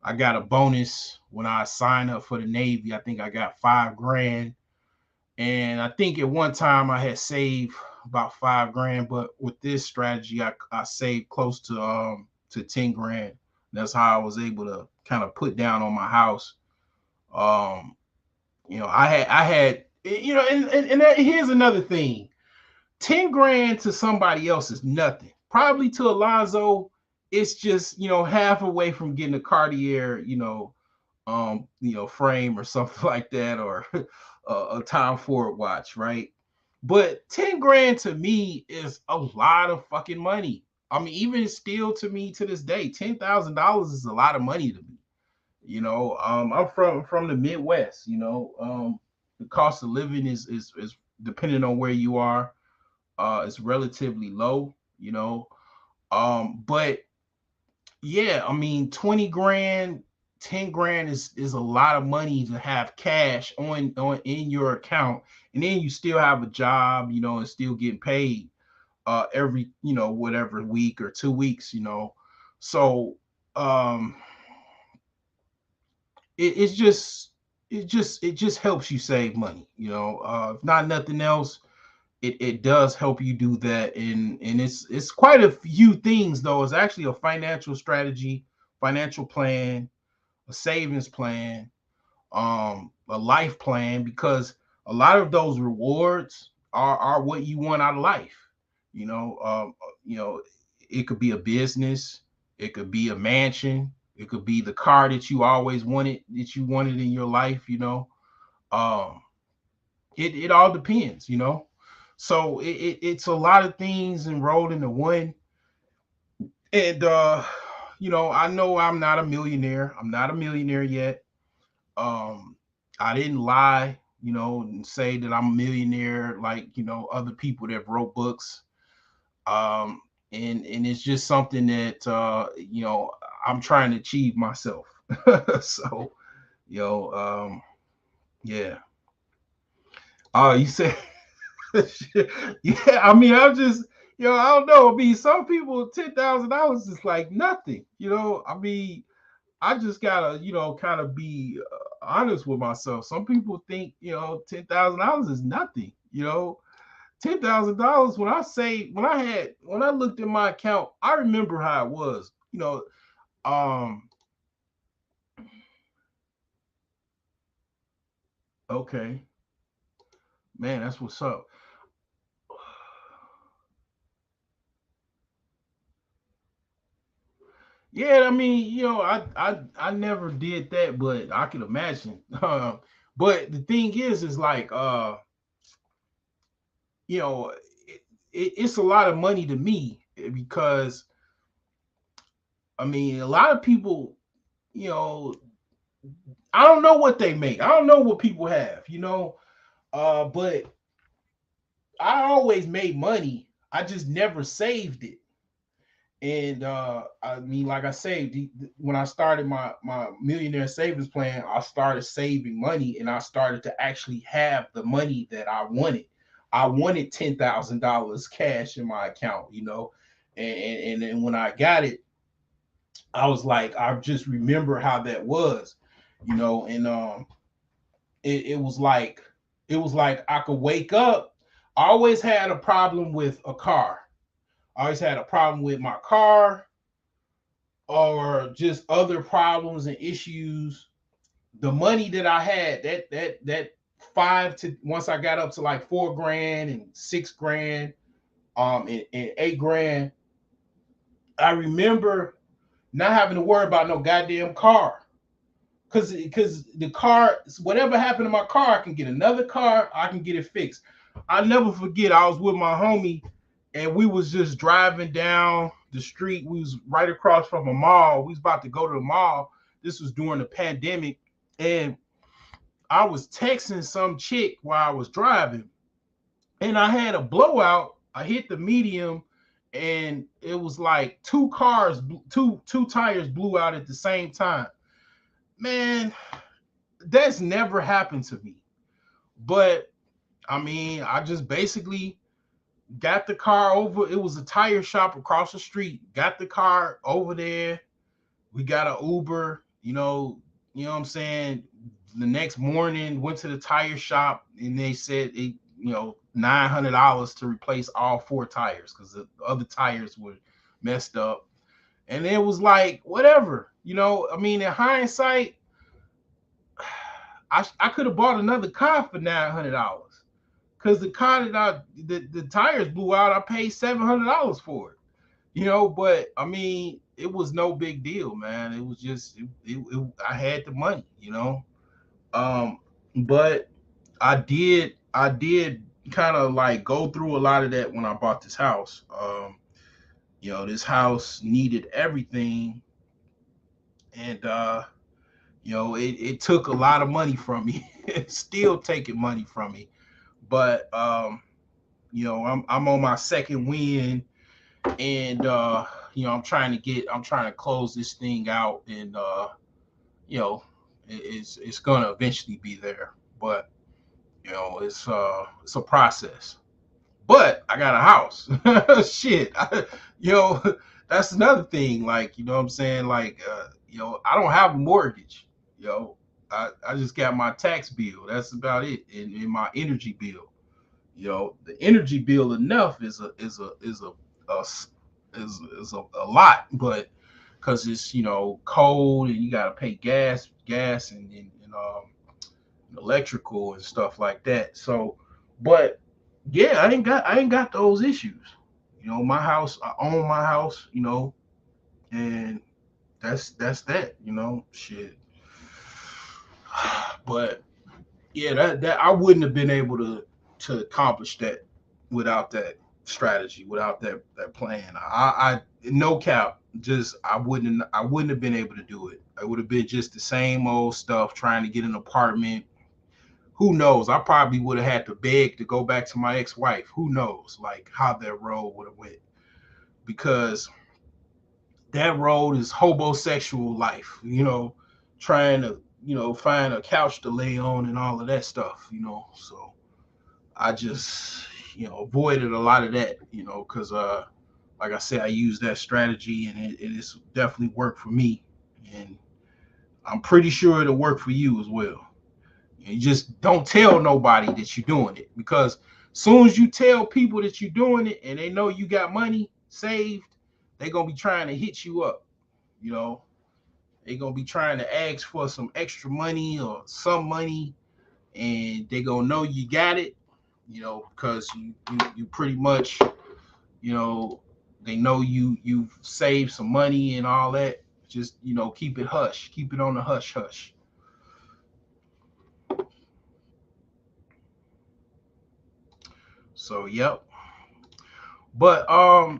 I got a bonus when I signed up for the Navy. I think I got $5,000. And I think at one time I had saved about $5,000, but with this strategy, I saved close to $10,000. That's how I was able to kind of put down on my house. Here's another thing. $10,000 to somebody else is nothing. Probably to Alonzo, it's just half away from getting a Cartier, frame or something like that, or a Tom Ford watch, right? But $10,000 to me is a lot of fucking money. I mean, even still to me to this day, $10,000 is a lot of money to me. I'm from the Midwest. The cost of living is depending on where you are, it's relatively low. But yeah, I mean, $20,000, $10,000 is a lot of money to have cash on in your account, and then you still have a job, and still getting paid every whatever week or 2 weeks. So um, it just helps you save money. If not nothing else, it does help you do that. And it's quite a few things though. It's actually a financial strategy, financial plan, a savings plan, a life plan, because a lot of those rewards are what you want out of life. You know, um, it could be a business, it could be a mansion, it could be the car that you always wanted, that you wanted in your life. Um, it all depends. So it's a lot of things enrolled into one. And I know I'm not a millionaire. I'm not a millionaire yet. Um, I didn't lie, and say that I'm a millionaire like, other people that wrote books. Um, and it's just something that I'm trying to achieve myself. So, yeah. Oh, you said yeah, I mean, I'm just, I don't know. I mean, some people $10,000 is like nothing. I mean, I just gotta, kind of be honest with myself. Some people think, $10,000 is nothing. $10,000. When I looked at my account, I remember how it was. Um, okay, man, that's what's up. Yeah, I mean, I never did that, but I can imagine. But the thing is like, you know, it's a lot of money to me, because I mean, a lot of people, you know, I don't know what they make. I don't know what people have. But I always made money. I just never saved it. And I mean, like I say, when I started my millionaire savings plan, I started saving money, and I started to actually have the money that I wanted. I wanted $10,000 cash in my account. And then when I got it, I was like, I just remember how that was. And it was like I could wake up. I always had a problem with a car. I always had a problem with my car, or just other problems and issues. The money that I had, that five to once I got up to like $4,000 and $6,000, and $8,000, I remember not having to worry about no goddamn car. Cause the car, whatever happened to my car, I can get another car, I can get it fixed. I'll never forget, I was with my homie, and we was just driving down the street. We was right across from a mall. We was about to go to the mall. This was during the pandemic. And I was texting some chick while I was driving, and I had a blowout. I hit the medium, and it was like two tires blew out at the same time. Man, that's never happened to me. But I mean, I just basically got the car over. It was a tire shop across the street. Got the car over there. We got an Uber. What I'm saying. The next morning, went to the tire shop, and they said $900 to replace all four tires, because the other tires were messed up. And it was like, whatever. I mean, in hindsight, I could have bought another car for $900, because the car that the tires blew out, I paid $700 for it. But I mean, it was no big deal, man. It was just I had the money. But I did kind of like go through a lot of that when I bought this house. This house needed everything, and it took a lot of money from me. It's still taking money from me. But I'm on my second win, and I'm trying to close this thing out, and it's gonna eventually be there. But it's a process. But I got a house. Shit. that's another thing. Like, you know what I'm saying? Like, you know, I don't have a mortgage. You know, I just got my tax bill. That's about it. And my energy bill. You know, the energy bill enough is a lot, but because it's, you know, cold and you got to pay gas and electrical and stuff like that. So, but yeah, I ain't got those issues. You know, my house, I own my house. You know, and that's that. You know, shit. But yeah, that I wouldn't have been able to accomplish that without that strategy, without that plan. I no cap, just I wouldn't have been able to do it. It would have been just the same old stuff, trying to get an apartment. Who knows? I probably would have had to beg to go back to my ex-wife. Who knows, like how that road would have went, because that road is homosexual life. You know, trying to, you know, find a couch to lay on and all of that stuff. You know, so I just, you know, avoided a lot of that. You know, because like I said, I used that strategy and it's definitely worked for me, and I'm pretty sure it'll work for you as well. You just don't tell nobody that you're doing it, because soon as you tell people that you're doing it and they know you got money saved, they're gonna be trying to hit you up. You know, they're gonna be trying to ask for some extra money or some money, and they gonna know you got it. You know, because you pretty much, you know, they know you've saved some money and all that. Just, you know, keep it hush, keep it on the hush hush. So yep. But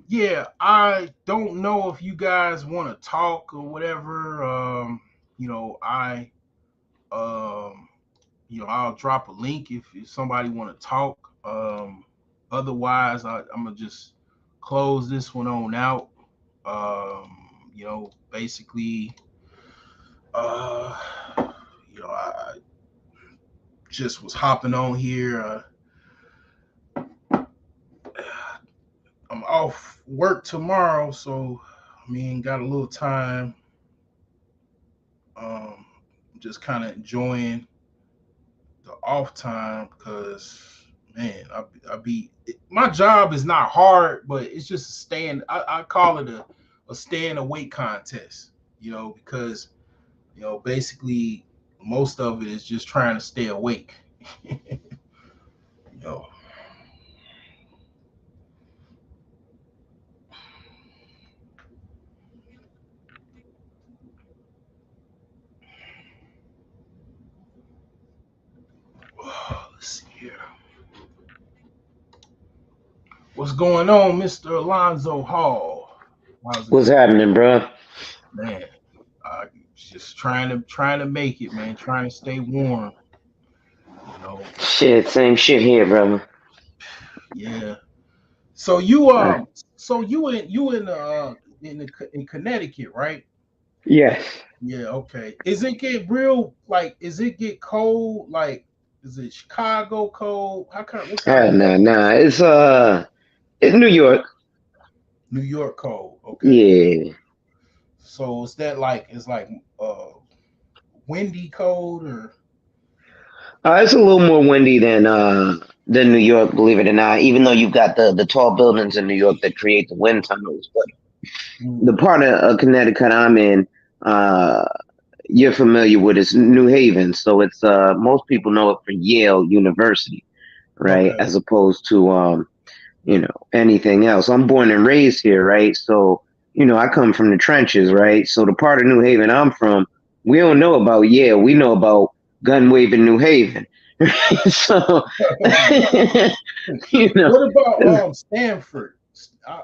yeah, I don't know if you guys want to talk or whatever. You know, um you know, I'll drop a link if somebody want to talk. Otherwise I'm gonna just close this one on out. You know, basically, uh you know, I just was hopping on here. I'm off work tomorrow, so I mean, got a little time. Um, just kind of enjoying the off time because, man, I be my job is not hard, but it's just a stand. I call it a stay in awake contest. You know, because, you know, basically most of it is just trying to stay awake. You know. Let's see here. What's going on, Mr. Alonzo Hall? How's it What's going? happening, bro? Man, just trying to make it, man. Trying to stay warm. You know. Shit, same shit here, brother. Yeah. So you Uh, in Connecticut, right? yes. Yeah. Okay. Is it get real? Like, is it get cold? Like, is it Chicago cold? What kind of Nah, weather? nah. It's New York. New York cold. Okay. Yeah. So is that like uh windy cold or? It's a little more windy than New York, believe it or not. Even though you've got the tall buildings in New York that create the wind tunnels, but the part of Connecticut I'm in, uh, you're familiar with, is New Haven. So it's most people know it for Yale University, right? Okay. As opposed to anything else. I'm born and raised here, right? So, I come from the trenches, right? So the part of New Haven I'm from, we don't know about Yale. We know about gun waving New Haven. So, you know, What about Stanford?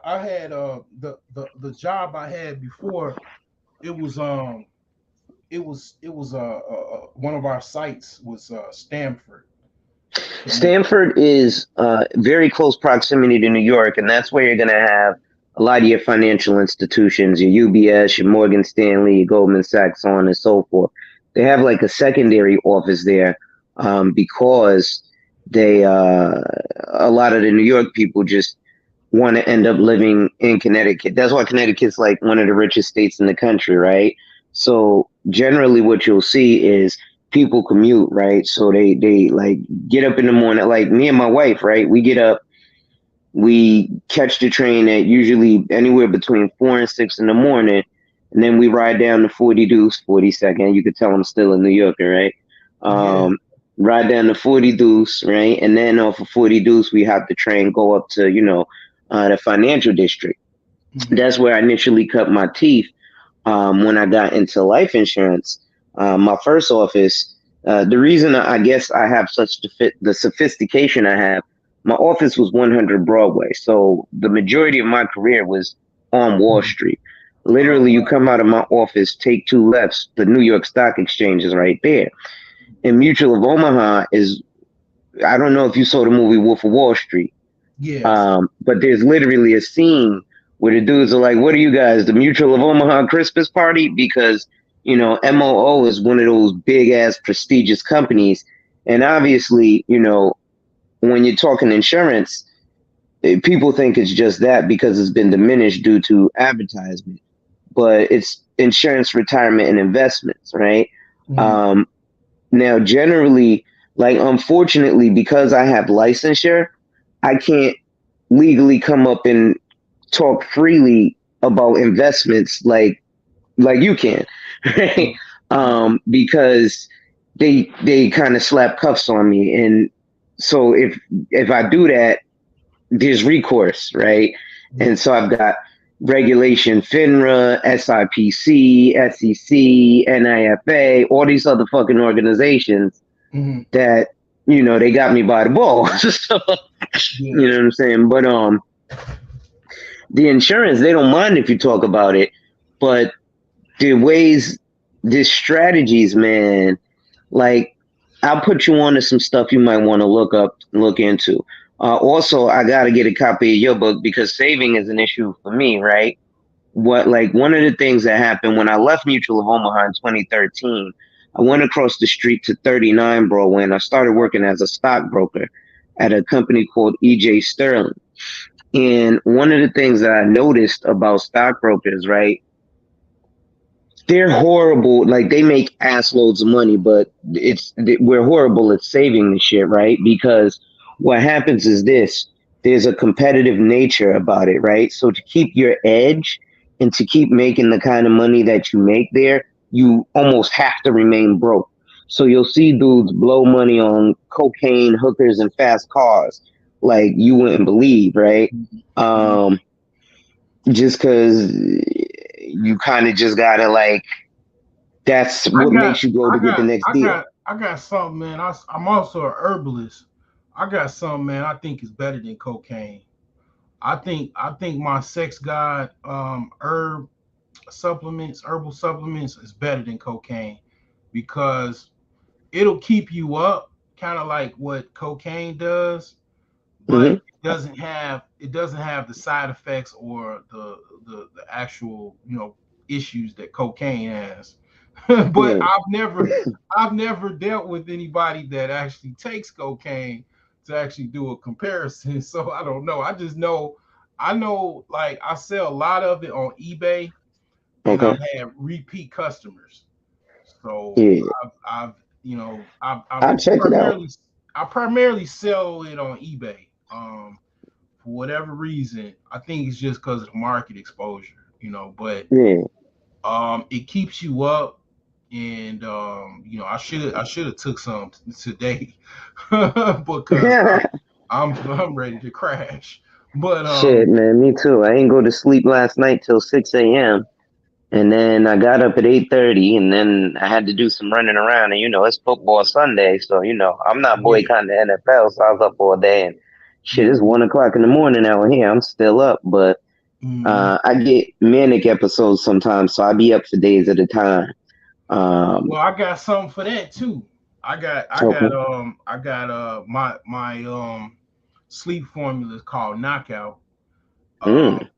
I had the job I had before. It was one of our sites was Stanford. Stanford is very close proximity to New York, and that's where you're going to have a lot of your financial institutions, your UBS, your Morgan Stanley, your Goldman Sachs, so on and so forth. They have like a secondary office there because a lot of the New York people just want to end up living in Connecticut. That's why Connecticut's like one of the richest states in the country, right? So generally what you'll see is people commute, right? So they like get up in the morning, like me and my wife, right? We get up, we catch the train at usually anywhere between 4 and 6 in the morning, and then we ride down the 40 Deuce, 42nd. You could tell I'm still a New Yorker, right? Ride down the 40 Deuce, right? And then off of 40 Deuce, we have the train go up to, the financial district. That's where I initially cut my teeth when I got into life insurance. My first office, the reason I guess I have such the sophistication I have, my office was 100 Broadway. So the majority of my career was on Wall Street. Literally, you come out of my office, take 2 lefts, the New York Stock Exchange is right there. And Mutual of Omaha is, I don't know if you saw the movie Wolf of Wall Street. But there's literally a scene where the dudes are like, what are you guys, the Mutual of Omaha Christmas party? Because, MOO is one of those big ass prestigious companies. And obviously, when you're talking insurance, people think it's just that because it's been diminished due to advertisement. But it's insurance, retirement, and investments, right? Now, generally, like, unfortunately, because I have licensure, I can't legally come up and talk freely about investments like you can, right? Because they kind of slap cuffs on me, and so if I do that, there's recourse, right? And so I've got regulation, FINRA, SIPC, SEC, NIFA, all these other fucking organizations that they got me by the balls. So, you know what I'm saying? But the insurance, they don't mind if you talk about it, but there's strategies, man. Like, I'll put you on to some stuff you might want to look into. Also, I got to get a copy of your book because saving is an issue for me, right? One of the things that happened when I left Mutual of Omaha in 2013, I went across the street to 39 Broadway and I started working as a stockbroker at a company called EJ Sterling. And one of the things that I noticed about stockbrokers, right? They're horrible. Like, they make ass loads of money, but we're horrible at saving the shit, right? Because what happens is there's a competitive nature about it, right? So to keep your edge and to keep making the kind of money that you make there, you almost have to remain broke. So you'll see dudes blow money on cocaine, hookers, and fast cars like you wouldn't believe, right? Just because you kind of just gotta, like, that's what makes you go to get the next deal. I got something, man. I'm also a herbalist. I got something, man, I think is better than cocaine. I think my sex god herbal supplements is better than cocaine because it'll keep you up, kind of like what cocaine does, but it doesn't have the side effects or the actual issues that cocaine has. But I've never dealt with anybody that actually takes cocaine to actually do a comparison. So I don't know. I know like I sell a lot of it on eBay and I've had repeat customers. So I've check it out. I primarily sell it on eBay. For whatever reason, I think it's just because of the market exposure, but it keeps you up. And I should have took some today because I'm ready to crash. But shit, man, me too. I ain't go to sleep last night till 6 a.m. and then I got up at 8:30, and then I had to do some running around. And it's football Sunday, so I'm not boycotting the NFL. So I was up all day, and shit, it's 1:00 in the morning out here. I'm still up, but I get manic episodes sometimes, so I be up for days at a time. Well, I got something for that too. I got my sleep formula is called Knockout. And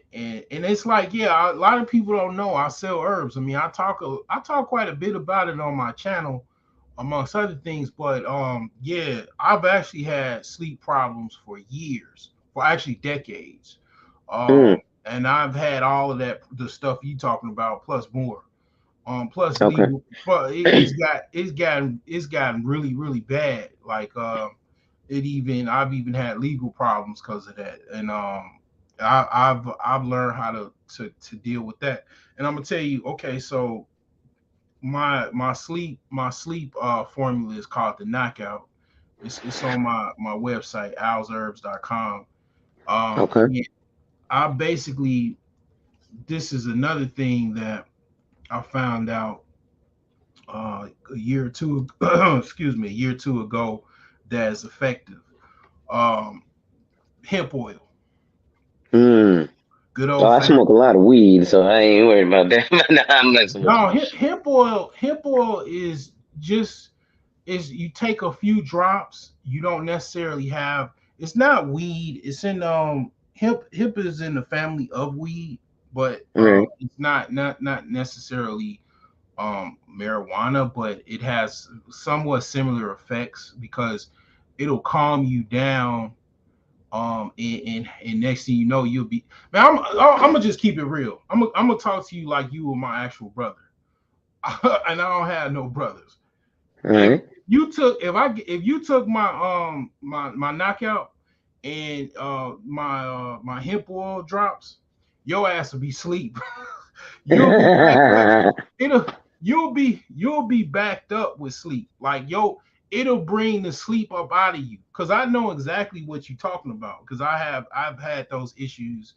it's like, a lot of people don't know I sell herbs. I mean, I talk quite a bit about it on my channel, amongst other things. But I've actually had sleep problems for years, for actually decades. Mm. And I've had all of that, the stuff you talking about, plus more. Plus Okay. legal, but it's gotten really really bad. Like I've even had legal problems because of that, and I've learned how to deal with that. And I'm gonna tell you, okay, so my sleep formula is called the Knockout. It's on my website alsherbs.com. Okay. And I basically, this is another thing that I found out a year or two excuse me, a year or two ago, that is effective. Um, Hemp oil, Mm. good Oh, old I fashioned. smoke a lot of weed, so I ain't worried about that. Nah, I'm messing with No, you. hemp oil is just, is you take a few drops. You don't necessarily have. It's not weed. It's in hemp is in the family of weed, but Right. it's not necessarily marijuana, but it has somewhat similar effects because it'll calm you down. And next thing you know, you'll be, man. I'm gonna just keep it real. I'm gonna talk to you like you were my actual brother, and I don't have no brothers. All If right. if you took my knockout and my hemp oil drops, your ass will be asleep. You'll be backed up. It'll you'll be backed up with sleep. Like, yo, it'll bring the sleep up out of you. Cause I know exactly what you're talking about. Cause I've had those issues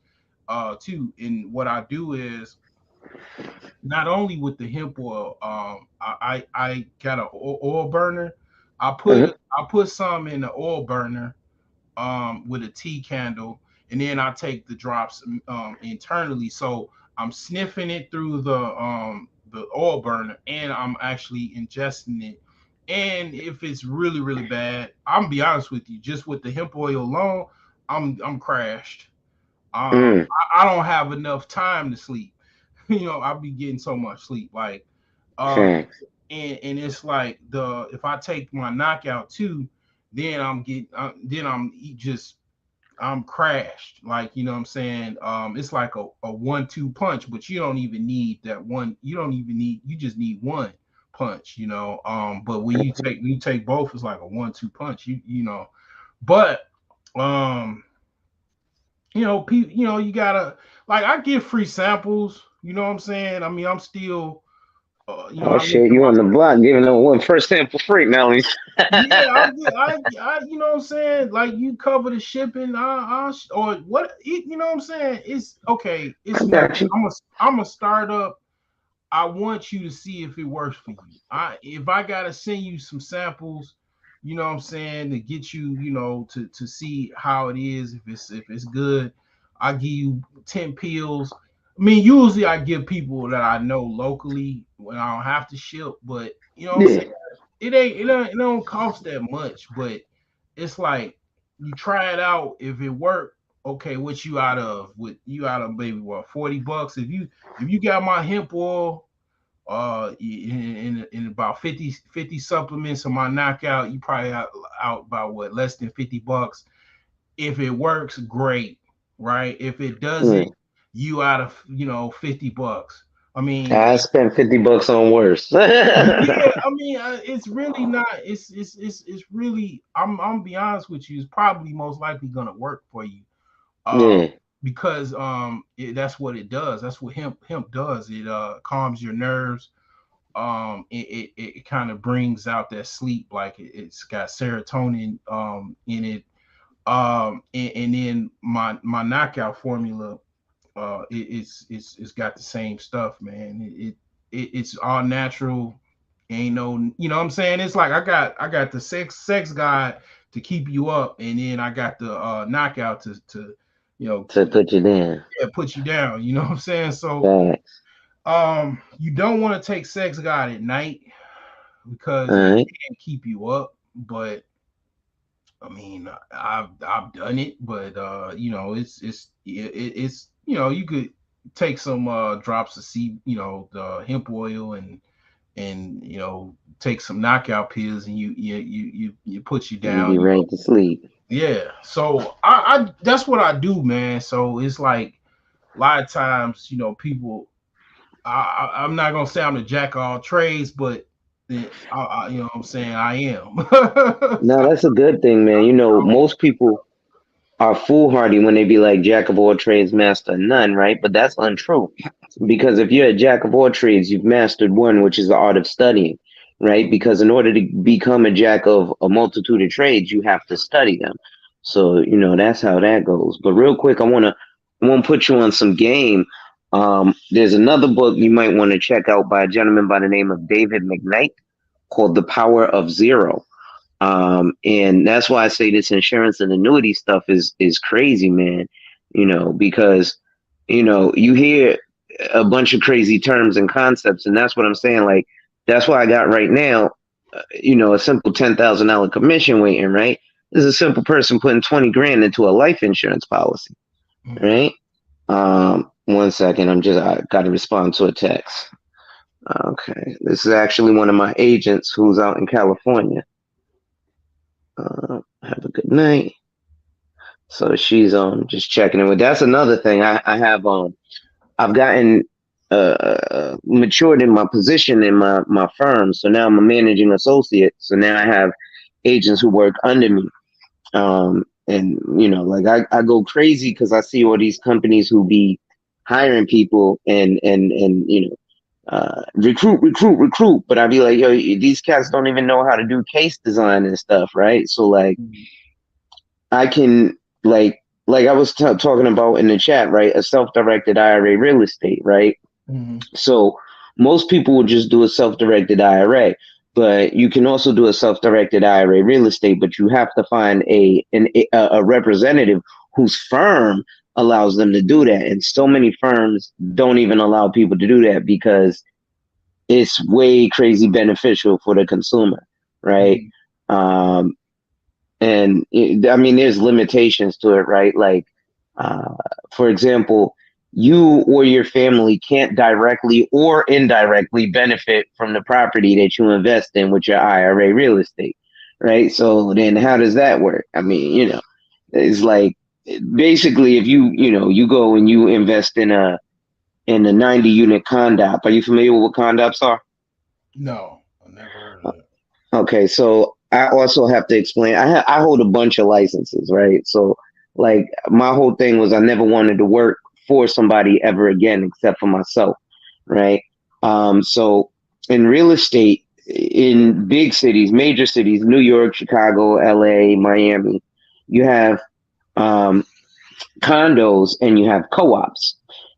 too. And what I do is, not only with the hemp oil, I got an oil burner. Uh-huh. I put some in the oil burner with a tea candle, and then I take the drops internally. So I'm sniffing it through the oil burner, and I'm actually ingesting it. And if it's really really bad, I'm gonna be honest with you, just with the hemp oil alone, I'm crashed. Mm. I don't have enough time to sleep. I'll be getting so much sleep. Like, um, Facts. and it's like, if I take my knockout too, then I'm crashed. Like, you know what I'm saying? It's like a 1-2 punch, but you don't even need that one. You just need one punch, but when you take both, it's like a 1-2 punch. But um, you gotta, like, I get free samples. You know what I'm saying? I mean, I'm still, Oh I look shit, at you my, on the block giving them 1% for free, Melly. yeah, you know what I'm saying? Like, you cover the shipping, or what? You know what I'm saying? It's okay. I It's nothing. got you. I'm a startup. I want you to see if it works for you. If I gotta send you some samples, you know what I'm saying, to get you, to see how it is, if it's good, I give you 10 pills. I mean, usually I give people that I know locally when I don't have to ship, but you know what I'm Yeah. saying? It don't cost that much, but it's like, you try it out. If it work, okay, what you out of? What you out of, maybe what, $40? If you got my hemp oil, in about 50 supplements of my knockout, you probably out about what, less than $50. If it works, great, right? If it doesn't, Mm. you out of, $50. I mean, I spent $50 on worse. yeah, I mean, it's really not. It's really. I'm be honest with you. It's probably most likely gonna work for you. Yeah. Because that's what it does. That's what hemp does. It calms your nerves. It kind of brings out that sleep. Like, it's got serotonin in it. And then my knockout formula, it's got the same stuff, man. It's all natural. Ain't no, you know what I'm saying? It's like, I got the sex guide to keep you up, and then I got the knockout to you know To put you down. yeah, put you down. You know what I'm saying? So Facts. you don't want to take sex guide at night All because it right. can keep you up. But I mean, I've done it, but you could take some drops of the hemp oil, and take some knockout pills, and you put you You down. be right to sleep. Yeah. So I that's what I do, man. So it's like a lot of times, people. I'm not gonna say I'm a jack of all trades, but you know what I'm saying, I am. No, that's a good thing, man. You know, most people are foolhardy when they be like jack of all trades, master of none, right? But that's untrue. Because if you're a jack of all trades, you've mastered one, which is the art of studying, right? Because in order to become a jack of a multitude of trades, you have to study them. So, that's how that goes. But real quick, I want to put you on some game. There's another book you might want to check out by a gentleman by the name of David McKnight called The Power of Zero. And that's why I say this insurance and annuity stuff is crazy, man. Because you hear a bunch of crazy terms and concepts, and that's what I'm saying. Like that's why I got right now, a simple $10,000 commission waiting. Right, this is a simple person putting 20 grand into a life insurance policy. Right. 1 second, I got to respond to a text. Okay, this is actually one of my agents who's out in California. Have a good night. So she's just checking in with. That's another thing. I have I've gotten matured in my position in my firm. So now I'm a managing associate. So now I have agents who work under me. And like I go crazy because I see all these companies who be hiring people and recruit. But I'd be like, yo, these cats don't even know how to do case design and stuff, right? So like, I can like I was talking about in the chat, right? A self-directed IRA real estate, right? So most people would just do a self-directed IRA, but you can also do a self-directed IRA real estate, but you have to find a representative whose firm allows them to do that. And so many firms don't even allow people to do that because it's way crazy beneficial for the consumer, right? And I mean, there's limitations to it, right? Like, for example, you or your family can't directly or indirectly benefit from the property that you invest in with your IRA real estate, right? So then how does that work? I mean, it's like basically if you go and you invest in a 90 unit condop. Are you familiar with what condops are? No, I never heard of it. Okay, so I also have to explain. I hold a bunch of licenses, right? So like my whole thing was I never wanted to work for somebody ever again except for myself, right? So in real estate in big cities, major cities, New York, Chicago, LA, Miami, you have condos and you have co-ops,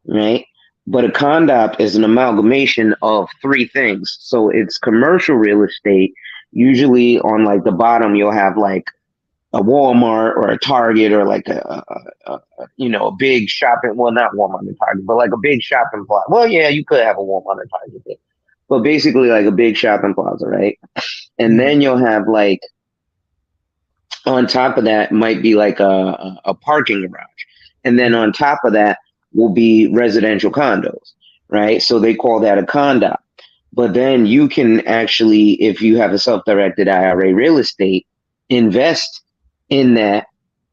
right? But a condop is an amalgamation of three things. So it's commercial real estate. Usually on like the bottom, you'll have like a Walmart or a Target or like a big shopping. Well, not Walmart and Target, but like a big shopping plaza. Well, yeah, you could have a Walmart or Target there, but basically like a big shopping plaza, right? And then you'll have like on top of that might be like a parking garage, and then on top of that will be residential condos, right? So they call that a condo. But then you can actually, if you have a self-directed IRA real estate, invest in that,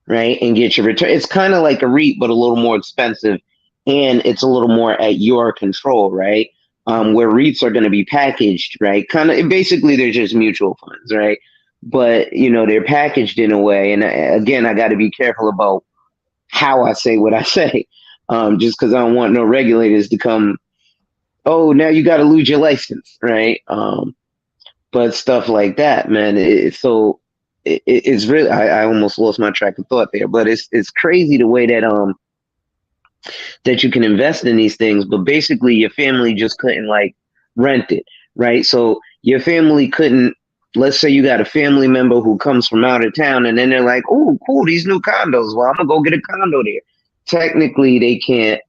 right, and get your return. It's kind of like a REIT, but a little more expensive, and it's a little more at your control, right? Where REITs are going to be packaged, right? Kind of basically they're just mutual funds, right? But they're packaged in a way, and again, I got to be careful about how I say what I say, just because I don't want no regulators to come. Oh, now you got to lose your license, right? But stuff like that, man. It's really. I almost lost my track of thought there, but it's crazy the way that that you can invest in these things, but basically your family just couldn't like rent it, right? So your family couldn't. Let's say you got a family member who comes from out of town, and then they're like, "Oh, cool, these new condos. Well, I'm gonna go get a condo there." Technically, they can't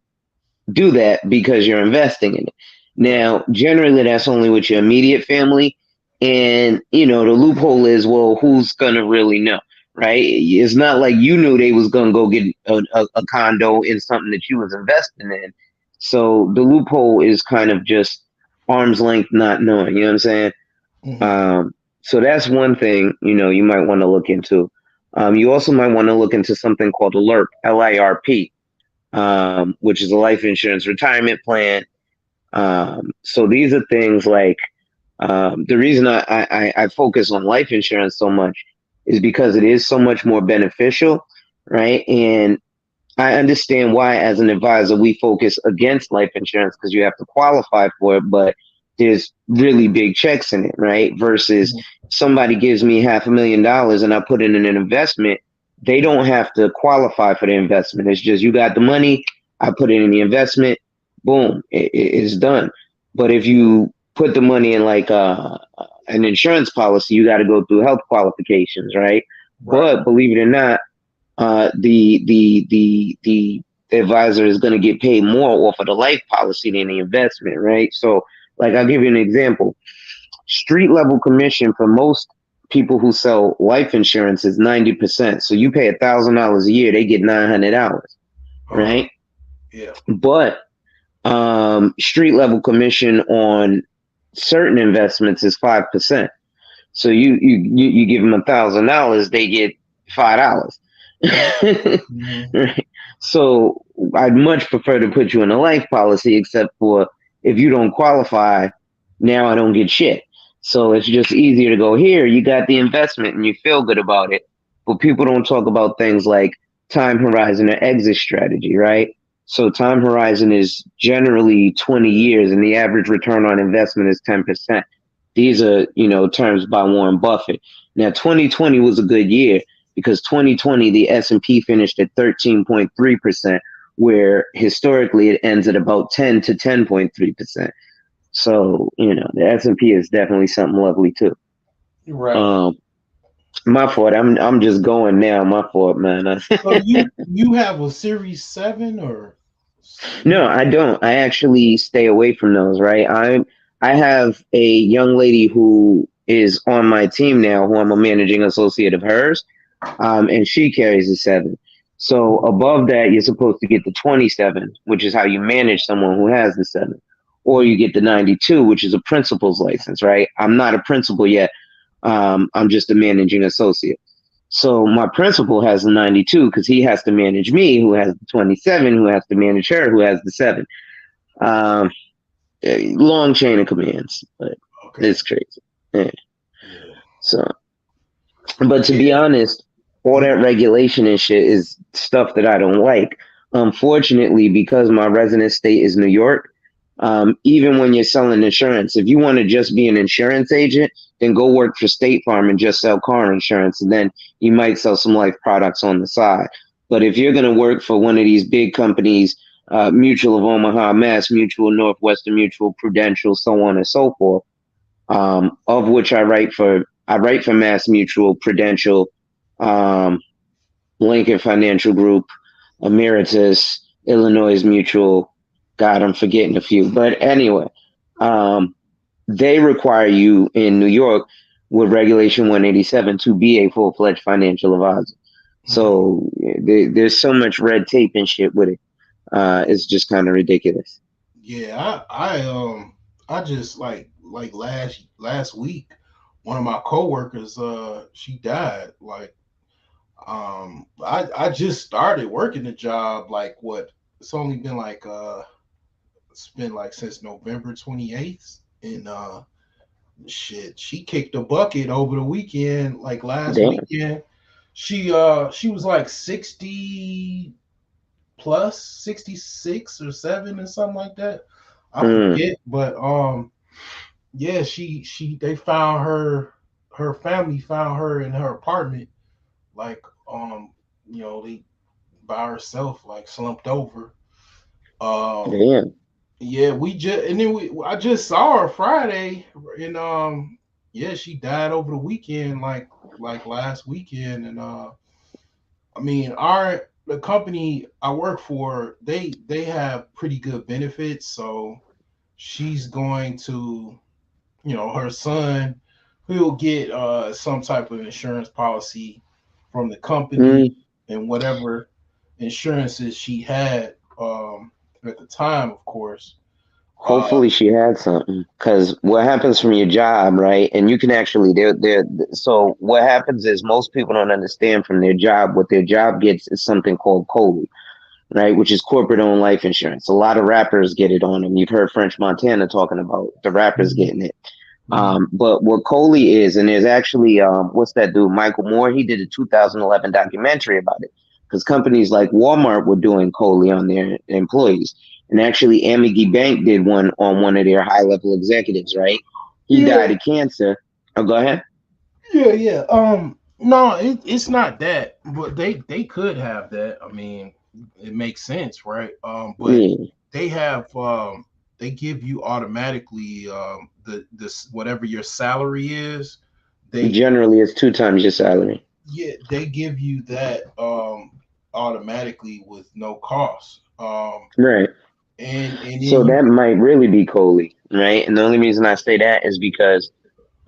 do that because you're investing in it. Now, generally, that's only with your immediate family. And, the loophole is, well, who's going to really know, right? It's not like you knew they was going to go get a condo in something that you was investing in. So the loophole is kind of just arm's length not knowing, you know what I'm saying? So that's one thing, you might want to look into. You also might want to look into something called LIRP, LIRP, which is a life insurance retirement plan. So these are things like the reason I focus on life insurance so much is because it is so much more beneficial, right? And I understand why, as an advisor, we focus against life insurance because you have to qualify for it, but there's really big checks in it, right? Versus somebody gives me $500,000 and I put it in an investment, they don't have to qualify for the investment. It's just you got the money, I put it in the investment, boom, it's done. But if you put the money in like an insurance policy, you got to go through health qualifications, right? But believe it or not, the advisor is going to get paid more off of the life policy than the investment, right? So, like, I'll give you an example. Street level commission for most people who sell life insurance is 90%. So you pay $1,000 a year, they get $900, right? Yeah. But street level commission on certain investments is 5%. So you give them $1,000, they get $5. Right? So I'd much prefer to put you in a life policy, except for if you don't qualify, now I don't get shit. So it's just easier to go here. You got the investment and you feel good about it. But people don't talk about things like time horizon or exit strategy, right? So time horizon is generally 20 years and the average return on investment is 10%. These are, terms by Warren Buffett. Now, 2020 was a good year because 2020, the S&P finished at 13.3%, where historically it ends at about 10 to 10.3%. So, the S&P is definitely something lovely too. Right. My fault. I'm just going now. My fault, man. So you have a Series 7 or? No, I don't. I actually stay away from those, right? I have a young lady who is on my team now, who I'm a managing associate of hers, and she carries a 7. So above that, you're supposed to get the 27, which is how you manage someone who has the 7, or you get the 92, which is a principal's license, right? I'm not a principal yet. I'm just a managing associate. So my principal has the 92 because he has to manage me, who has the 27, who has to manage her, who has the 7. Long chain of commands, but it's crazy. Yeah. So, but to be honest, all that regulation and shit is stuff that I don't like. Unfortunately, because my resident state is New York, even when you're selling insurance, if you want to just be an insurance agent, then go work for State Farm and just sell car insurance, and then you might sell some life products on the side. But if you're going to work for one of these big companies, Mutual of Omaha, Mass Mutual, Northwestern Mutual, Prudential, so on and so forth, of which I write for Mass Mutual, Prudential, Lincoln Financial Group, Emeritus, Illinois Mutual. God, I'm forgetting a few. But anyway, they require you in New York with Regulation 187 to be a full-fledged financial advisor. So there's so much red tape and shit with it. It's just kind of ridiculous. Yeah, I just like last week, one of my coworkers, she died. Like, I just started working the job. Like, it's only been like it's been like since November 28th, and shit, she kicked a bucket over the weekend. Like last weekend, she was like 60 plus, 66 or 7 or something like that. I forget, but yeah, they found her family found her in her apartment, like they by herself, like slumped over. Yeah, I just saw her Friday, and yeah, she died over the weekend, like last weekend, and I mean, the company I work for, they have pretty good benefits, so she's going to, her son, he'll get some type of insurance policy from the company, and whatever insurances she had at the time, of course, Hopefully she had something, because what happens from your job, right? And you can actually, so what happens is most people don't understand from their job. What their job gets is something called COLI, right? Which is corporate owned life insurance. A lot of rappers get it on them. You've heard French Montana talking about the rappers getting it. But what COLI is, and there's actually, what's that dude, Michael Moore? He did a 2011 documentary about it, because companies like Walmart were doing COLI on their employees. And actually, Amity Bank did one on one of their high level executives, right? He died of cancer. Oh, go ahead. Yeah. No, it's not that, but they could have that. I mean, it makes sense, right? But they have they give you automatically this whatever your salary is. They generally it's 2 times your salary. Yeah, they give you that automatically with no cost. Right. And so that might really be COLI, right? And the only reason I say that is because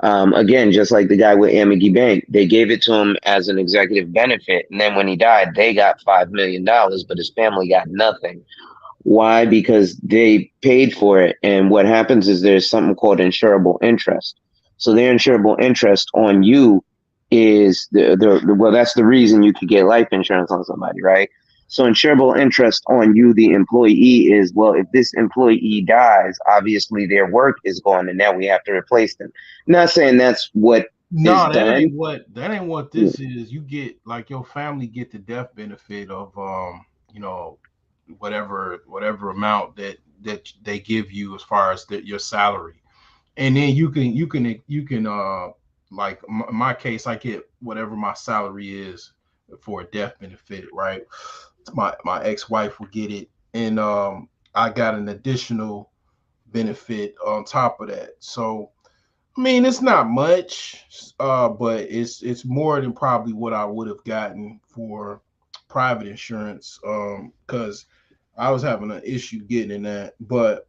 again, just like the guy with Amity Bank, they gave it to him as an executive benefit. And then when he died, they got $5 million, but his family got nothing. Why? Because they paid for it. And what happens is there's something called insurable interest. So their insurable interest on you is well, that's the reason you could get life insurance on somebody, right? So insurable interest on you, the employee, is, well, if this employee dies, obviously their work is gone and now we have to replace them. Not saying that's what is done. That ain't what this is. You get, like, your family get the death benefit of whatever amount that they give you as far as your salary. And then you can like in my case, I get whatever my salary is for a death benefit, right? My ex-wife will get it, and I got an additional benefit on top of that. So I mean, it's not much, but it's more than probably what I would have gotten for private insurance, because I was having an issue getting that, but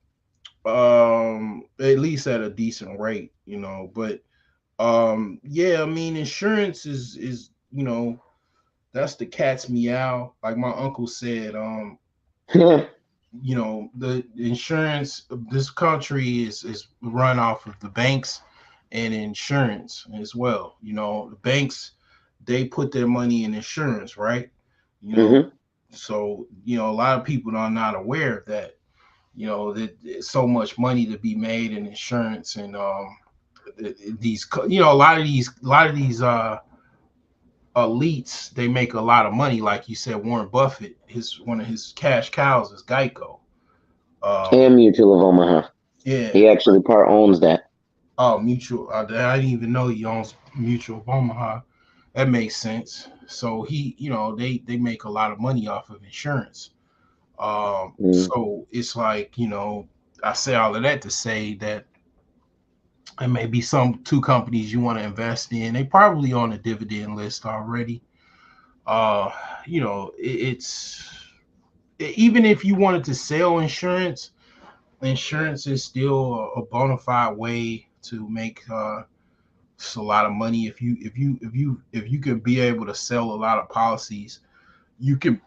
at least at a decent rate, But yeah, I mean, insurance is that's the cat's meow. Like my uncle said, the insurance of this country is run off of the banks and insurance as well. The banks, they put their money in insurance, right? So a lot of people are not aware of that. That there's so much money to be made in insurance, and these a lot of these elites, they make a lot of money. Like you said, Warren Buffett, one of his cash cows is Geico. And Mutual of Omaha. Yeah. He actually part owns that. Oh, Mutual. I didn't even know he owns Mutual of Omaha. That makes sense. So he, they make a lot of money off of insurance. So it's like, I say all of that to say that there may be two companies you want to invest in. They probably on the dividend list already. It's even if you wanted to sell insurance is still a bona fide way to make just a lot of money. If you can be able to sell a lot of policies, you could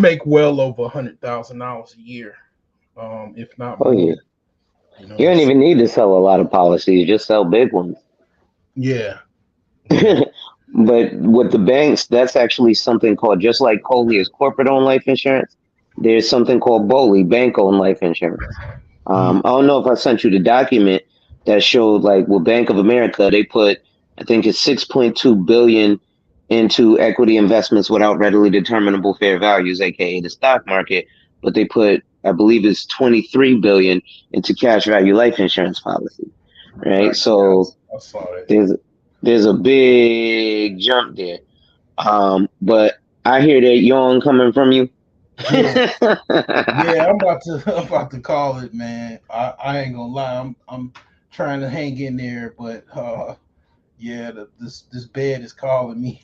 make well over $100,000 a year, if not more. Yeah. You don't even need to sell a lot of policies, just sell big ones. Yeah. But with the banks, that's actually something called, just like COLI is corporate owned life insurance, there's something called BOLI, bank owned life insurance. I don't know if I sent you the document that showed, like, with Bank of America, they put, I think it's 6.2 billion into equity investments without readily determinable fair values, aka the stock market, but they put, I believe it's 23 billion into cash value life insurance policy, right? So there's a big jump there. But I hear that yawn coming from you. Yeah, I'm about to call it, man. I ain't gonna lie. I'm trying to hang in there, but yeah, this bed is calling me.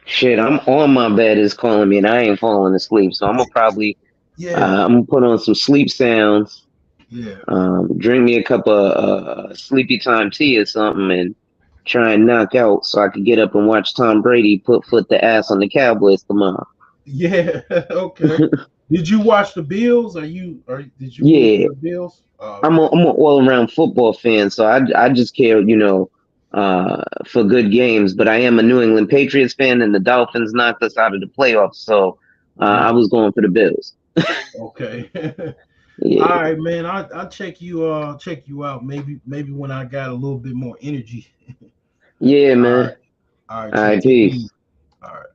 Shit, I'm on my bed is calling me, and I ain't falling asleep. So I'm gonna probably, I'm gonna put on some sleep sounds. Yeah. Drink me a cup of sleepy time tea or something, and try and knock out so I could get up and watch Tom Brady put foot the ass on the Cowboys tomorrow. Yeah. Okay. Did you watch the Bills? Did you root Yeah, for the Bills? I'm an all around football fan, so I just care, for good games. But I am a New England Patriots fan, and the Dolphins knocked us out of the playoffs, so I was going for the Bills. Okay. Yeah. All right, man. I'll check you out. Maybe when I got a little bit more energy. Yeah, All man. right. All right. All right, Take it peace. easy. All right.